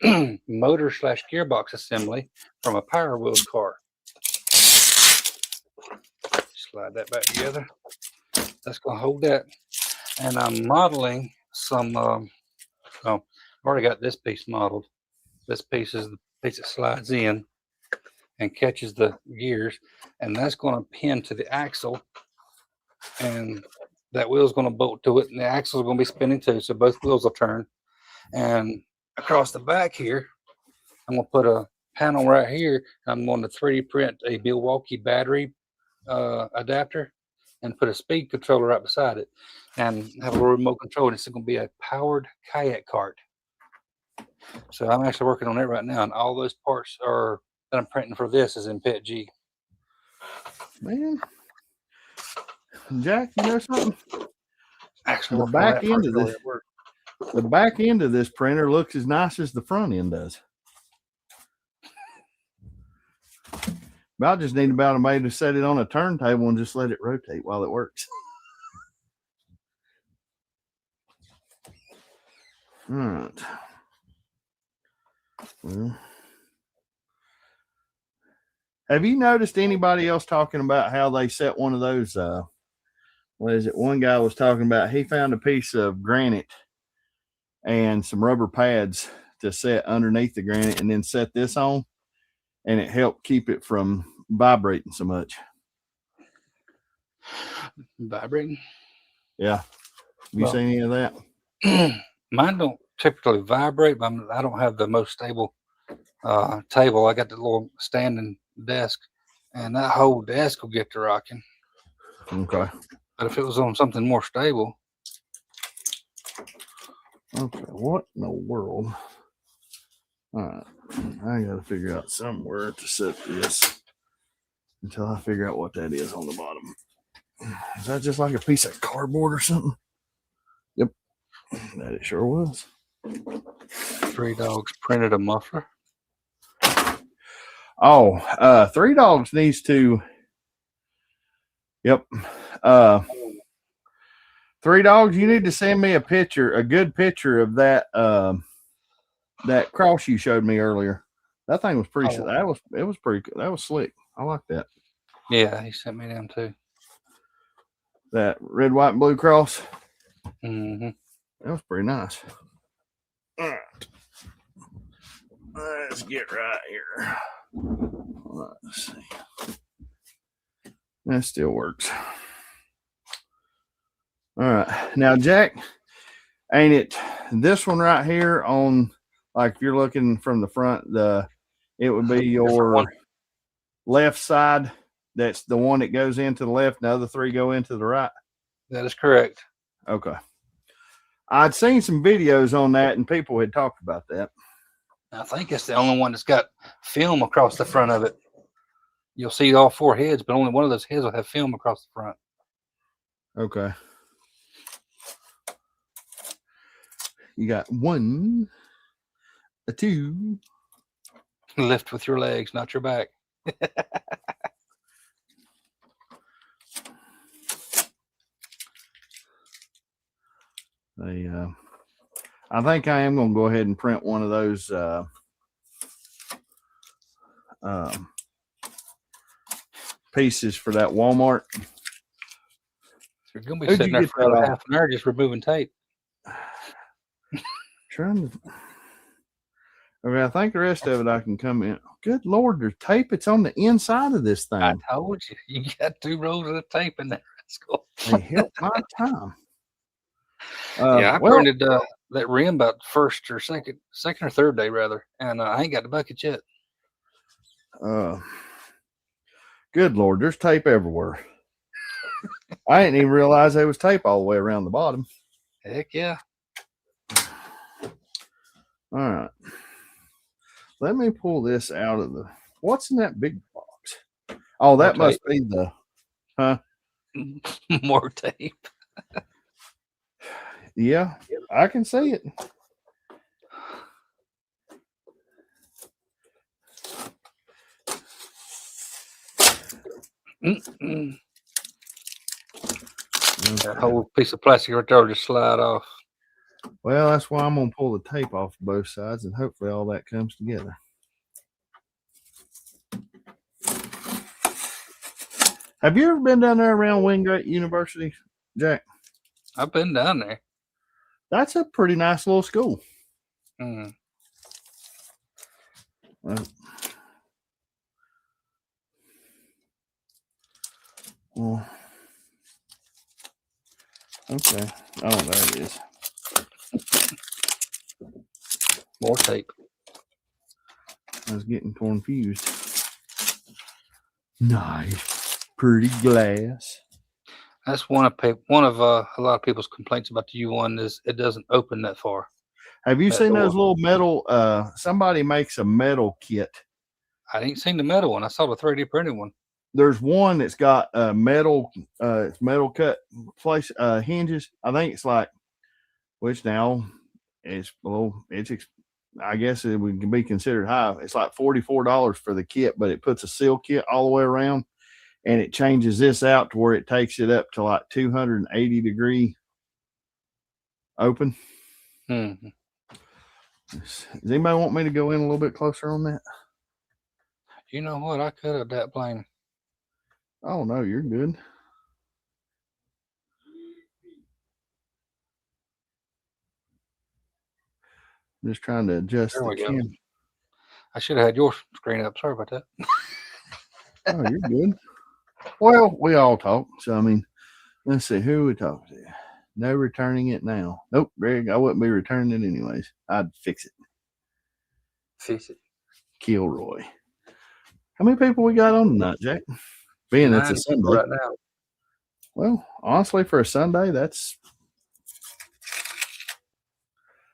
motor / gearbox assembly from a Power Wheels car. Slide that back together. That's going to hold that. And I'm modeling some, I've already got this piece modeled. This piece is the piece that slides in and catches the gears. And that's going to pin to the axle. And that wheel is going to bolt to it. And the axle is going to be spinning too. So both wheels will turn. And across the back here, I'm going to put a panel right here. I'm going to 3D print a Milwaukee battery adapter and put a speed controller right beside it and have a little remote control. And it's going to be a powered kayak cart. So I'm actually working on it right now. And all those parts that I'm printing for this is in PETG. Man, Jack, you know something? Actually, the back end of this printer looks as nice as the front end does. But I just need about a way to set it on a turntable and just let it rotate while it works. All right. Well, have you noticed anybody else talking about how they set one of those? What is it? One guy was talking about he found a piece of granite and some rubber pads to set underneath the granite and then set this on, and it helped keep it from vibrating so much. Vibrating? Yeah. Have you seen any of that? Mine don't typically vibrate, but I don't have the most stable table. I got the little standing desk, and that whole desk will get to rocking. Okay. But if it was on something more stable. Okay, what in the world? All right, I got to figure out somewhere to set this until I figure out what that is on the bottom. Is that just like a piece of cardboard or something? Yep, that it sure was. 3 Dogs printed a muffler. Oh, 3 Dogs needs to. Yep. 3 Dogs, you need to send me a good picture of that that cross you showed me earlier. That thing was pretty. Oh. It was pretty. That was slick. I like that. Yeah, he sent me them too. That red, white, and blue cross. Mm-hmm. That was pretty nice. All right. Let's get right here. Let's see. That still works. All right. Now, Jack, ain't it this one right here on, like if you're looking from the front, it would be your left side. That's the one that goes into the left. The other three go into the right. That is correct. Okay. I'd seen some videos on that and people had talked about that. I think it's the only one that's got film across the front of it. You'll see all four heads, but only one of those heads will have film across the front. Okay. You got 1, a 2. Lift with your legs, not your back. I think I am going to go ahead and print one of those pieces for that Walmart. You're going to be sitting there for another half an hour just removing tape. Trying to. Okay, I think the rest of it I can come in. Good Lord, there's tape. It's on the inside of this thing. I told you, you got 2 rolls of tape in there. Let's go. They help my time. Yeah, I printed that rim about first or second or third day rather, and I ain't got the bucket yet. Good Lord, there's tape everywhere. I didn't even realize there was tape all the way around the bottom. Heck yeah. All right. Let me pull this out of the. What's in that big box? Oh, that must be the. Huh? More tape. Yeah, I can see it. That whole piece of plastic right there will just slide off. Well, that's why I'm going to pull the tape off both sides, and hopefully all that comes together. Have you ever been down there around Wingate University, Jack? I've been down there. That's a pretty nice little school. Mm. Well, okay. Oh, there it is. More tape. I was getting confused. Nice, pretty glass. That's one of a lot of people's complaints about the U1 is it doesn't open that far. Have you seen those little metal? Somebody makes a metal kit. I ain't seen the metal one. I saw the 3D printed one. There's one that's got metal cut place hinges. I think it's like, which now it's below. I guess it would be considered high. It's like $44 for the kit, but it puts a seal kit all the way around, and it changes this out to where it takes it up to like 280 degree open. Mm-hmm. Does anybody want me to go in a little bit closer on that? You know what? I could have that plane. Oh no, you're good. Just trying to adjust the camera. I should have had your screen up. Sorry about that. Oh, you're good. Well, we all talk. So, I mean, let's see who we talk to. No returning it now. Nope, Greg, I wouldn't be returning it anyways. I'd fix it. Fix it. Kilroy. How many people we got on tonight, Jack? Being it's a Sunday. Right now. Well, honestly, for a Sunday, that's.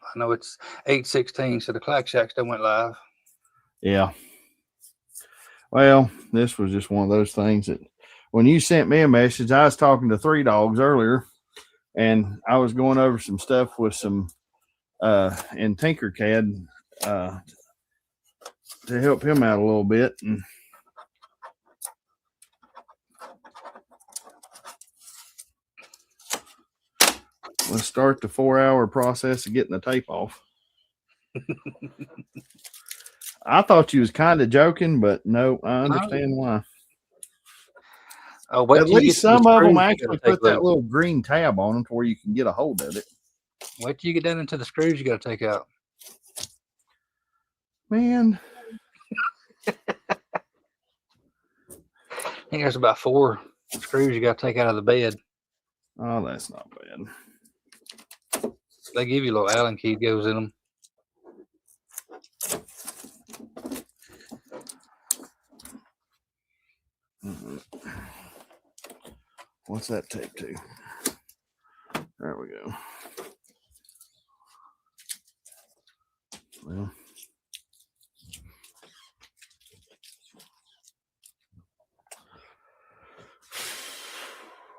I know it's 8:16, so the Clack Shacks done went live. Yeah. Well, this was just one of those things that when you sent me a message, I was talking to Three Dogs earlier, and I was going over some stuff with some in Tinkercad to help him out a little bit. And let's start the 4-hour process of getting the tape off. I thought you was kind of joking, but no, I No. understand why. Oh, wait At till you get least to the some of them screws you actually gotta take put that loose. little green tab on them to where you can get a hold of it. Wait till you get down into the screws you got to take out. Man, I think there's about 4 screws you got to take out of the bed. oh, that's not bad. They give you a little Allen key goes in them. What's that tape to? There we go. Well,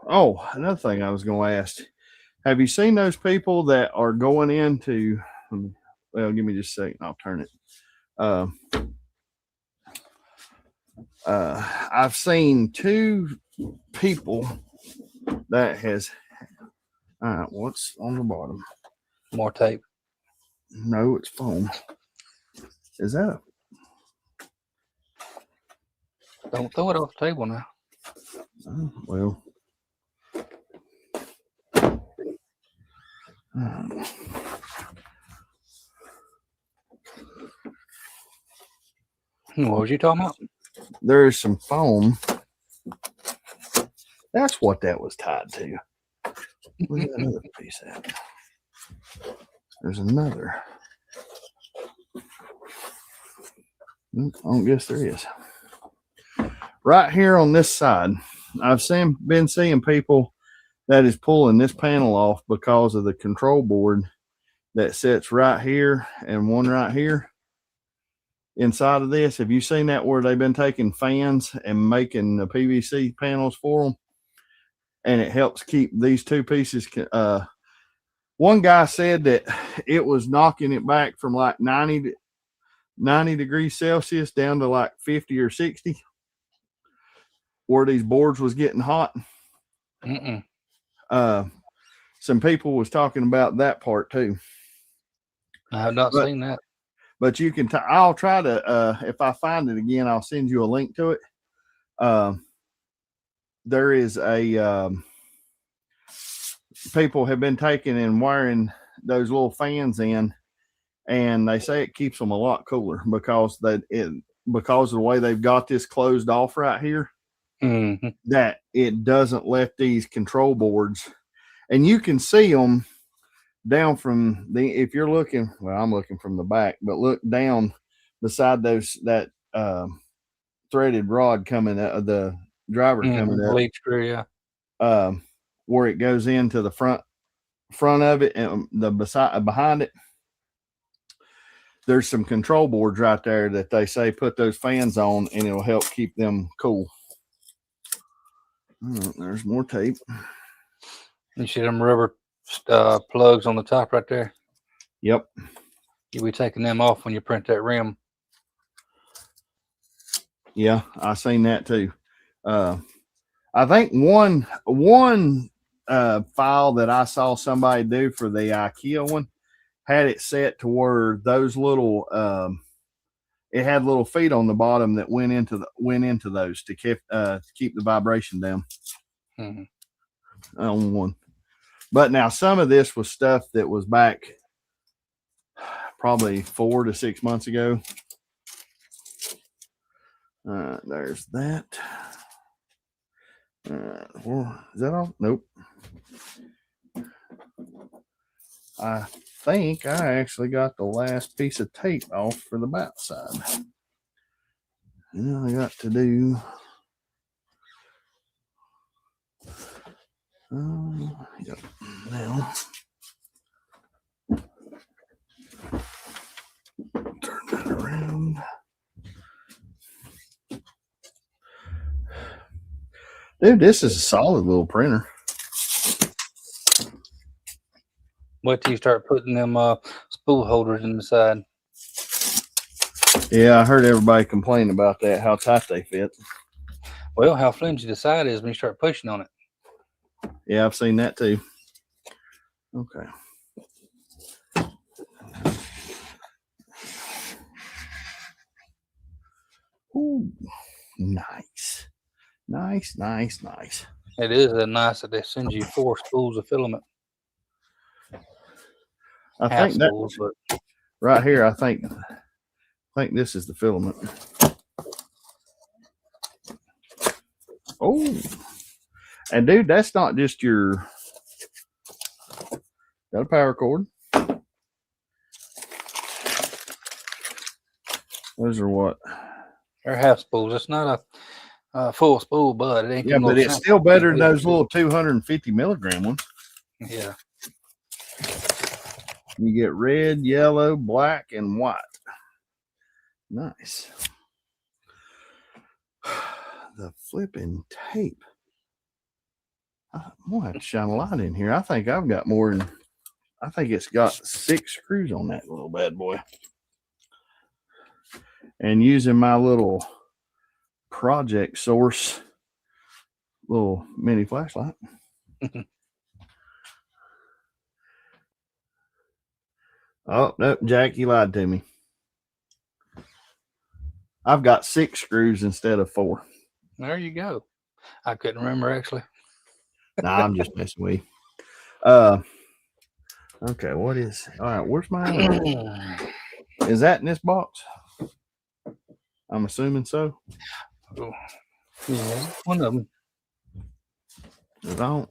oh, another thing I was going to ask. Have you seen those people that are going into, well, give me just a second. I'll turn it. I've seen 2 people that has, what's on the bottom? More tape. No, it's foam. Is that Don't throw it off the table now. well. What was you talking about? There's some foam. That's what that was tied to. Look at another piece of that. There's another. I don't guess there is. Right here on this side, I've been seeing people that is pulling this panel off because of the control board that sits right here and one right here inside of this. Have you seen that where they've been taking fans and making the PVC panels for them? And it helps keep these 2 pieces. One guy said that it was knocking it back from like 90 degrees Celsius down to like 50 or 60 where these boards was getting hot. Some people was talking about that part too. I have not seen that. But you can, I'll try to, if I find it again, I'll send you a link to it. There is people have been taking and wiring those little fans in, and they say it keeps them a lot cooler because of the way they've got this closed off right here, that it doesn't let these control boards, and you can see them down from if you're looking, well, I'm looking from the back, but look down beside that threaded rod coming out, the driver coming up, lead screw, yeah. Where it goes into the front of it and the behind it. There's some control boards right there that they say put those fans on and it'll help keep them cool. There's more tape. You see them rubber plugs on the top right there? Yep. You'll be taking them off when you print that rim. Yeah, I seen that too. I think one file that I saw somebody do for the IKEA one had it set to where those little it had little feet on the bottom that went into those to keep the vibration down on one. But now some of this was stuff that was back probably 4 to 6 months ago. There's that. Is that all? Nope. I think I actually got the last piece of tape off for the back side. I got to do. Yep. Now, turn that around. Dude, this is a solid little printer. Wait till you start putting them spool holders in the side. Yeah, I heard everybody complain about that, how tight they fit. Well, how flimsy the side is when you start pushing on it. Yeah, I've seen that too. Okay. Ooh, nice. Nice. It is nice that they send you 4 spools of filament. I Half think that spools, but right here, I think this is the filament. Oh, and dude, that's not just your, got a power cord. Those are what? they're half spools. It's not a full spool, but it ain't. Yeah, but it's still better than those little 250 milligram ones. Yeah. You get red, yellow, black, and white. Nice. The flipping tape. I'm gonna have to shine a light in here. I think I've got more than, I think it's got 6 screws on that little bad boy. And using my little Project Source little mini flashlight. Oh, nope, Jack, you lied to me. I've got 6 screws instead of 4. There you go. I couldn't remember actually. Nah, I'm just messing with you. Okay, what is, all right, where's my, is that in this box? I'm assuming so. Oh, yeah, one of them. I don't.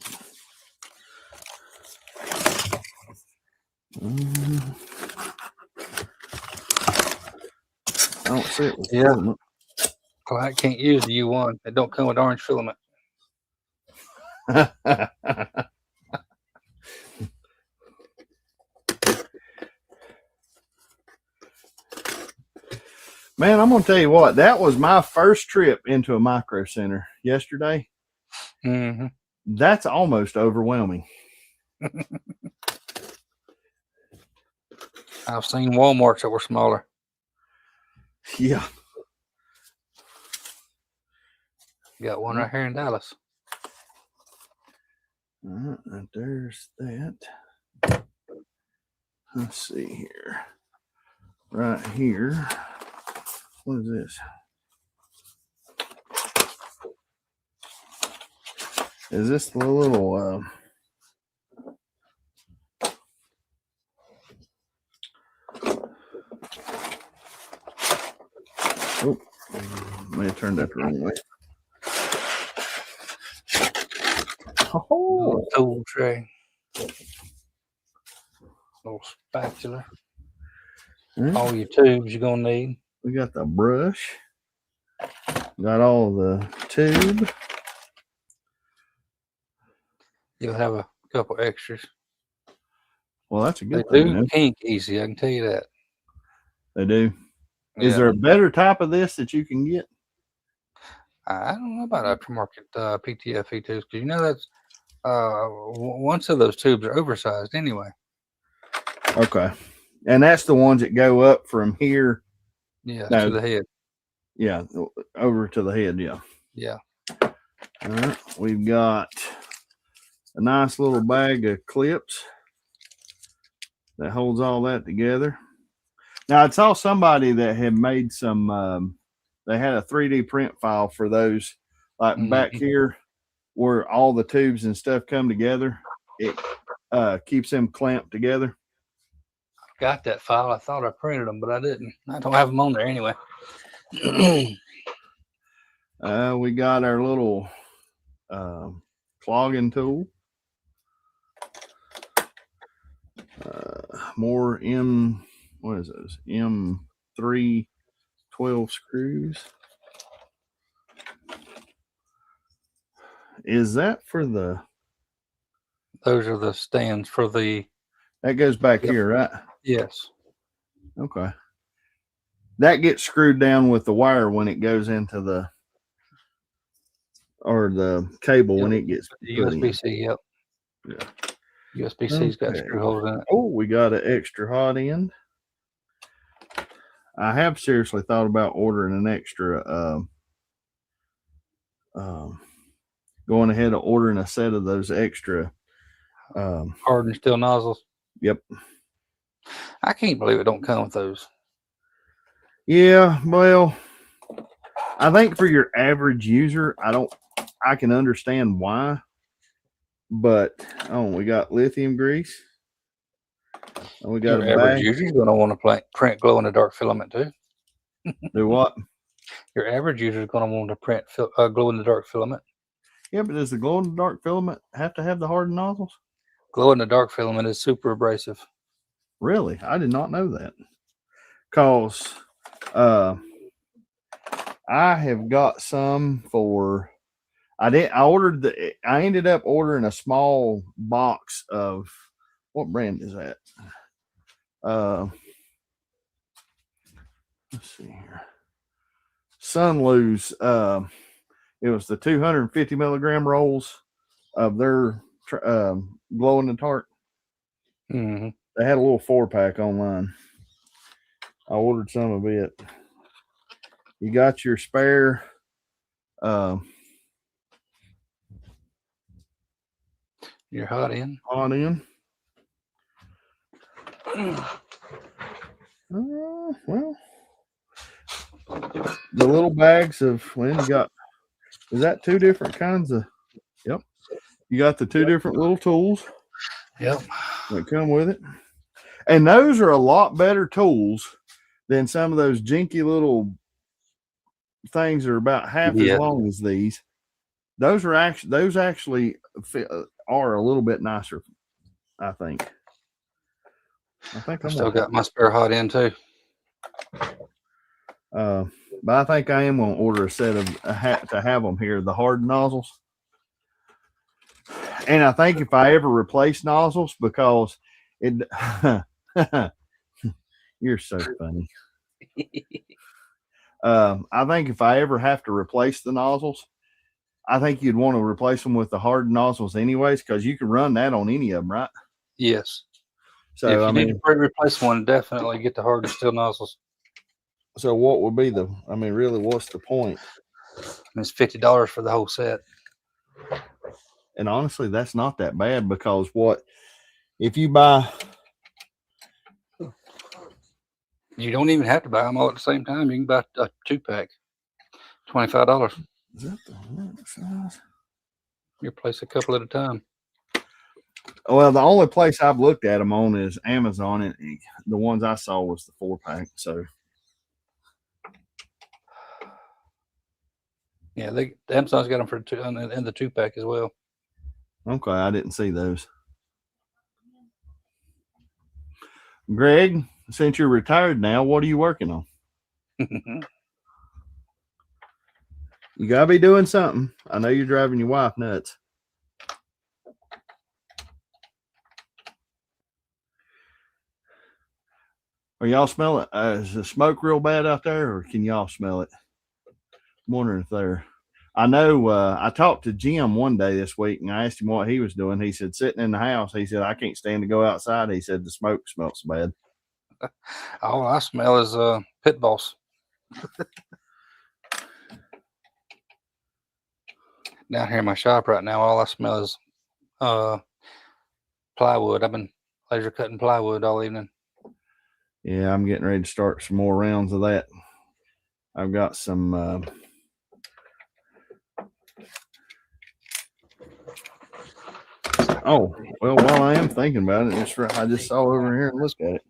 I don't see it with filament. Client can't use the U1. It don't come with orange filament. Man, I'm gonna tell you what, that was my first trip into a micro center yesterday. Mm-hmm. That's almost overwhelming. I've seen Walmarts that were smaller. Yeah. Got one right here in Dallas. There's that. Let's see here. Right here. What is this? Is this the little oh, may have turned that the wrong way. Oh, tool tray. Little spatula. All your tubes you're gonna need. We got the brush. Got all the tube. You'll have a couple extras. Well, that's a good They thing. do kink easy, I can tell you that. They do. Yeah. Is there a better type of this that you can get? I don't know about aftermarket PTFE tubes, because you know that's once of those tubes are oversized anyway. Okay. And that's the ones that go up from here. Yeah, to the head. Yeah, over to the head. Yeah. Yeah. All right. We've got a nice little bag of clips that holds all that together. Now, I saw somebody that had made some, they had a 3D print file for those, like back here where all the tubes and stuff come together. It keeps them clamped together. Got that file. I thought I printed them, but I didn't. I don't have them on there anyway. We got our little clogging tool. More what is those? M3 12 screws. Is that for the? Those are the stands for the. That goes back here, right? Yes. Okay. That gets screwed down with the wire when it goes into the, or the cable when it gets USB-C. Yep. Yeah. USB-C's got screw holes in it. Oh, we got an extra hot end. I have seriously thought about ordering an extra, going ahead and ordering a set of those extra hardened steel nozzles. Yep. I can't believe it don't come with those. Yeah, well, I think for your average user, I can understand why, but we got lithium grease. And we got Your a average bag. user is going to want to print glow in the dark filament too. Do what? Your average user is going to want to print glow in the dark filament. Yeah, but does the glow in the dark filament have to have the hardened nozzles? Glow in the dark filament is super abrasive. Really? I did not know that. Cause I have got some for I ended up ordering a small box of what brand is that? Let's see here. Sunluz. It was the 250 milligram rolls of their glow in the dark. Mm-hmm. They had a little 4-pack online. I ordered some of it. You got your spare. Your hot end. Hot end. Well, the little bags of you got. Is that 2 different kinds of? Yep. You got the 2 different little tools. Yep. That come with it, and those are a lot better tools than some of those jinky little things that are about half as long as these. Those actually are a little bit nicer, I think. I still got my spare hot end too. But I think I am going to order a set of to have them here, the hard nozzles. And I think if I ever replace nozzles, because it, you're so funny. I think if I ever have to replace the nozzles, I think you'd want to replace them with the hard nozzles anyways, because you can run that on any of them, right? Yes. So if you need to replace one, definitely get the hardened steel nozzles. So what would be really, what's the point? It's $50 for the whole set. And honestly, that's not that bad, because if you buy, you don't even have to buy them all at the same time. You can buy a 2-pack, $25. Is that the right size? You replace a couple at a time. Well, the only place I've looked at them on is Amazon, and the ones I saw was the 4-pack. So, yeah, Amazon's got them for in the 2-pack as well. Okay, I didn't see those. Greg, since you're retired now, what are you working on? You gotta be doing something. I know you're driving your wife nuts. Are y'all smelling? Is the smoke real bad out there, or can y'all smell it? I'm wondering if they're. I know I talked to Jim one day this week, and I asked him what he was doing. He said, sitting in the house. He said, I can't stand to go outside. He said, the smoke smells bad. All I smell is pit boss. Down here in my shop right now, all I smell is plywood. I've been laser cutting plywood all evening. Yeah, I'm getting ready to start some more rounds of that. I've got some oh, well, while I am thinking about it, I just saw over here and looked at it.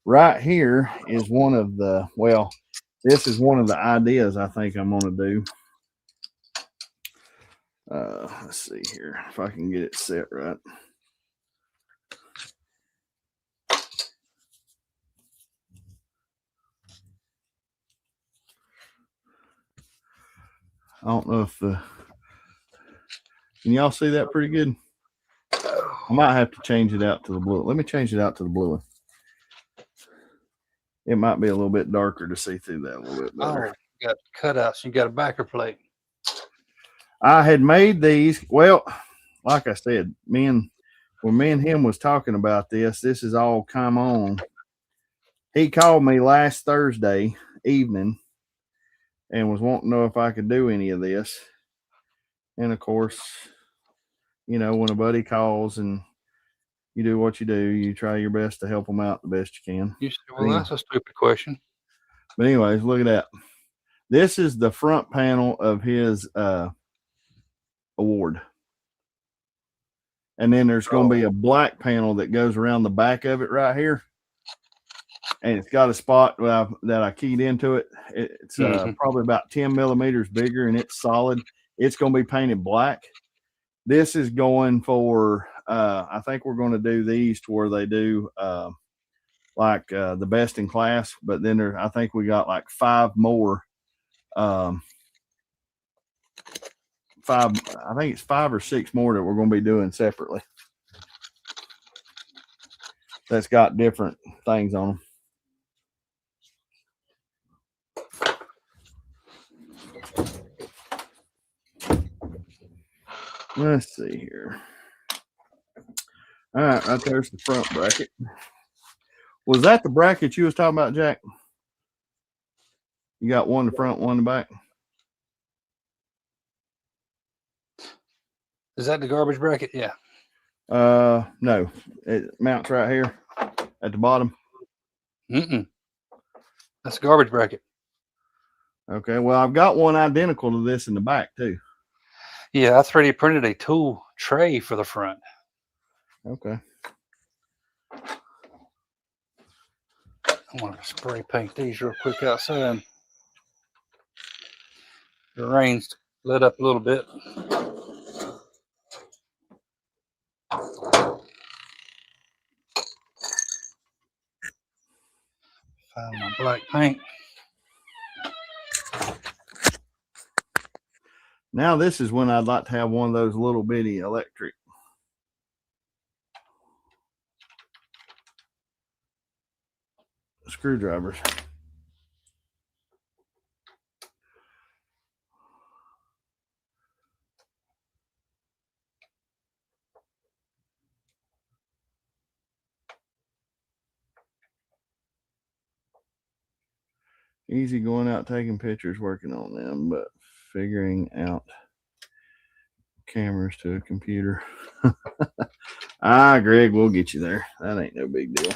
Right here is one of the, this is one of the ideas I think I'm going to do. Let's see here if I can get it set right. I don't know if can y'all see that pretty good? I might have to change it out to the blue. Let me change it out to the blue. It might be a little bit darker to see through that a little bit better. Oh, you got cutouts. You got a backer plate. I had made these. Well, like I said, when me and him was talking about this is all come on. He called me last Thursday evening and was wanting to know if I could do any of this. And of course, when a buddy calls and you do what you do, you try your best to help them out the best you can. You said, well, that's a stupid question. But anyways, look at that. This is the front panel of his award. And then there's going to be a black panel that goes around the back of it right here. And it's got a spot that I keyed into it. It's probably about 10 millimeters bigger, and it's solid. It's going to be painted black. This is going for, I think we're going to do these to where they do like the best in class. But then I think we got like 5 more. I think it's 5 or 6 more that we're going to be doing separately. That's got different things on them. Let's see here. All right, right there's the front bracket. Was that the bracket you was talking about, Jack? You got one in the front, one in the back. Is that the garbage bracket? Yeah. No, it mounts right here at the bottom. That's a garbage bracket. Okay, well, I've got one identical to this in the back too. Yeah, I 3D printed a tool tray for the front. Okay. I want to spray paint these real quick outside. The rain's lit up a little bit. Find my black paint. Now this is when I'd like to have one of those little bitty electric screwdrivers. Easy going out taking pictures, working on them, but figuring out cameras to a computer. Greg, we'll get you there. That ain't no big deal.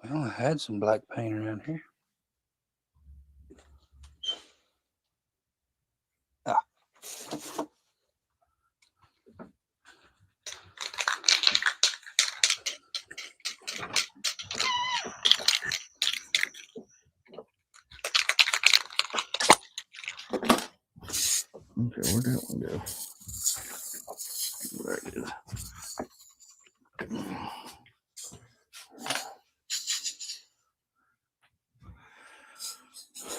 Well, I had some black paint around here. Okay, where'd that one go? There it is.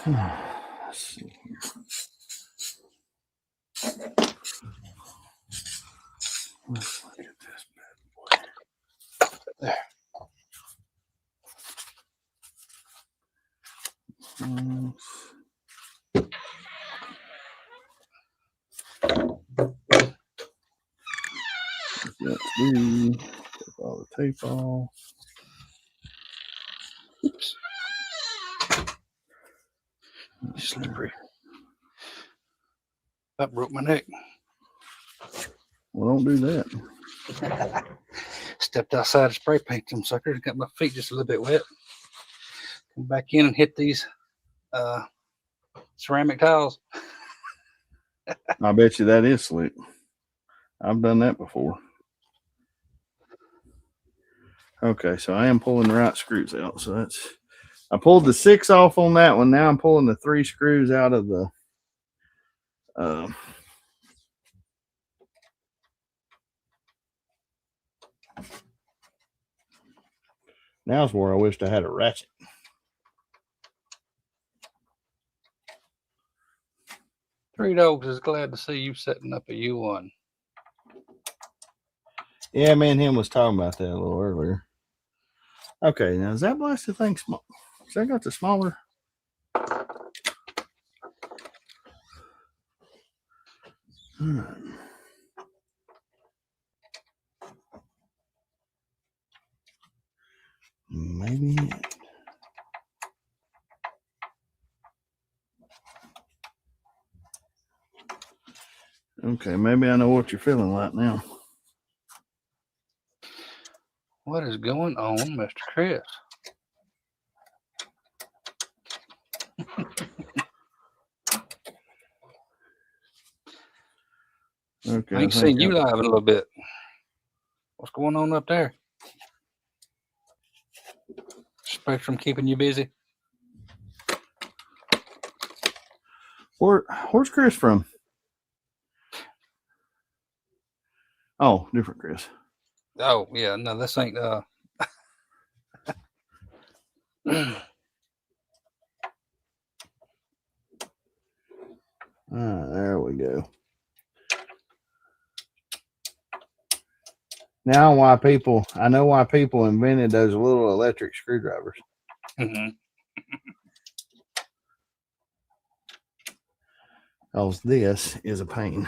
Let's see here. Let's look at this bad boy. There. Let's do. Take all the tape off. Oops. Slippery. That broke my neck. Well, don't do that. Stepped outside to spray paint them suckers. Got my feet just a little bit wet. Come back in and hit these ceramic tiles. I bet you that is slick. I've done that before. Okay, so I am pulling the right screws out. So that's, I pulled the 6 off on that one. Now I'm pulling the 3 screws out of the now's where I wished I had a ratchet. Three Dogs is glad to see you setting up a U1. Yeah, me and him was talking about that a little earlier. Okay, now is that blasted thing small? Has that got the smaller? Maybe. Okay, maybe I know what you're feeling like now. What is going on, Mr. Chris? Okay. I ain't seen you live in a little bit. What's going on up there? Spectrum keeping you busy? Where's Chris from? Oh, different Chris. Oh, yeah. No, this ain't. There we go. Now I know why people invented those little electric screwdrivers. Mm-hmm. Because this is a pain.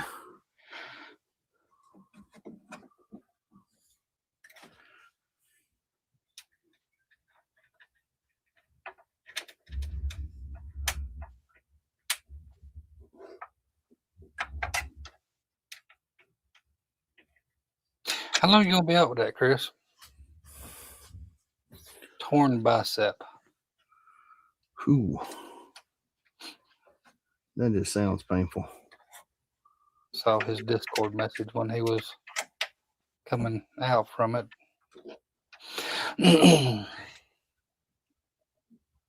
How long you gonna be out with that, Chris? Torn bicep. Ooh. That just sounds painful. Saw his Discord message when he was coming out from it.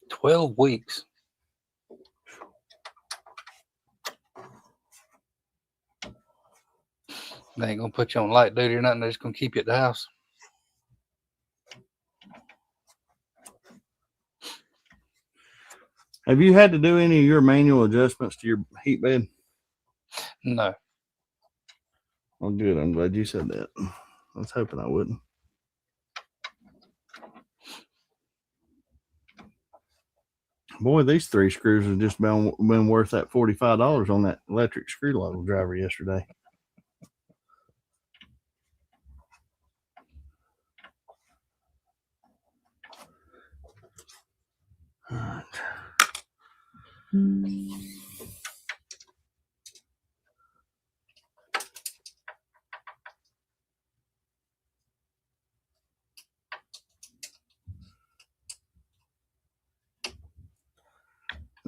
12 weeks. They ain't gonna put you on light duty or nothing. They're just gonna keep you at the house. Have you had to do any of your manual adjustments to your heat bed? No. Oh, good. I'm glad you said that. I was hoping I wouldn't. Boy, these 3 screws have just been worth that $45 on that electric screwdriver yesterday. All right.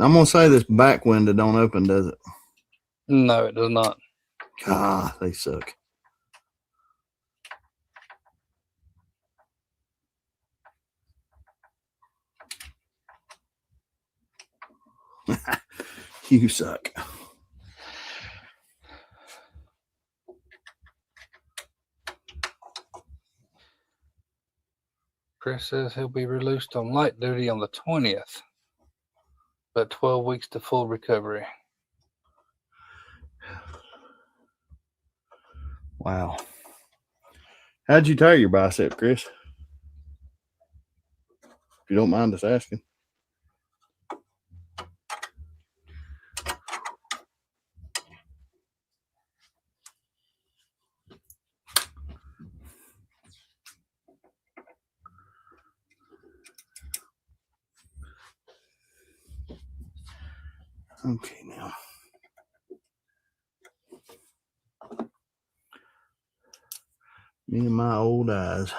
I'm going to say this back window don't open, does it? No, it does not. Ah, they suck. You suck. Chris says he'll be released on light duty on the 20th, but 12 weeks to full recovery. Wow. How'd you tear your bicep, Chris? If you don't mind us asking. Okay, now. Me and my old eyes.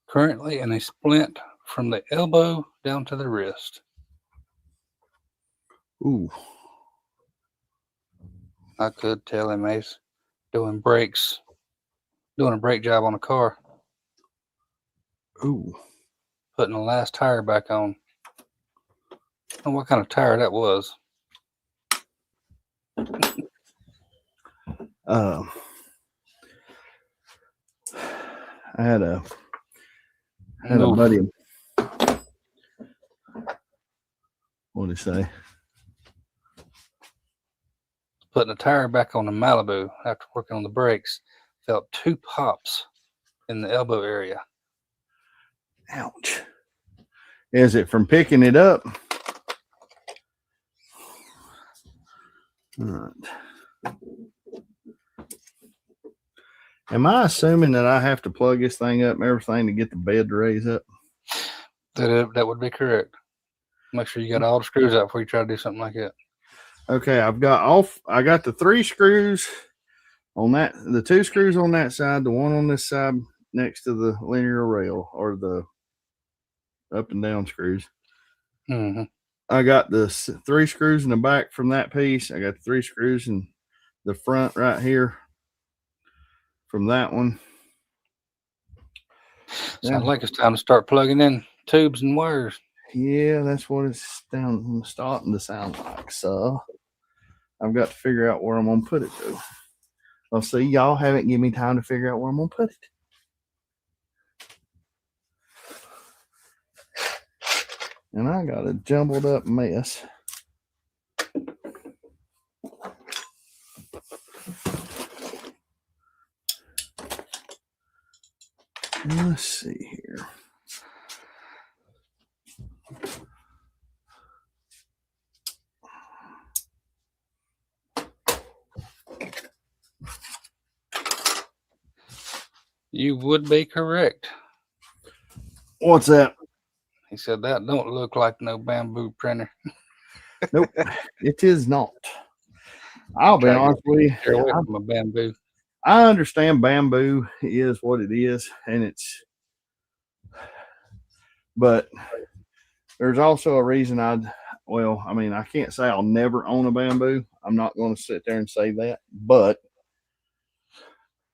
Currently in a splint from the elbow down to the wrist. Ooh. I could tell him he's doing brakes, doing a brake job on a car. Ooh. Putting the last tire back on. I don't know what kind of tire that was. I had a buddy. What did he say? Putting the tire back on the Malibu after working on the brakes. Felt 2 pops in the elbow area. Ouch. Is it from picking it up? All right. Am I assuming that I have to plug this thing up and everything to get the bed to raise up? That would be correct. Make sure you got all the screws out before you try to do something like that. Okay, I got the 3 screws on that, the 2 screws on that side, the one on this side next to the linear rail or the up and down screws. Mm-hmm. I got the 3 screws in the back from that piece. I got the 3 screws in the front right here from that one. Sounds like it's time to start plugging in tubes and wires. Yeah, that's what it's starting to sound like. So I've got to figure out where I'm gonna put it though. Well, see, y'all haven't given me time to figure out where I'm gonna put it. And I got a jumbled up mess. Let's see here. You would be correct. What's that? He said that don't look like no bamboo printer. Nope, it is not. I'll be honest with you. Stay away from a bamboo. I understand bamboo is what it is, and but there's also a reason I can't say I'll never own a bamboo. I'm not going to sit there and say that, but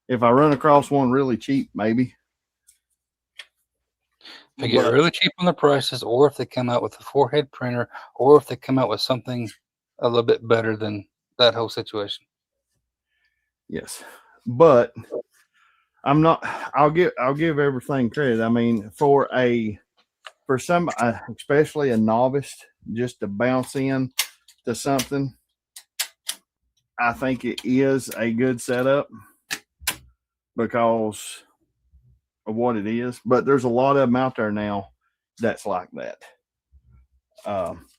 if I run across one really cheap, maybe. If they get really cheap on the prices, or if they come out with a 4-head printer, or if they come out with something a little bit better than that whole situation. Yes, but I'm not. I'll give everything credit. I mean, for some, especially a novice, just to bounce in to something, I think it is a good setup because of what it is. But there's a lot of them out there now that's like that.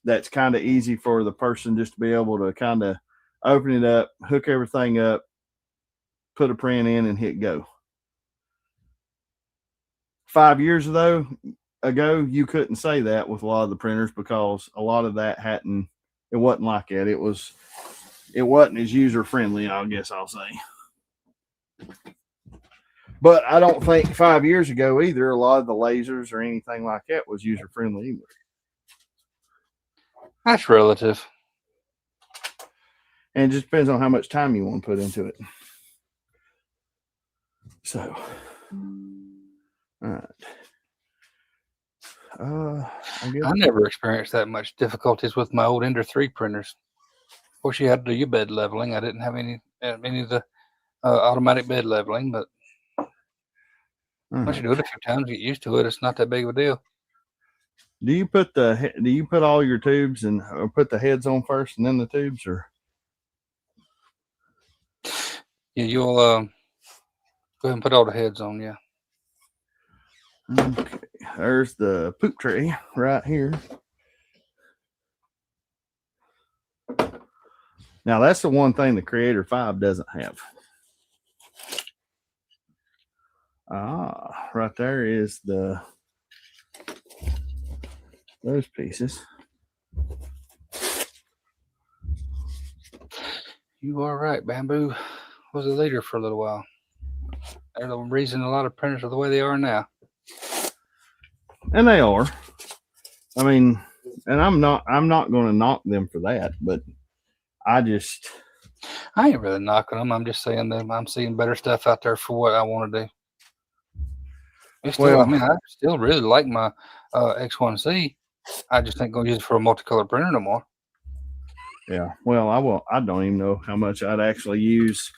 That's kind of easy for the person just to be able to kind of open it up, hook everything up, put a print in, and hit go. 5 years ago, you couldn't say that with a lot of the printers because a lot of that it wasn't like that. It wasn't as user friendly, I guess I'll say. But I don't think 5 years ago either, a lot of the lasers or anything like that was user friendly either. That's relative. And it just depends on how much time you want to put into it. So, all right. I never experienced that much difficulties with my old Ender 3 printers. Of course, you had to do your bed leveling. I didn't have any of the automatic bed leveling, but once you do it a few times, you get used to it. It's not that big of a deal. Do you put all your tubes or put the heads on first and then the tubes, or? Yeah, you'll go ahead and put all the heads on. Yeah. Okay, there's the poop tray right here. Now that's the one thing the Creator 5 doesn't have. Right there is those pieces. You are right. Bamboo was a leader for a little while. They're the reason a lot of printers are the way they are now. And they are. I mean, and I'm not going to knock them for that, but I ain't really knocking them. I'm just saying that I'm seeing better stuff out there for what I want to do. I still really like my X1C. I just ain't going to use it for a multicolor printer no more. Yeah. Well, I don't even know how much I'd actually use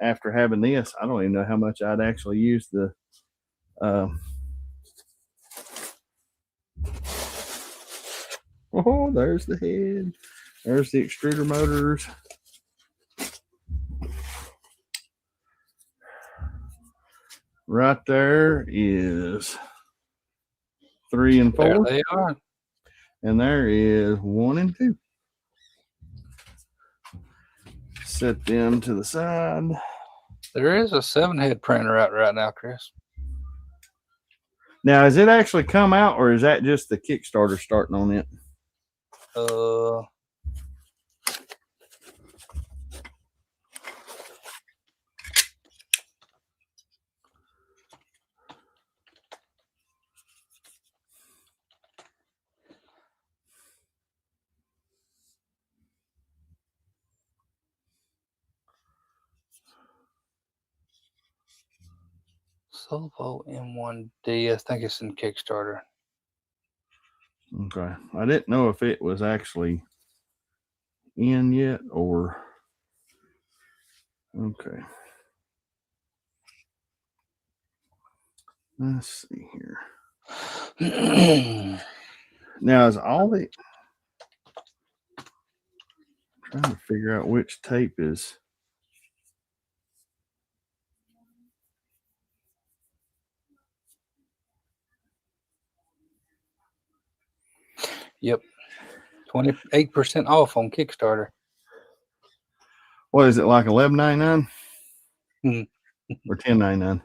after having this. I don't even know how much I'd actually use the oh, there's the head. There's the extruder motors. Right there is 3 and 4. There they are. And there is 1 and 2. set them to the side. There is a 7-head printer out right now, Chris. Now, has it actually come out, or is that just the Kickstarter starting on it? Solvo M1D. I think it's in Kickstarter. Okay. I didn't know if it was actually in yet or. Okay. Let's see here. Now, is all the. I'm trying to figure out which tape is. Yep. 28% off on Kickstarter. What is it, like $11.99 Mhm. or $10.99?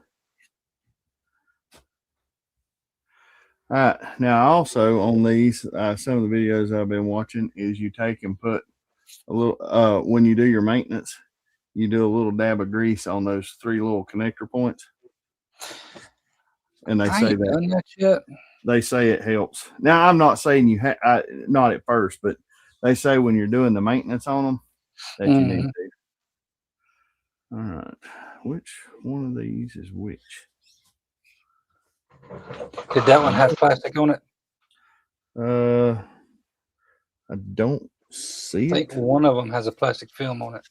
All right. Now, also on these, some of the videos I've been watching is you take and put a little, when you do your maintenance, you do a little dab of grease on those 3 little connector points. And they say that. Done that yet? They say it helps. Now, I'm not saying you not at first, but they say when you're doing the maintenance on them that you need to. All right. Which one of these is which? Did that one have plastic on it? I don't see I think it. one of them has a plastic film on it.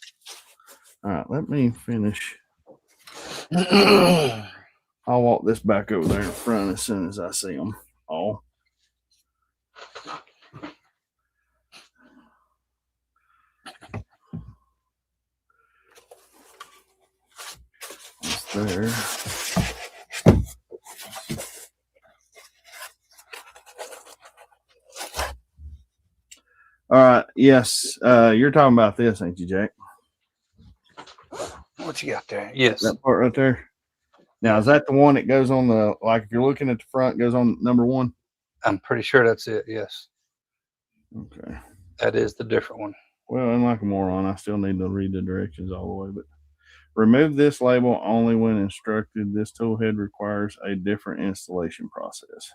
All right. Let me finish. I'll walk this back over there in front as soon as I see them all. It's there. All right. Yes. You're talking about this, ain't you, Jack? What you got there? Yes. That part right there. Now, is that the one that goes on the, like if you're looking at the front, goes on number 1? I'm pretty sure that's it. Yes. Okay. That is the different one. Well, and like a moron, I still need to read the directions all the way, but remove this label only when instructed. This tool head requires a different installation process.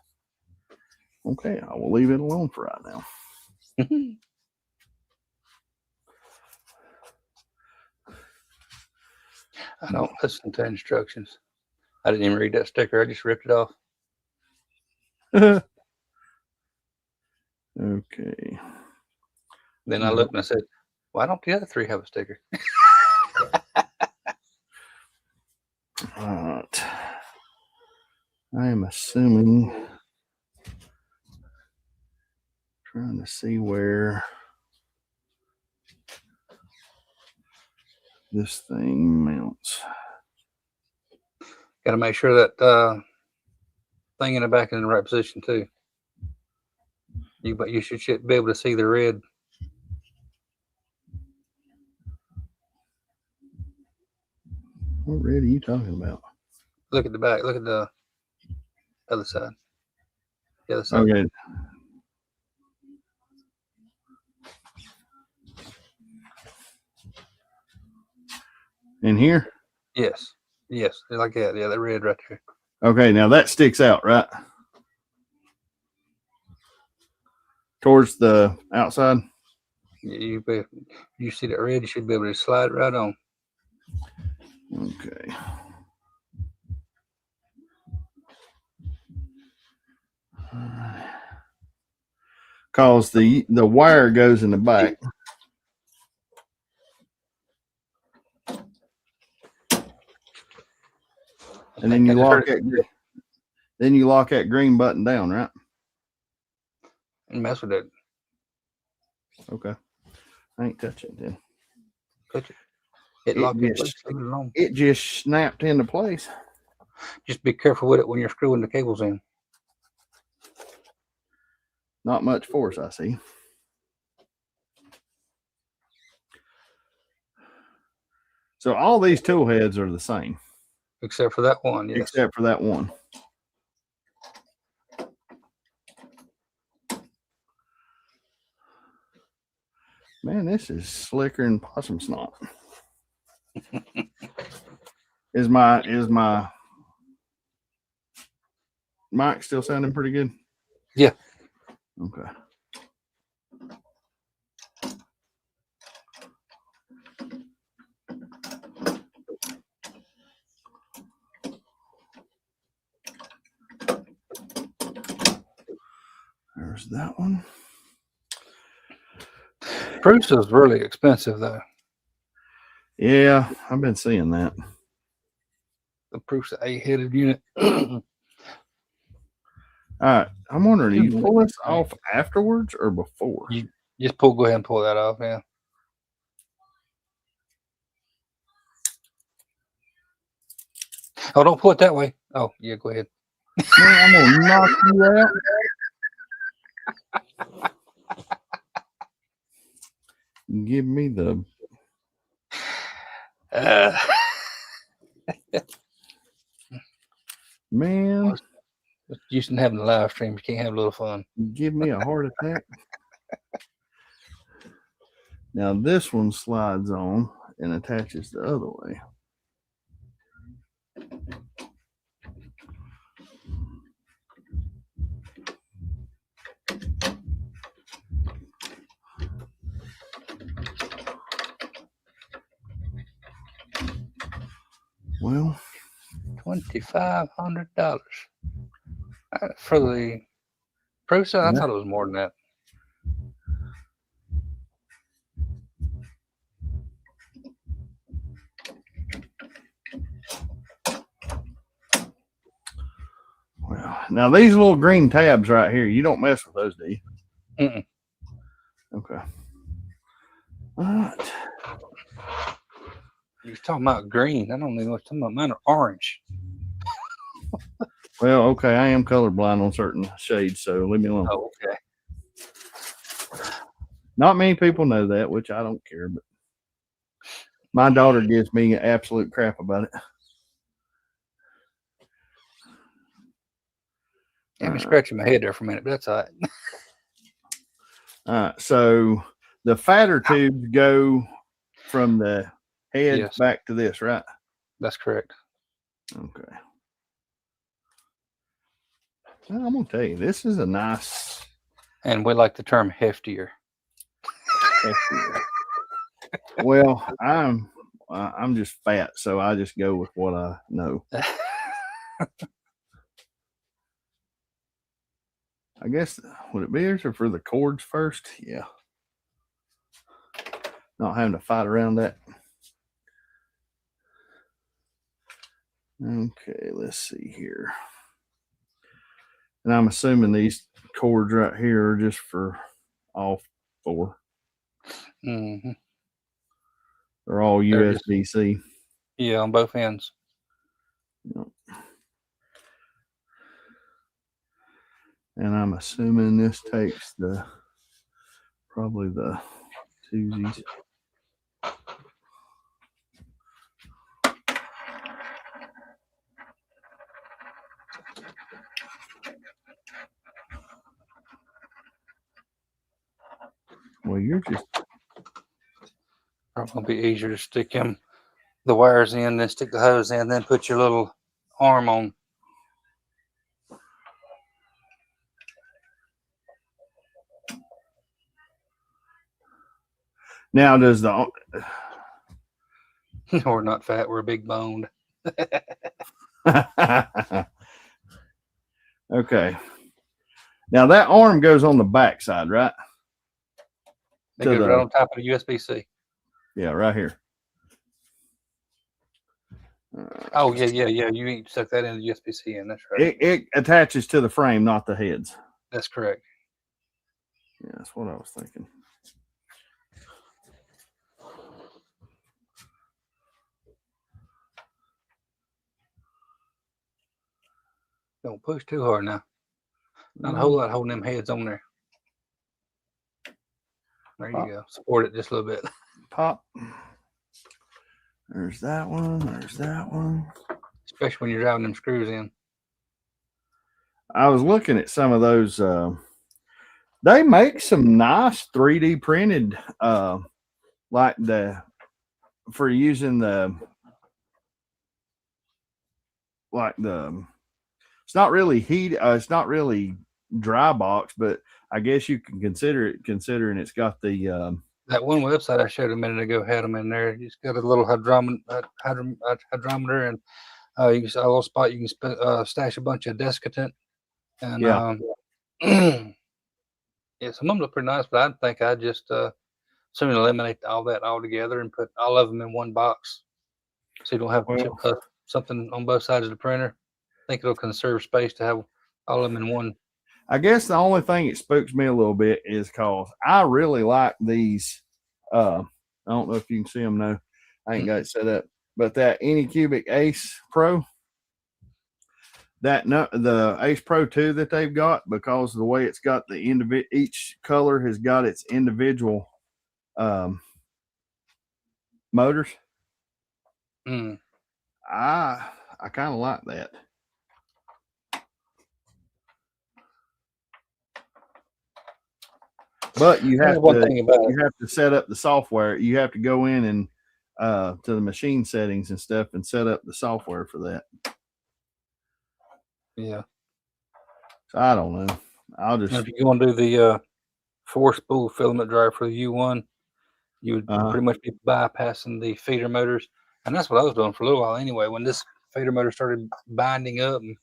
Okay, I will leave it alone for right now. I don't listen to instructions. I didn't even read that sticker. I just ripped it off. Okay. Then I looked and I said, why don't the other 3 have a sticker? All right. I am assuming, trying to see where this thing mounts. Got to make sure that thing in the back is in the right position too. But you should be able to see the red. What red are you talking about? Look at the back. Look at the other side. The other side. Okay. In here? Yes. Yes. Like that. Yeah, that red right there. Okay, now that sticks out, right? Towards the outside? You see that red, you should be able to slide it right on. Okay. Cause the wire goes in the back. And then you lock that green button down, right? And mess with it. Okay. I ain't touching it then. Touch it. It just snapped into place. Just be careful with it when you're screwing the cables in. Not much force, I see. So all these tool heads are the same, except for that one. Yes. except for that one. Man, this is slicker than possum snot. Is my mic still sounding pretty good? Yeah. Okay. There's that one. Prusa's really expensive though. Yeah, I've been seeing that. The Prusa 8-headed unit. All right. I'm wondering, do you pull this off afterwards or before? You just go ahead and pull that off, yeah. Oh, don't pull it that way. Oh, yeah, go ahead. Man, I'm gonna knock you out. Give me the man. Used to having a live stream, you can't have a little fun. Give me a heart attack. Now this one slides on and attaches the other way. Well, $2,500 for the Prusa. I thought it was more than that. well, now these little green tabs right here, you don't mess with those, do you? Mm-mm. Okay. All right. You was talking about green. I don't know what you're talking about. Mine are orange. Well, okay, I am colorblind on certain shades, so leave me alone. Oh, okay. Not many people know that, which I don't care, but my daughter gives me absolute crap about it. I'm scratching my head there for a minute, but that's all right. All right, so the fatter tubes go from the head back to this, right? That's correct. Okay. Well, I'm gonna tell you, this is a nice. And we like the term heftier. Heftier. Well, I'm just fat, so I just go with what I know. I guess, would it be or for the cords first? Yeah. Not having to fight around that. Okay, let's see here. And I'm assuming these cords right here are just for all four. Mm-hmm. They're all USB-C. Yeah, on both ends. Yep. And I'm assuming this takes probably the twosies. Well, you're just probably gonna be easier to stick the wires in, then stick the hose in, then put your little arm on. now does the We're not fat, we're big boned. okay. Now that arm goes on the back side, right? It goes right on top of the USB-C. Yeah, right here. Oh, yeah. You need to stuck that in the USB-C in. That's right. It attaches to the frame, not the heads. That's correct. Yeah, that's what I was thinking. Don't push too hard now. Not a whole lot holding them heads on there. There you go. Support it just a little bit. Pop. There's that one. There's that one. Especially when you're driving them screws in. I was looking at some of those. They make some nice 3D printed, like for using it's not really heat. It's not really dry box, but I guess you can consider it, considering it's got the. That one website I showed a minute ago had them in there. It's got a little hydrometer, and you can a little spot you can stash a bunch of Descottent. And Yeah. yeah, some of them look pretty nice, but I think I'd just soon eliminate all that altogether and put all of them in one box, so you don't have something on both sides of the printer. I think it'll conserve space to have all of them in one. I guess the only thing that spooks me a little bit is because I really like these. I don't know if you can see them now. I ain't got it set up, but that Anycubic Ace Pro, the Ace Pro 2 that they've got, because of the way it's got the each color has got its individual motors. I kind of like that. But you have to set up the software. You have to go in and to the machine settings and stuff and set up the software for that. Yeah. So I don't know. I'll just. If you want to do the 4-spool filament drive for the U1, you would pretty much be bypassing the feeder motors, and that's what I was doing for a little while anyway. When this feeder motor started binding up and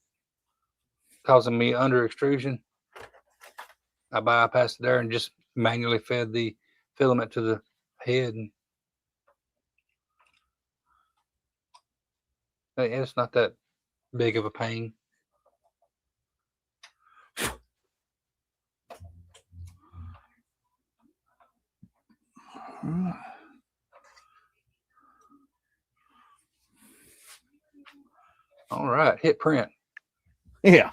causing me under extrusion, I bypassed it there and just manually fed the filament to the head. And it's not that big of a pain. All right, hit print. Yeah.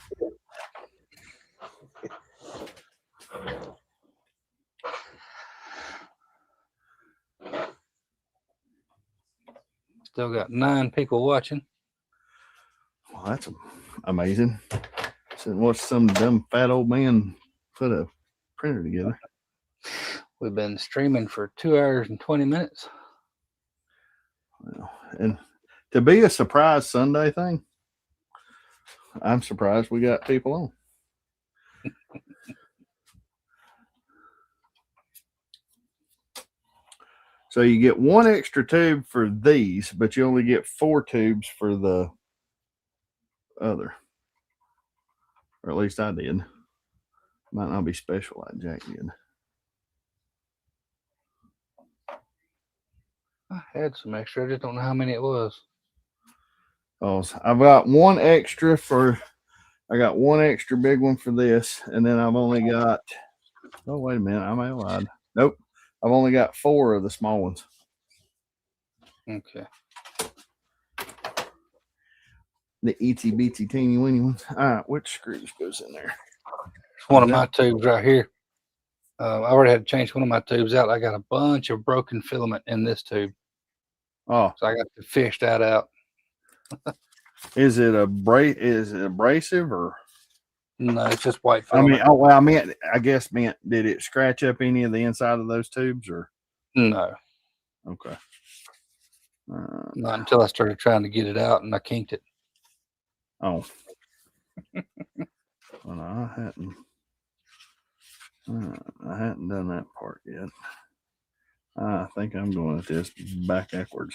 Still got 9 people watching. Well, that's amazing. So watch some dumb fat old man put a printer together. We've been streaming for 2 hours and 20 minutes. Well, and to be a surprise Sunday thing, I'm surprised we got people on. So you get 1 extra tube for these, but you only get 4 tubes for the other. Or at least I did. Might not be special like Jack did. I had some extra. I just don't know how many it was. Oh, I've got 1 extra I got 1 extra big one for this, and then I've only got, oh, wait a minute, I may have lied. Nope. I've only got 4 of the small ones. Okay. The itsy bitsy teeny weeny ones. All right, which screws goes in there? It's one of my tubes right here. I already had to change one of my tubes out. I got a bunch of broken filament in this tube. Oh, so I got to fish that out. Is it abrasive or? No, it's just white filament. I mean, I guess did it scratch up any of the inside of those tubes or? No. Okay. Not until I started trying to get it out and I kinked it. Oh. Well, I hadn't done that part yet. I think I'm going at this backwards,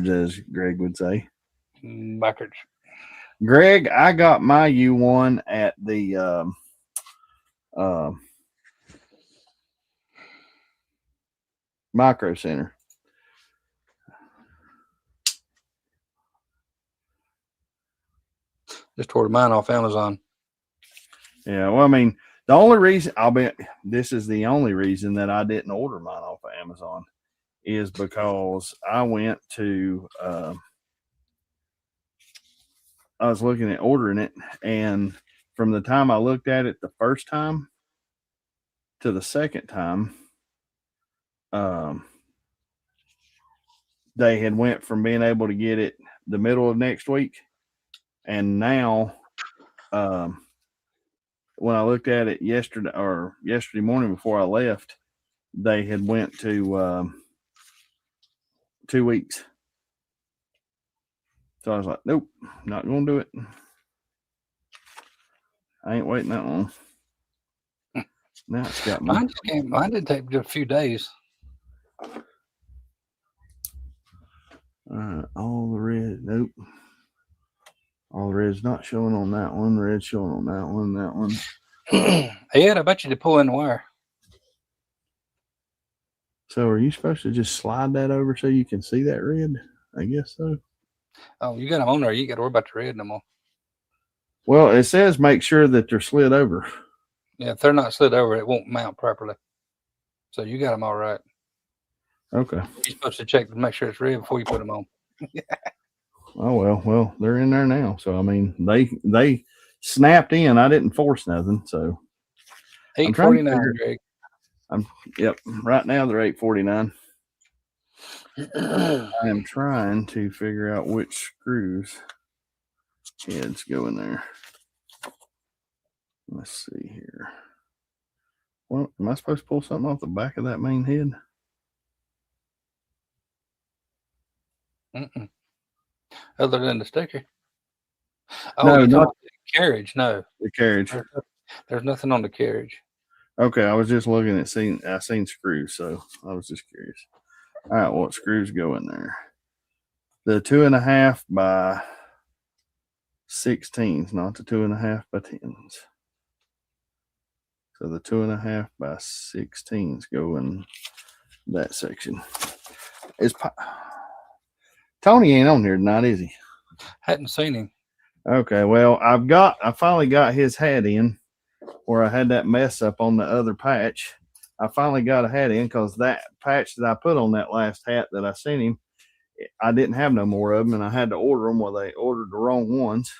as Greg would say. Backwards. Greg, I got my U1 at the Micro Center. Just ordered mine off Amazon. Yeah, well, I mean, the only reason this is the only reason that I didn't order mine off of Amazon is because I went to I was looking at ordering it, and from the time I looked at it the first time to the second time, they had went from being able to get it the middle of next week, and now when I looked at it yesterday morning before I left, they had went to 2 weeks. So I was like, nope, not gonna do it. I ain't waiting that long. Now it's got me. Mine did take just a few days. All the red, nope. All the red's not showing on that one. Red showing on that one. That one. Ed, I bet you to pull in the wire. So are you supposed to just slide that over so you can see that red? I guess so. Oh, you got them on there. You got to worry about the red no more. Well, it says make sure that they're slid over. Yeah, if they're not slid over, it won't mount properly. So you got them all right. Okay. You're supposed to check to make sure it's red before you put them on. Oh well, they're in there now. So I mean, they snapped in. I didn't force nothing. So 849, Greg. Yep. Right now they're 849. I am trying to figure out which screws heads go in there. Let's see here. Well, am I supposed to pull something off the back of that main head? Other than the sticker. Oh, no, not the carriage. No, the carriage. There's nothing on the carriage. Okay, I was just looking at I seen screws, so I was just curious. All right, what screws go in there? The 2.5 by 16s, not the 2.5 by 10s. So the 2.5 by 16s go in that section. Tony ain't on here tonight, is he? Hadn't seen him. Okay, well, I finally got his hat in where I had that mess up on the other patch. I finally got a hat in because that patch that I put on that last hat that I sent him, I didn't have no more of them, and I had to order them. Well, they ordered the wrong ones,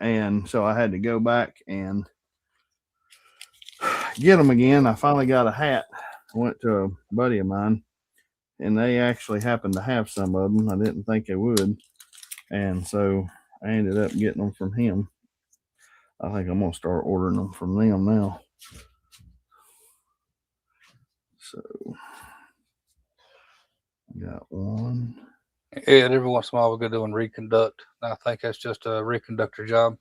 and so I had to go back and get them again. I finally got a hat. I went to a buddy of mine, and they actually happened to have some of them. I didn't think they would, and so I ended up getting them from him. I think I'm gonna start ordering them from them now. So I got one. Yeah, every once in a while we go doing reconduct. I think that's just a reconductor job.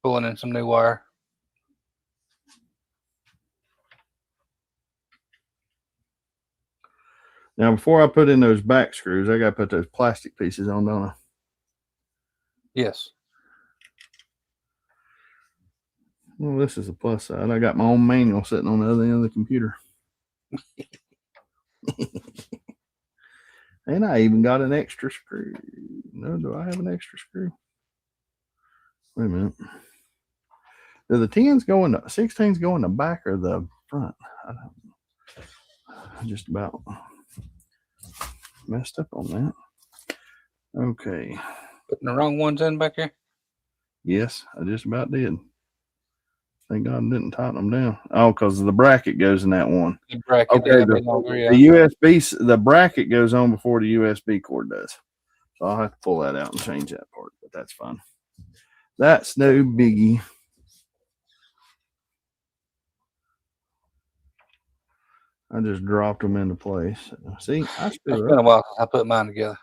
Pulling in some new wire. Now, before I put in those back screws, I got to put those plastic pieces on, don't I? Yes. Well, this is a plus side. I got my own manual sitting on the other end of the computer. And I even got an extra screw. No, do I have an extra screw? Wait a minute. Do the 10s go in the 16s go in the back or the front? I don't know. I just about messed up on that. Okay. Putting the wrong ones in back here? Yes, I just about did. Thank God I didn't tighten them down. Oh, because the bracket goes in that one. The bracket, okay, the USB, the bracket goes on before the USB cord does. So I'll have to pull that out and change that part, but that's fine. That's no biggie. I just dropped them into place. See, I screw up. It's been a while since I put mine together.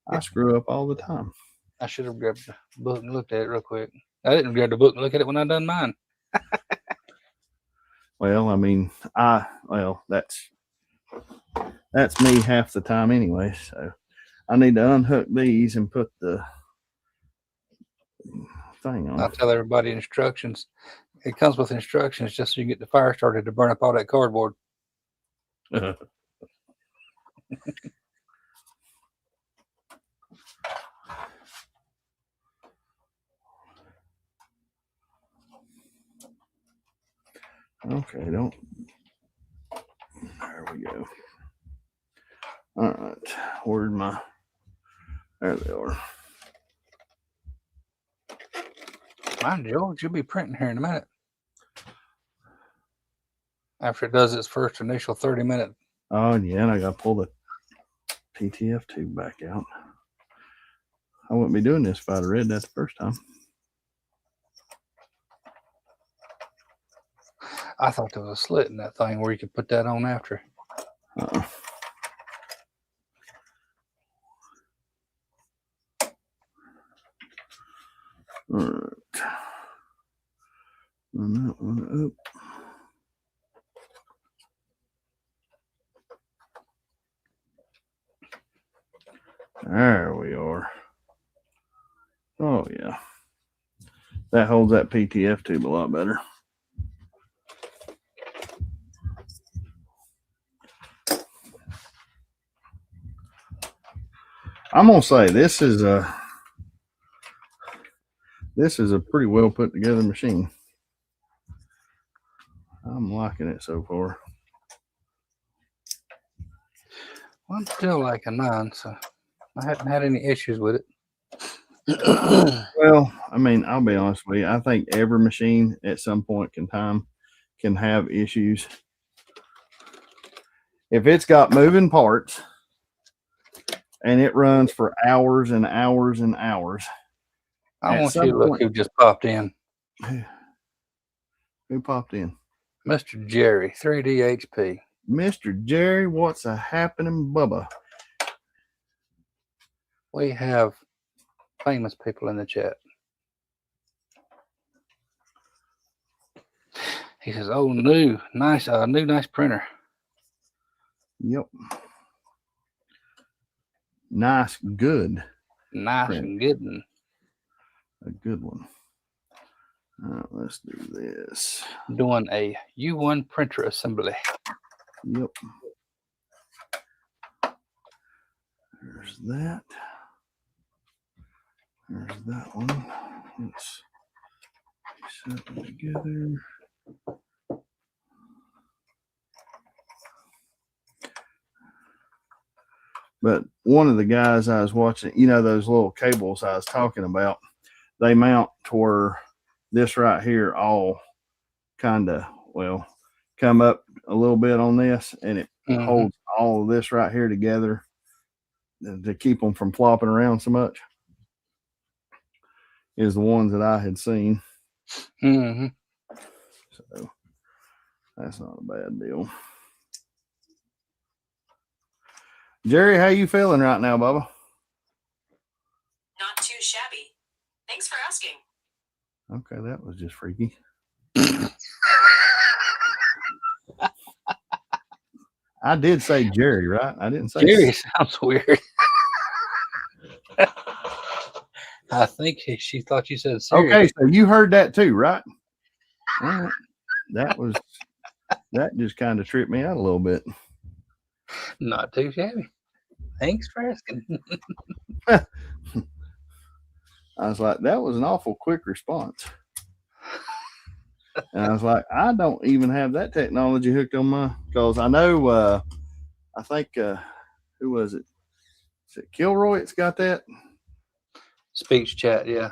I screw up all the time. I should have grabbed the book and looked at it real quick. I didn't grab the book and look at it when I done mine. Well, I mean, that's me half the time anyway. So I need to unhook these and put the thing on. I'll tell everybody instructions. It comes with instructions just so you get the fire started to burn up all that cardboard. Okay, there we go. All right, there they are. Mind George, you'll be printing here in a minute. After it does its first initial 30-minute Oh, yeah, and I got to pull the PTF tube back out. I wouldn't be doing this if I'd have read that the first time. I thought there was a slit in that thing where you could put that on after. Uh-uh. All right. Run that one up. There we are. Oh, yeah. That holds that PTF tube a lot better. I'm going to say this is a pretty well put together machine. I'm liking it so far. Well, I'm still like a 9, so I haven't had any issues with it. Well, I mean, I'll be honest with you. I think every machine at some point in time can have issues. If it's got moving parts and it runs for hours and hours and hours. I want you to look who just popped in. Who popped in? Mr. Jerry, 3DHP. Mr. Jerry, what's a happening, Bubba? We have famous people in the chat. He says, "Oh, nice printer." Yep. Nice, good. Nice print. and good one. A good one. All right, let's do this. Doing a U1 printer assembly. Yep. There's that. There's that one. Let's set them together. But one of the guys I was watching, you know, those little cables I was talking about, they mount to where this right here all kind of, well, come up a little bit on this, and it holds all of this right here together to keep them from flopping around so much. Is the ones that I had seen. So that's not a bad deal. Jerry, how you feeling right now, Bubba? Not too shabby. Thanks for asking. Okay, that was just freaky. I did say Jerry, right? I didn't say Jerry. Sounds weird. I think she thought you said Siri. Okay, so you heard that too, right? All right. That just kind of tripped me out a little bit. Not too shabby. Thanks for asking. I was like, that was an awful quick response. And I was like, I don't even have that technology hooked on my, because I know, I think, who was it? Is it Kilroy? It's got that speech chat. Yeah.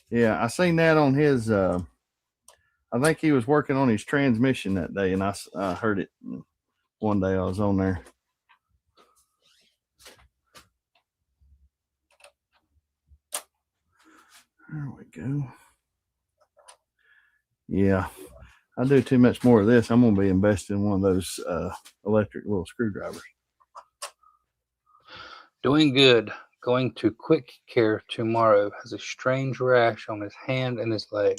Yeah. I seen that on his, I think he was working on his transmission that day, and I heard it one day I was on there. There we go. Yeah, I do too much more of this. I'm going to be investing in one of those electric little screwdrivers. Doing good. Going to quick care tomorrow. Has a strange rash on his hand and his leg.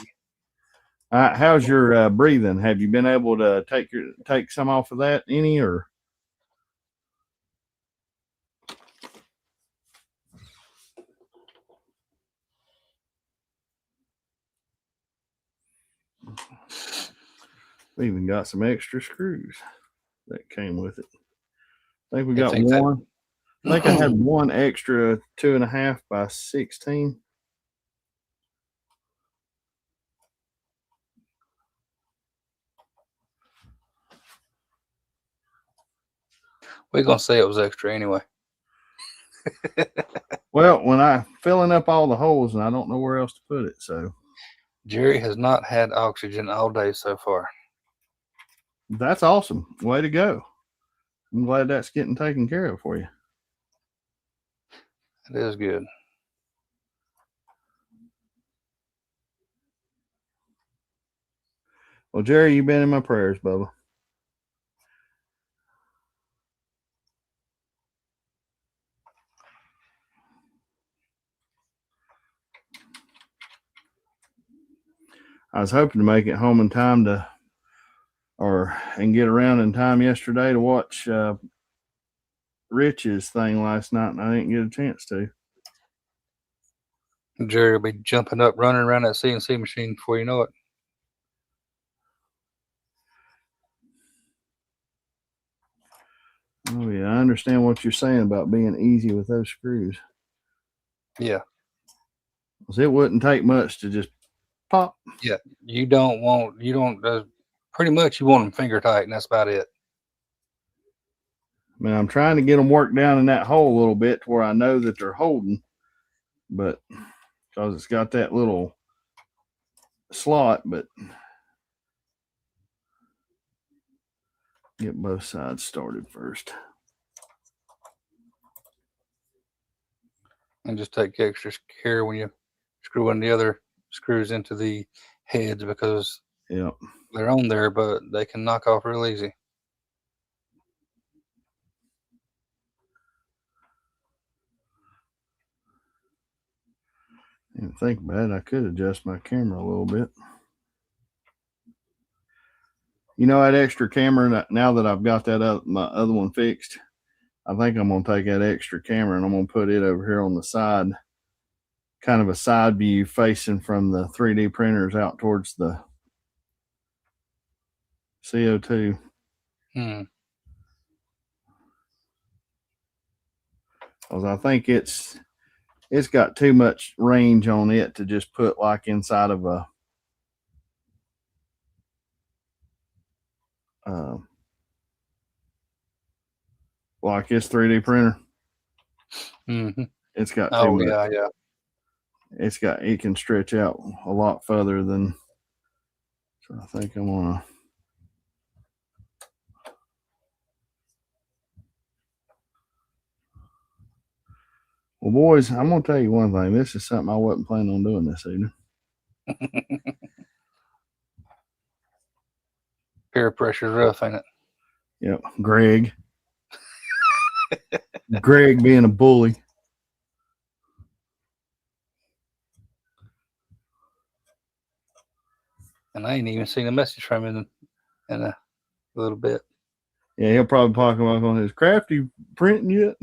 All right, how's your breathing? Have you been able to take some off of that any, or? We even got some extra screws that came with it. I think we got one. I think I had one extra 2.5 by 16. We're going to say it was extra anyway. Well, when I filling up all the holes and I don't know where else to put it, so. Jerry has not had oxygen all day so far. That's awesome. Way to go. I'm glad that's getting taken care of for you. It is good. Well, Jerry, you've been in my prayers, Bubba. I was hoping to make it home in time and get around in time yesterday to watch Rich's thing last night, and I didn't get a chance to. Jerry will be jumping up, running around that CNC machine before you know it. Oh yeah, I understand what you're saying about being easy with those screws. Yeah. 'Cause it wouldn't take much to just pop. Yeah. You don't, pretty much you want them finger tight, and that's about it. I mean, I'm trying to get them worked down in that hole a little bit to where I know that they're holding, but because it's got that little slot, but get both sides started first. And just take extra care when you screw in the other screws into the heads, because Yep. they're on there, but they can knock off real easy. And think about it, I could adjust my camera a little bit. You know, that extra camera, now that I've got that my other one fixed, I think I'm going to take that extra camera and I'm going to put it over here on the side, kind of a side view facing from the 3D printers out towards the CO2. Because I think it's got too much range on it to just put like inside of a like this 3D printer. Mm-hmm. It's got too much. Yeah. It can stretch out a lot further than. So I think I'm gonna. Well, boys, I'm gonna tell you one thing. This is something I wasn't planning on doing this evening. Peer pressure's rough, ain't it? Yep, Greg. Greg being a bully. And I ain't even seen a message from him in a little bit. Yeah, he'll probably talk about on his crafty printing yet.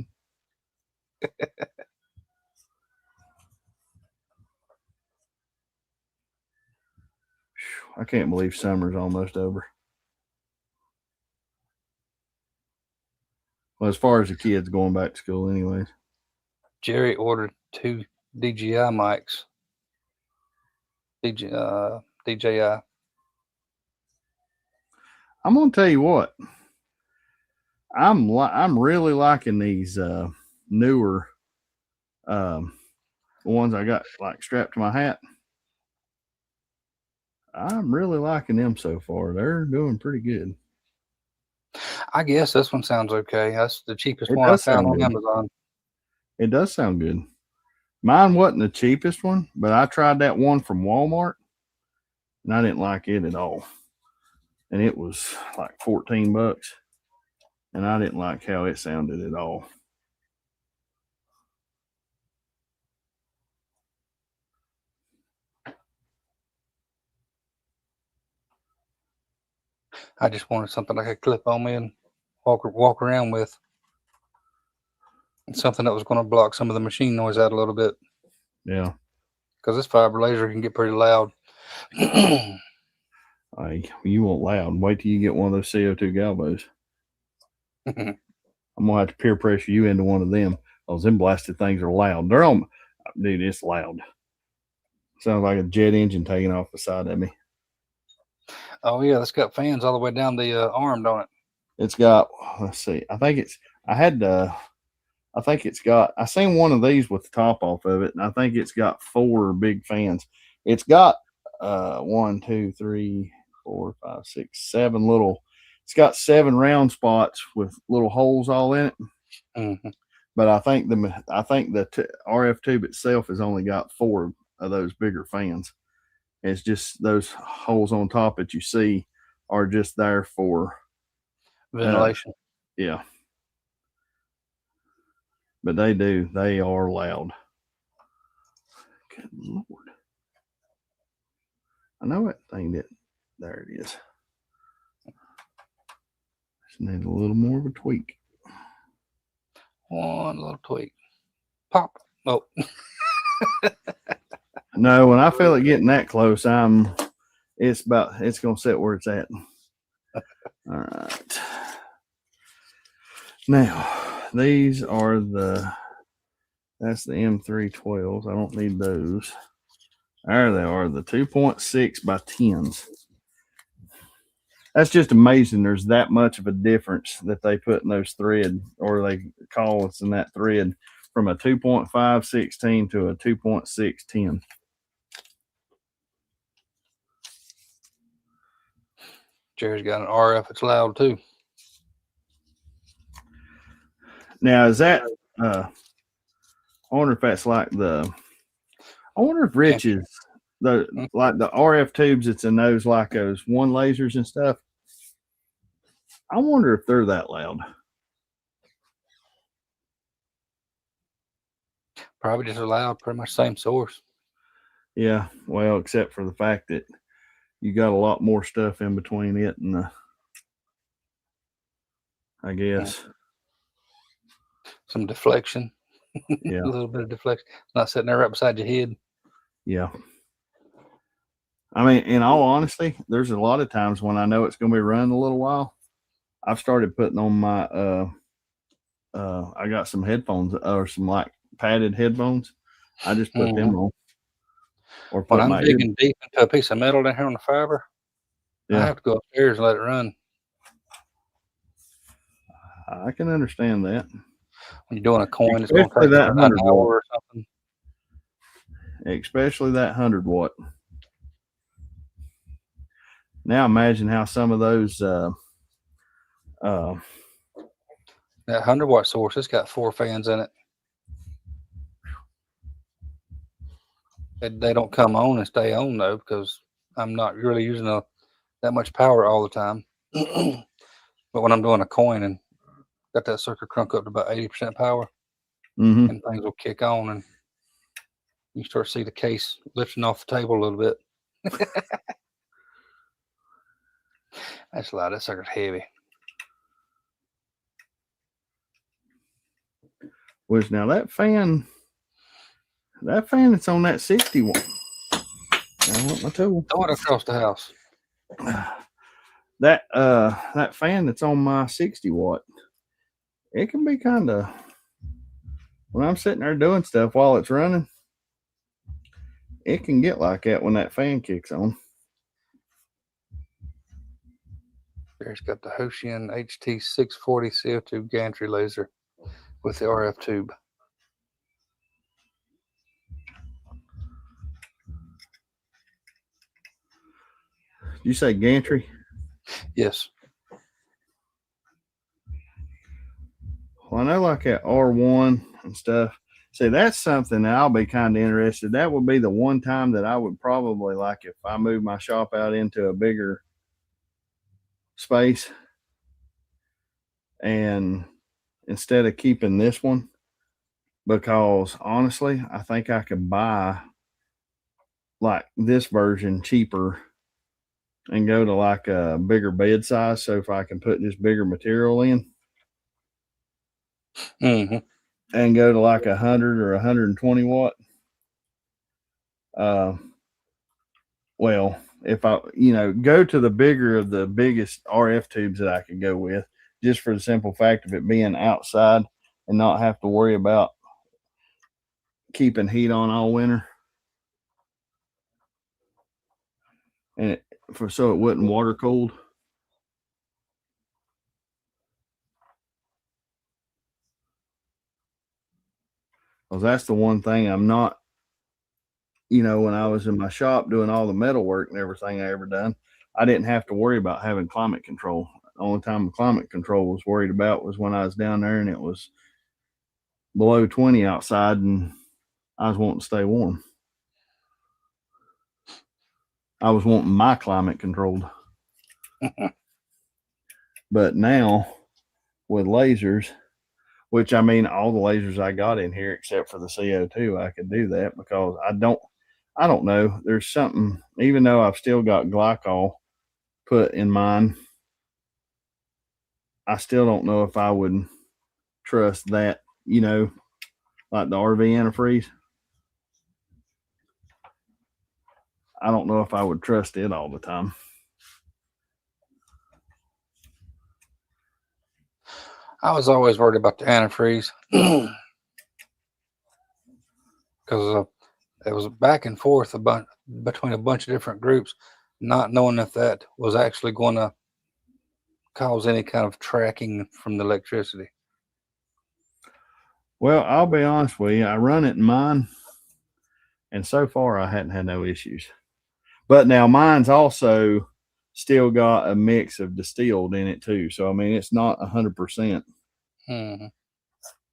I can't believe summer's almost over. Well, as far as the kids going back to school, anyways. Jerry ordered 2 DJI mics. DJI. I'm gonna tell you what. I'm really liking these newer ones I got like strapped to my hat. I'm really liking them so far. They're doing pretty good. I guess this one sounds okay. That's the cheapest It one I does found sound on good. Amazon. It does sound good. Mine wasn't the cheapest one, but I tried that one from Walmart and I didn't like it at all. And it was like $14. And I didn't like how it sounded at all. I just wanted something I could clip on me and walk around with. And something that was going to block some of the machine noise out a little bit. Yeah. Because this fiber laser can get pretty loud. You want loud. Wait till you get one of those CO2 galvos. I'm gonna have to peer pressure you into one of them. Those them blasted things are loud. They're on, dude. It's loud. Sounds like a jet engine taking off beside of me. Oh yeah, it's got fans all the way down the arm, don't it? It's got. Let's see. I think it's. I think it's got. I seen one of these with the top off of it, and I think it's got 4 big fans. It's got 1, 2, 3, 4, 5, 6, 7 little it's got 7 round spots with little holes all in it. Mhm. But I think the RF tube itself has only got 4 of those bigger fans. It's just those holes on top that you see are just there for Ventilation. yeah. But they are loud. Good Lord. I know it thing that there it is. Just need a little more of a tweak. One little tweak. Pop. Oh. No, when I feel it getting that close, it's gonna sit where it's at. All right. Now, these are that's the M312s. I don't need those. There they are, the 2.6 by 10s. That's just amazing. There's that much of a difference that they put in those thread, or they call us in that thread, from a 2.5 16 to a 2.6 10. Jerry's got an RF. It's loud too. Now, is that I wonder if that's like I wonder if Rich's like the RF tubes that's in those, like those one lasers and stuff. I wonder if they're that loud. Probably just loud, pretty much same source. Yeah, well, except for the fact that you got a lot more stuff in between it and I guess. Some deflection. Yeah. A little bit of deflection. Not sitting there right beside your head. Yeah. I mean, in all honesty, there's a lot of times when I know it's going to be running a little while. I've started putting on my I got some headphones or some like padded headphones. I just put them on. Or put when I'm digging deep into a piece of metal down here on the fiber, I have to go upstairs and let it run. I can understand that. When you're doing a coin, it's going to take that an 100 hour or something. Especially that 100 watt. Now imagine how some of those that 100 watt source, it's got 4 fans in it. They don't come on and stay on though, because I'm not really using that much power all the time. But when I'm doing a coin and got that circuit crunk up to about 80% power, and things will kick on, and you start to see the case lifting off the table a little bit. That's loud. That sucker's heavy. Which now that fan that's on that 60 watt. I want my tool. Throw it across the house. That fan that's on my 60 watt, it can be kind of, when I'm sitting there doing stuff while it's running, it can get like that when that fan kicks on. There's got the Hoshian HT640 CO2 gantry laser with the RF tube. Did you say gantry? Yes. Well, I know like that R1 and stuff. See, that's something that I'll be kind of interested. That would be the one time that I would probably like, if I move my shop out into a bigger space, and instead of keeping this one, because honestly, I think I could buy like this version cheaper and go to like a bigger bed size. So if I can put just bigger material in, and go to like 100 or 120 watt. Well, if I, go to the bigger of the biggest RF tubes that I could go with, just for the simple fact of it being outside and not have to worry about keeping heat on all winter. And so it wasn't water cooled. Because that's the one thing I'm not, when I was in my shop doing all the metal work and everything I ever done, I didn't have to worry about having climate control. only time the climate control was worried about was when I was down there and it was below 20 outside and I was wanting to stay warm. I was wanting my climate controlled. But now with lasers, which I mean, all the lasers I got in here except for the CO2, I could do that because I don't know. There's something, even though I've still got glycol put in mine, I still don't know if I would trust that, like the RV antifreeze. I don't know if I would trust it all the time. I was always worried about the antifreeze because it was back and forth between a bunch of different groups, not knowing if that was actually going to cause any kind of tracking from the electricity. Well, I'll be honest with you. I run it in mine, and so far I hadn't had no issues. But now mine's also still got a mix of distilled in it too. So I mean, it's not 100%. Mm-hmm.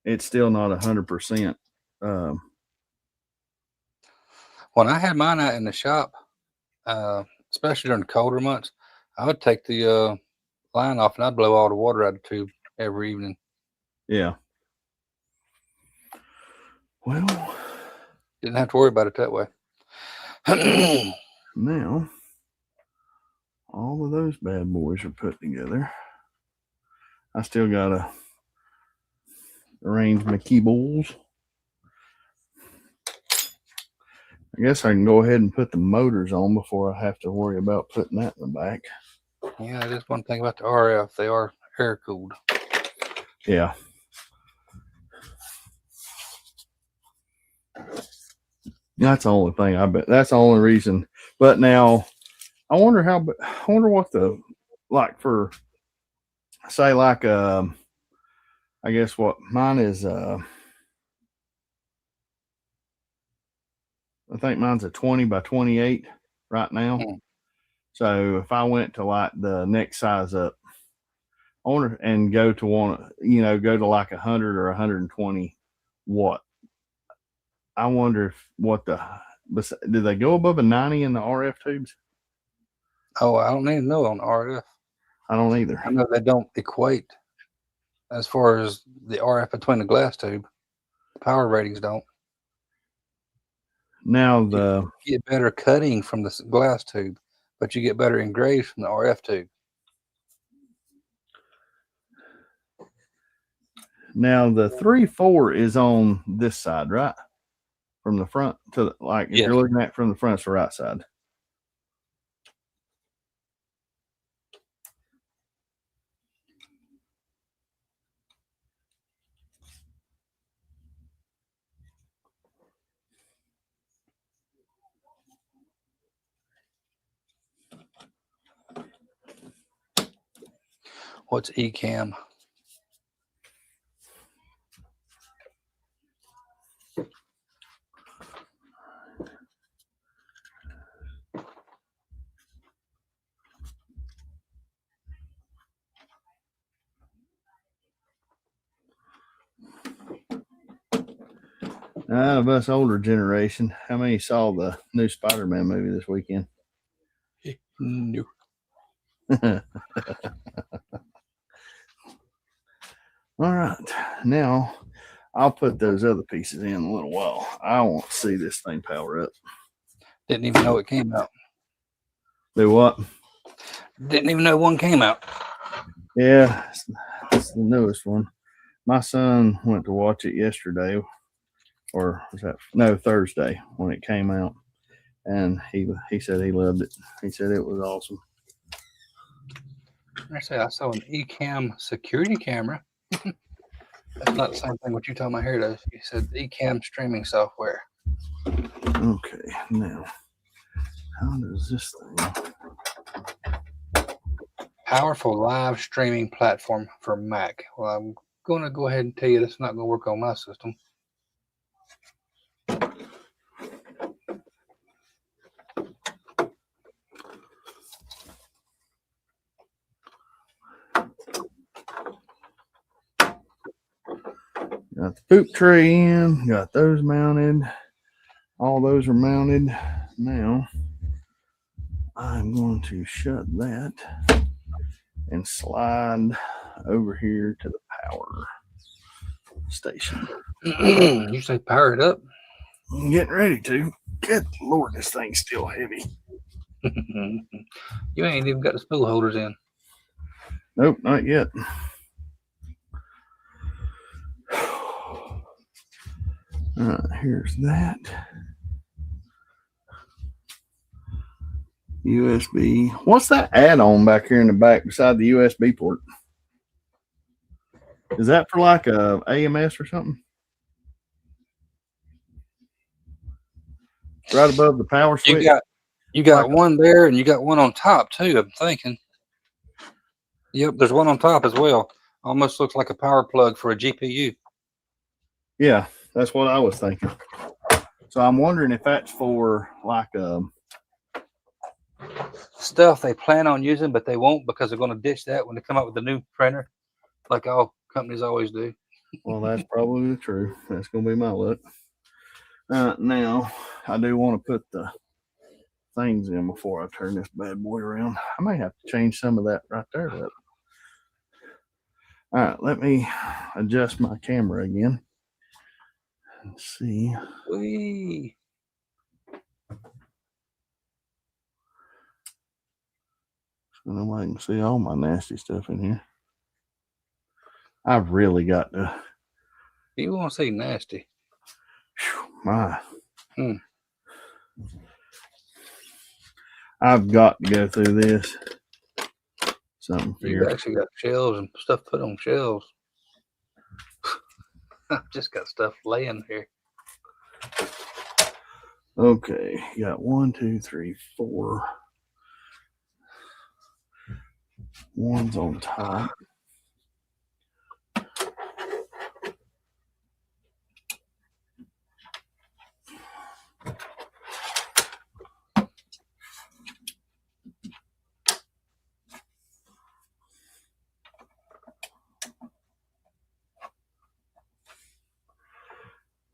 It's still not 100%. When I had mine out in the shop, especially during the colder months, I would take the line off and I'd blow all the water out of the tube every evening. Yeah. Well, didn't have to worry about it that way. Now, all of those bad boys are put together. I still got to arrange my keyballs. I guess I can go ahead and put the motors on before I have to worry about putting that in the back. Yeah, just one thing about the RF, they are air cooled. Yeah. That's the only thing. I bet that's the only reason. But now, I wonder what the, like for, say like, I guess what mine is, I think mine's a 20 by 28 right now. Hmm. So if I went to like the next size up, I wonder, and go to go to like 100 or 120 watt. I wonder do they go above a 90 in the RF tubes? Oh, I don't even know on RF. I don't either. I know they don't equate as far as the RF between the glass tube. Power ratings don't. Now You get better cutting from the glass tube, but you get better engraved from the RF tube. Now the 3-4 is on this side, right? From the front to the, like if Yeah. you're looking at it from the front, it's the right side. What's ECAM? Out of us older generation, how many saw the new Spider-Man movie this weekend? No. All right. Now I'll put those other pieces in a little while. I want to see this thing power up. Didn't even know it came out. Do what? Didn't even know one came out. Yeah, it's the newest one. My son went to watch it yesterday, or was that Thursday when it came out, and he said he loved it. He said it was awesome. I saw an ECAM security camera. That's not the same thing what you told my hair does. You said ECAM streaming software. Okay, now how does this thing? Powerful live streaming platform for Mac. Well, I'm going to go ahead and tell you that's not going to work on my system. Got the poop tray in. Got those mounted. All those are mounted. Now, I'm going to shut that and slide over here to the power station. You say power it up? I'm getting ready to. Good Lord, this thing's still heavy. You ain't even got the spool holders in. Nope, not yet. Here's that. USB. What's that add-on back here in the back beside the USB port? Is that for like a AMS or something? Right above the power switch? You got Like one there and you got one on top too, I'm thinking. Yep, there's one on top as well. Almost looks like a power plug for a GPU. Yeah, that's what I was thinking. So I'm wondering if that's for like stuff they plan on using, but they won't because they're going to ditch that when they come out with the new printer, like all companies always do. well, that's probably the truth. That's going to be my luck. Now, I do want to put the things in before I turn this bad boy around. I may have to change some of that right there up. All right, let me adjust my camera again. Let's see. Whee. So nobody can see all my nasty stuff in here. I've really got to. You want to say nasty? My. I've got to go through this. Something You've fierce. actually got shelves and stuff put on shelves. I've just got stuff laying here. Okay, you got 1, 2, 3, 4. One's on top.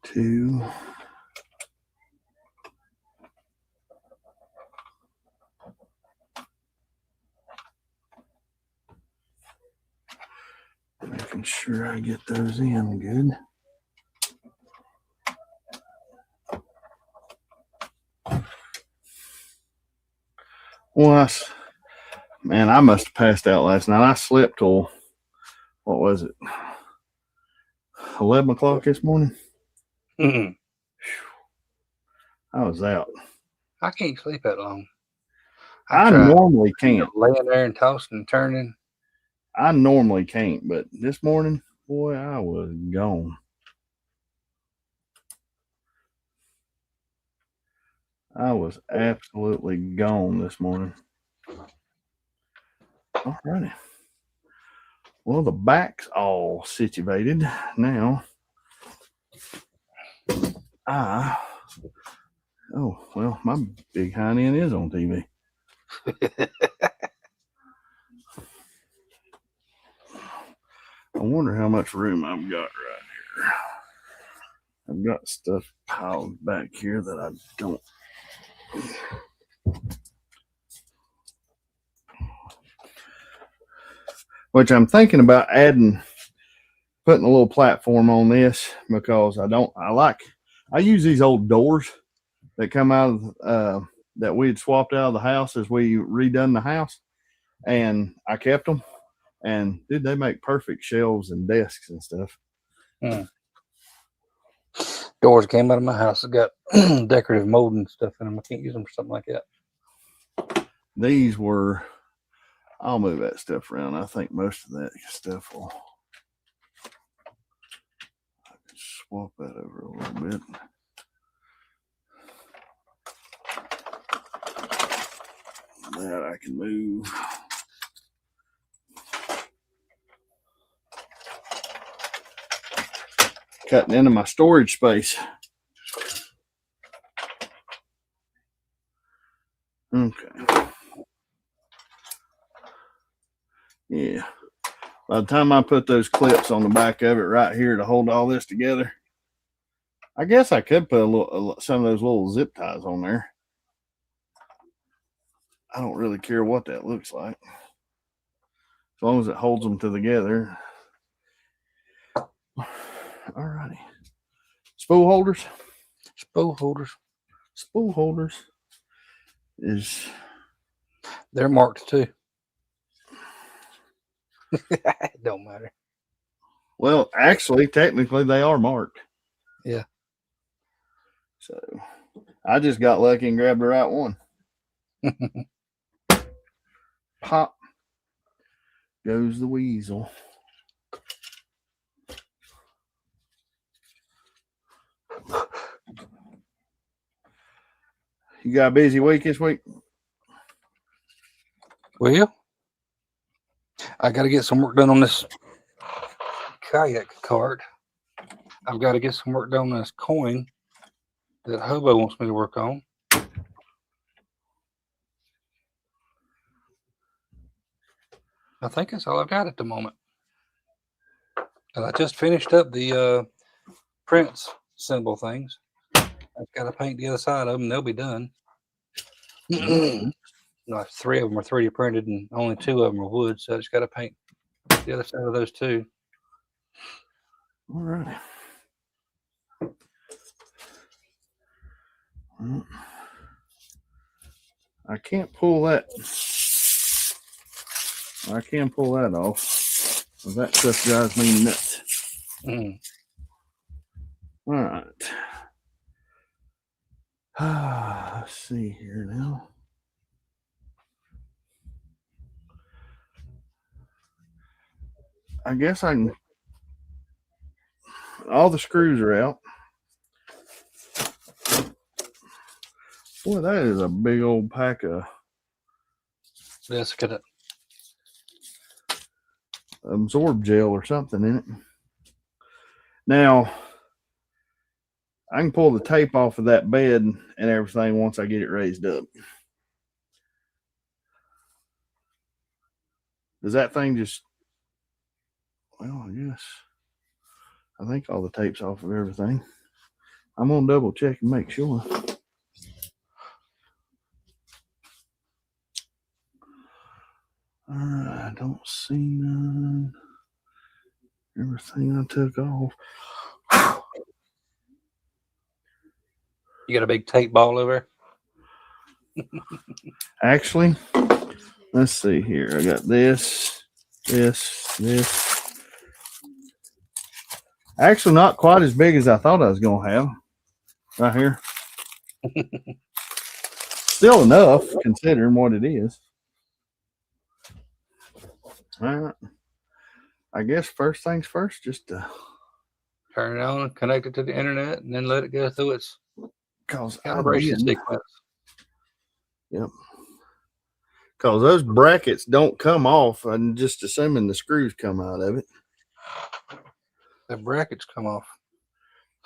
Two. Making sure I get those in good. Well, man, I must have passed out last night. I slept till, what was it, 11 o'clock this morning? Mm-mm. I was out. I can't sleep that long. I tried. normally can't. Laying there and tossing and turning. I normally can't, but this morning, boy, I was gone. I was absolutely gone this morning. All righty. Well, the back's all situated now. Oh, well, my big hind end is on TV. I wonder how much room I've got right here. I've got stuff piled back here that I don't. Which I'm thinking about putting a little platform on this because I use these old doors that come out of, that we had swapped out of the house as we redone the house, and I kept them, and dude, they make perfect shelves and desks and stuff. Doors came out of my house that got decorative mold and stuff in them. I can't use them for something like that. These were, I'll move that stuff around. I think most of that stuff will, I can swap that over a little bit. That I can move. Cutting into my storage space. Okay. Yeah. By the time I put those clips on the back of it right here to hold all this together, I guess I could put some of those little zip ties on there. I don't really care what that looks like, as long as it holds them together. All righty. Spool holders. Spool holders. Spool holders is They're marked too. It don't matter. well, actually, technically, they are marked. Yeah. So I just got lucky and grabbed the right one. Pop goes the weasel. You got a busy week this week? Well, I got to get some work done on this kayak cart. I've got to get some work done on this coin that Hobo wants me to work on. I think that's all I've got at the moment. And I just finished up the Prince symbol things. I've got to paint the other side of them. They'll be done. No, 3 of them are 3D printed and only 2 of them are wood. So I just got to paint the other side of those 2. All right. I can't pull that. I can pull that off. That stuff drives me nuts. All right. Let's see here now. I guess I can. All the screws are out. Boy, that is a big old pack of Let's get it. absorb gel or something in it. Now, I can pull the tape off of that bed and everything once I get it raised up. Does that thing just, well, I guess, I think all the tape's off of everything. I'm going to double check and make sure. I don't see none. Everything I took off. You got a big tape ball over? Actually, let's see here. I got this. Actually, not quite as big as I thought I was going to have. Right here. Still enough, considering what it is. All right. I guess first things first, just Turn it on, connect it to the internet, and then let it go through its calibration sequence. Yep. Because those brackets don't come off. I'm just assuming the screws come out of it. The brackets come off.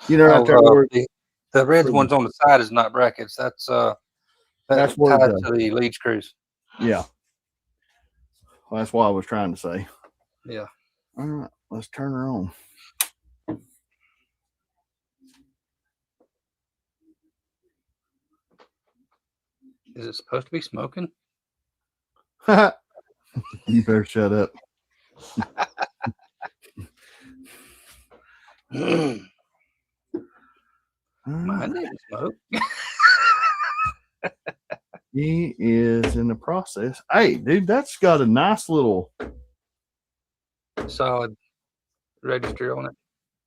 You know, right there where the red ones on the side is not brackets. That's tied to the lead screws. Yeah. Well, that's what I was trying to say. Yeah. All right, let's turn her on. Is it supposed to be smoking? You better shut up. Mine didn't smoke. He is in the process. Hey, dude, that's got a nice little solid register on it.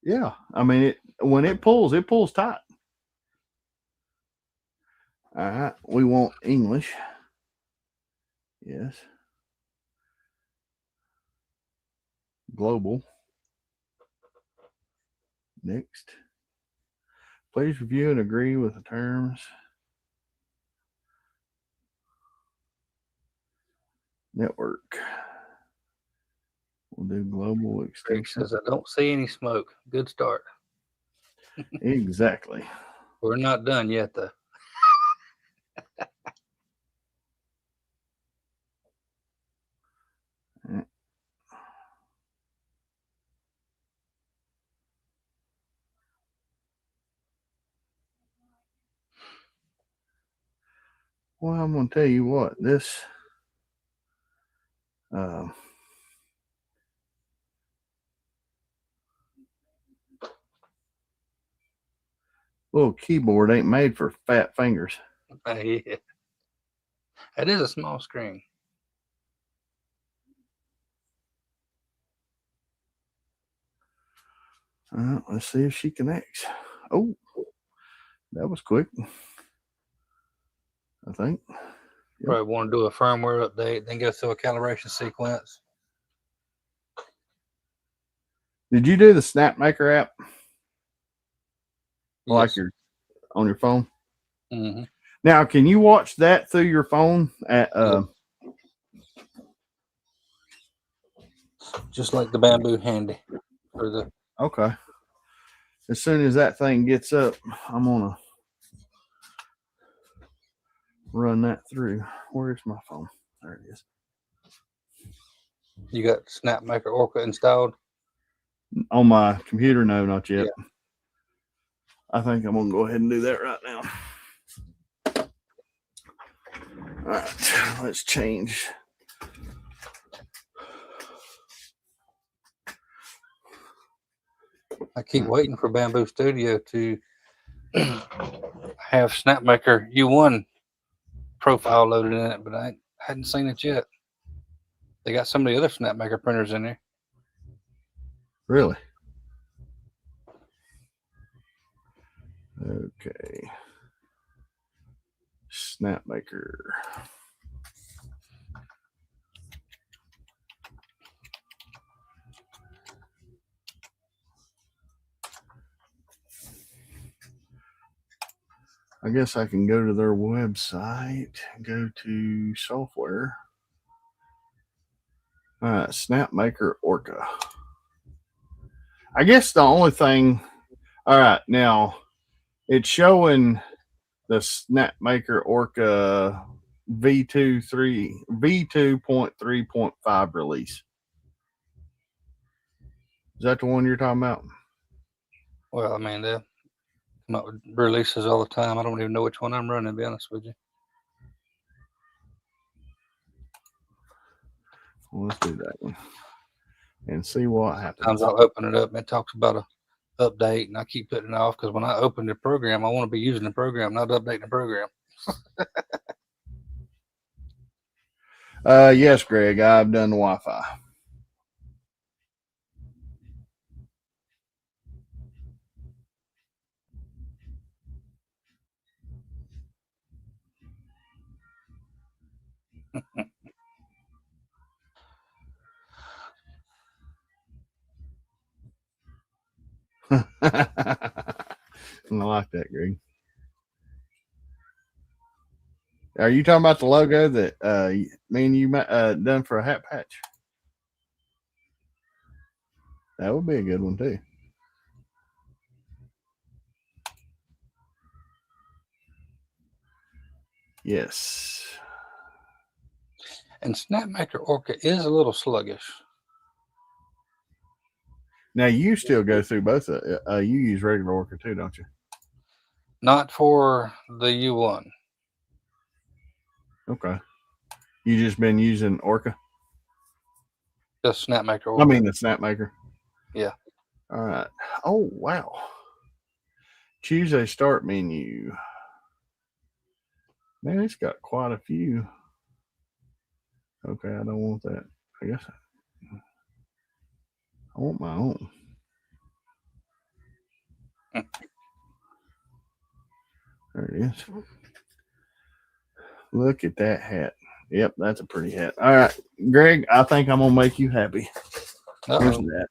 Yeah, I mean, when it pulls tight. All right, we want English. Yes. Global. Next. Please review and agree with the terms. Network. We'll do global extension. Says I don't see any smoke. Good start. Exactly. We're not done yet, though. Well, I'm gonna tell you what, this little keyboard ain't made for fat fingers. Yeah. It is a small screen. Let's see if she connects. Oh, that was quick. I think. Probably want to do a firmware update, then go through a calibration sequence. Did you do the SnapMaker app? Like Yes. your on your phone? Mhm. Now, can you watch that through your phone at Just like the Bamboo Handy for the okay. As soon as that thing gets up, I'm gonna run that through. Where's my phone? There it is. you got SnapMaker Orca installed. On my computer, no, not yet. Yeah. I think I'm gonna go ahead and do that right now. All right, let's change. I keep waiting for Bamboo Studio to have SnapMaker U1 profile loaded in it, but I hadn't seen it yet. They got some of the other SnapMaker printers in there. Really? Okay. SnapMaker. I guess I can go to their website, go to software. All right, SnapMaker Orca. I guess the only thing, all right, now it's showing the SnapMaker Orca V2.3.5 release. Is that the one you're talking about? Well, I mean, they come out with releases all the time. I don't even know which one I'm running, to be honest with you. Well, let's do that one and see what happens. Sometimes I'll open it up and it talks about a update, and I keep putting it off because when I open the program, I want to be using the program, not updating the program. Yes, Greg, I've done the Wi-Fi. I like that, Greg. Are you talking about the logo that me and you done for a hat patch? That would be a good one too. Yes. And SnapMaker Orca is a little sluggish. Now you still go through both. You use regular Orca too, don't you? Not for the U1. Okay. You just been using Orca? Just SnapMaker Orca. I mean the SnapMaker. Yeah. All right. Oh wow. Tuesday start menu. Man, it's got quite a few. Okay, I don't want that. I guess I want my own. There it is. Look at that hat. Yep, that's a pretty hat. All right, Greg, I think I'm gonna make you happy. Where's that?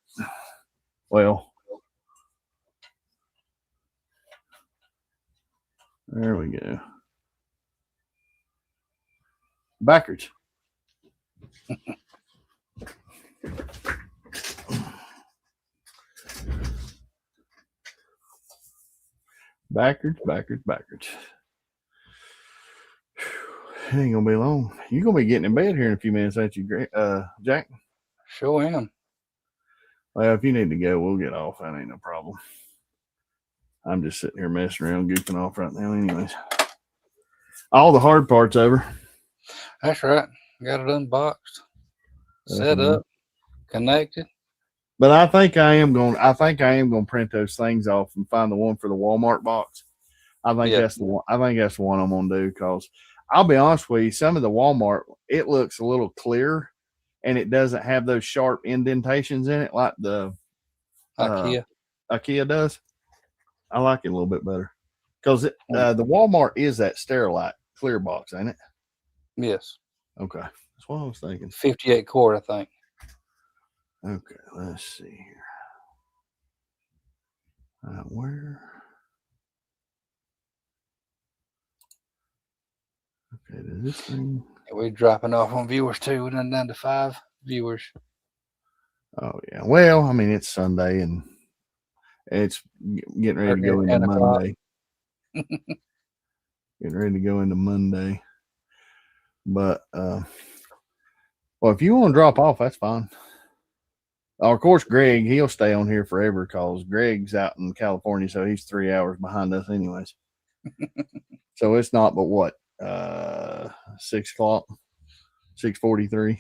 Well, there we go. Backwards. Backwards. It ain't gonna be long. You're gonna be getting in bed here in a few minutes, ain't you, Jack? Sure am. Well, if you need to go, we'll get off. That ain't no problem. I'm just sitting here messing around, goofing off right now, anyways. All the hard parts over. That's right. Got it unboxed, set Definitely. up, connected. But I think I am going to print those things off and find the one for the Walmart box. I think Yeah. that's the one. I think that's the one I'm going to do, because I'll be honest with you, some of the Walmart, it looks a little clear, and it doesn't have those sharp indentations in it like the IKEA does. I like it a little bit better, because the Walmart is that Sterilite clear box, ain't it? Yes. Okay, that's what I was thinking. 58 quart, I think. Okay, let's see here. Where? Okay, does this thing? We're dropping off on viewers too. We're down to 5 viewers. Oh yeah. Well, I mean, it's Sunday and it's getting ready to go into Monday. Getting ready to go into Monday. But well, if you want to drop off, that's fine. Of course, Greg, he'll stay on here forever because Greg's out in California, so he's 3 hours behind us anyways. So it's not but what, 6 o'clock, 6:43.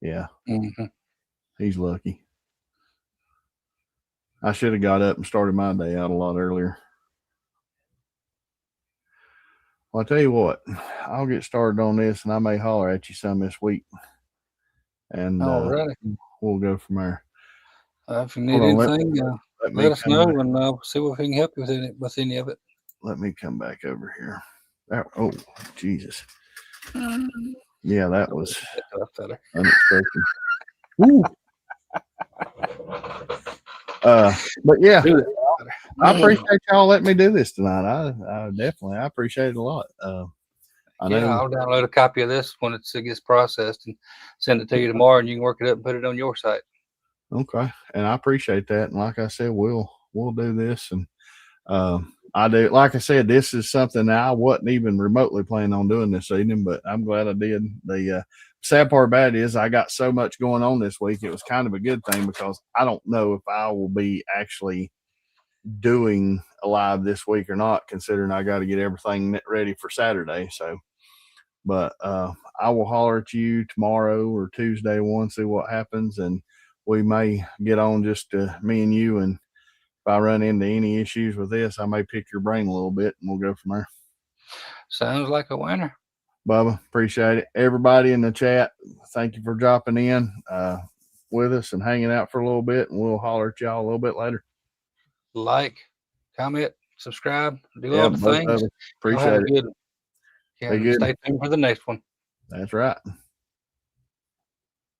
Yeah. Mm-hmm. He's lucky. I should have got up and started my day out a lot earlier. Well, I'll tell you what, I'll get started on this, and I may holler at you some this week. And we'll go from there. If you need anything, let us know, and I'll see if we can help you with any of it. Let me come back over here. Oh, Jesus. Yeah, that was unexpected. Woo. But yeah, I appreciate y'all letting me do this tonight. I appreciate it a lot. I know. I'll download a copy of this when it gets processed and send it to you tomorrow, and you can work it up and put it on your site. Okay, and I appreciate that. And like I said, we'll do this, and I do. Like I said, this is something that I wasn't even remotely planning on doing this evening, but I'm glad I did. The sad part about it is I got so much going on this week. It was kind of a good thing, because I don't know if I will be actually doing a live this week or not, considering I got to get everything ready for Saturday. So, but I will holler at you tomorrow or Tuesday see what happens, and we may get on just me and you, and if I run into any issues with this, I may pick your brain a little bit, and we'll go from there. Sounds like a winner. Bubba, appreciate it. Everybody in the chat, thank you for dropping in with us and hanging out for a little bit, and we'll holler at y'all a little bit later. Like, comment, subscribe, do all the things. Appreciate it. Good. Stay tuned for the next one. That's right.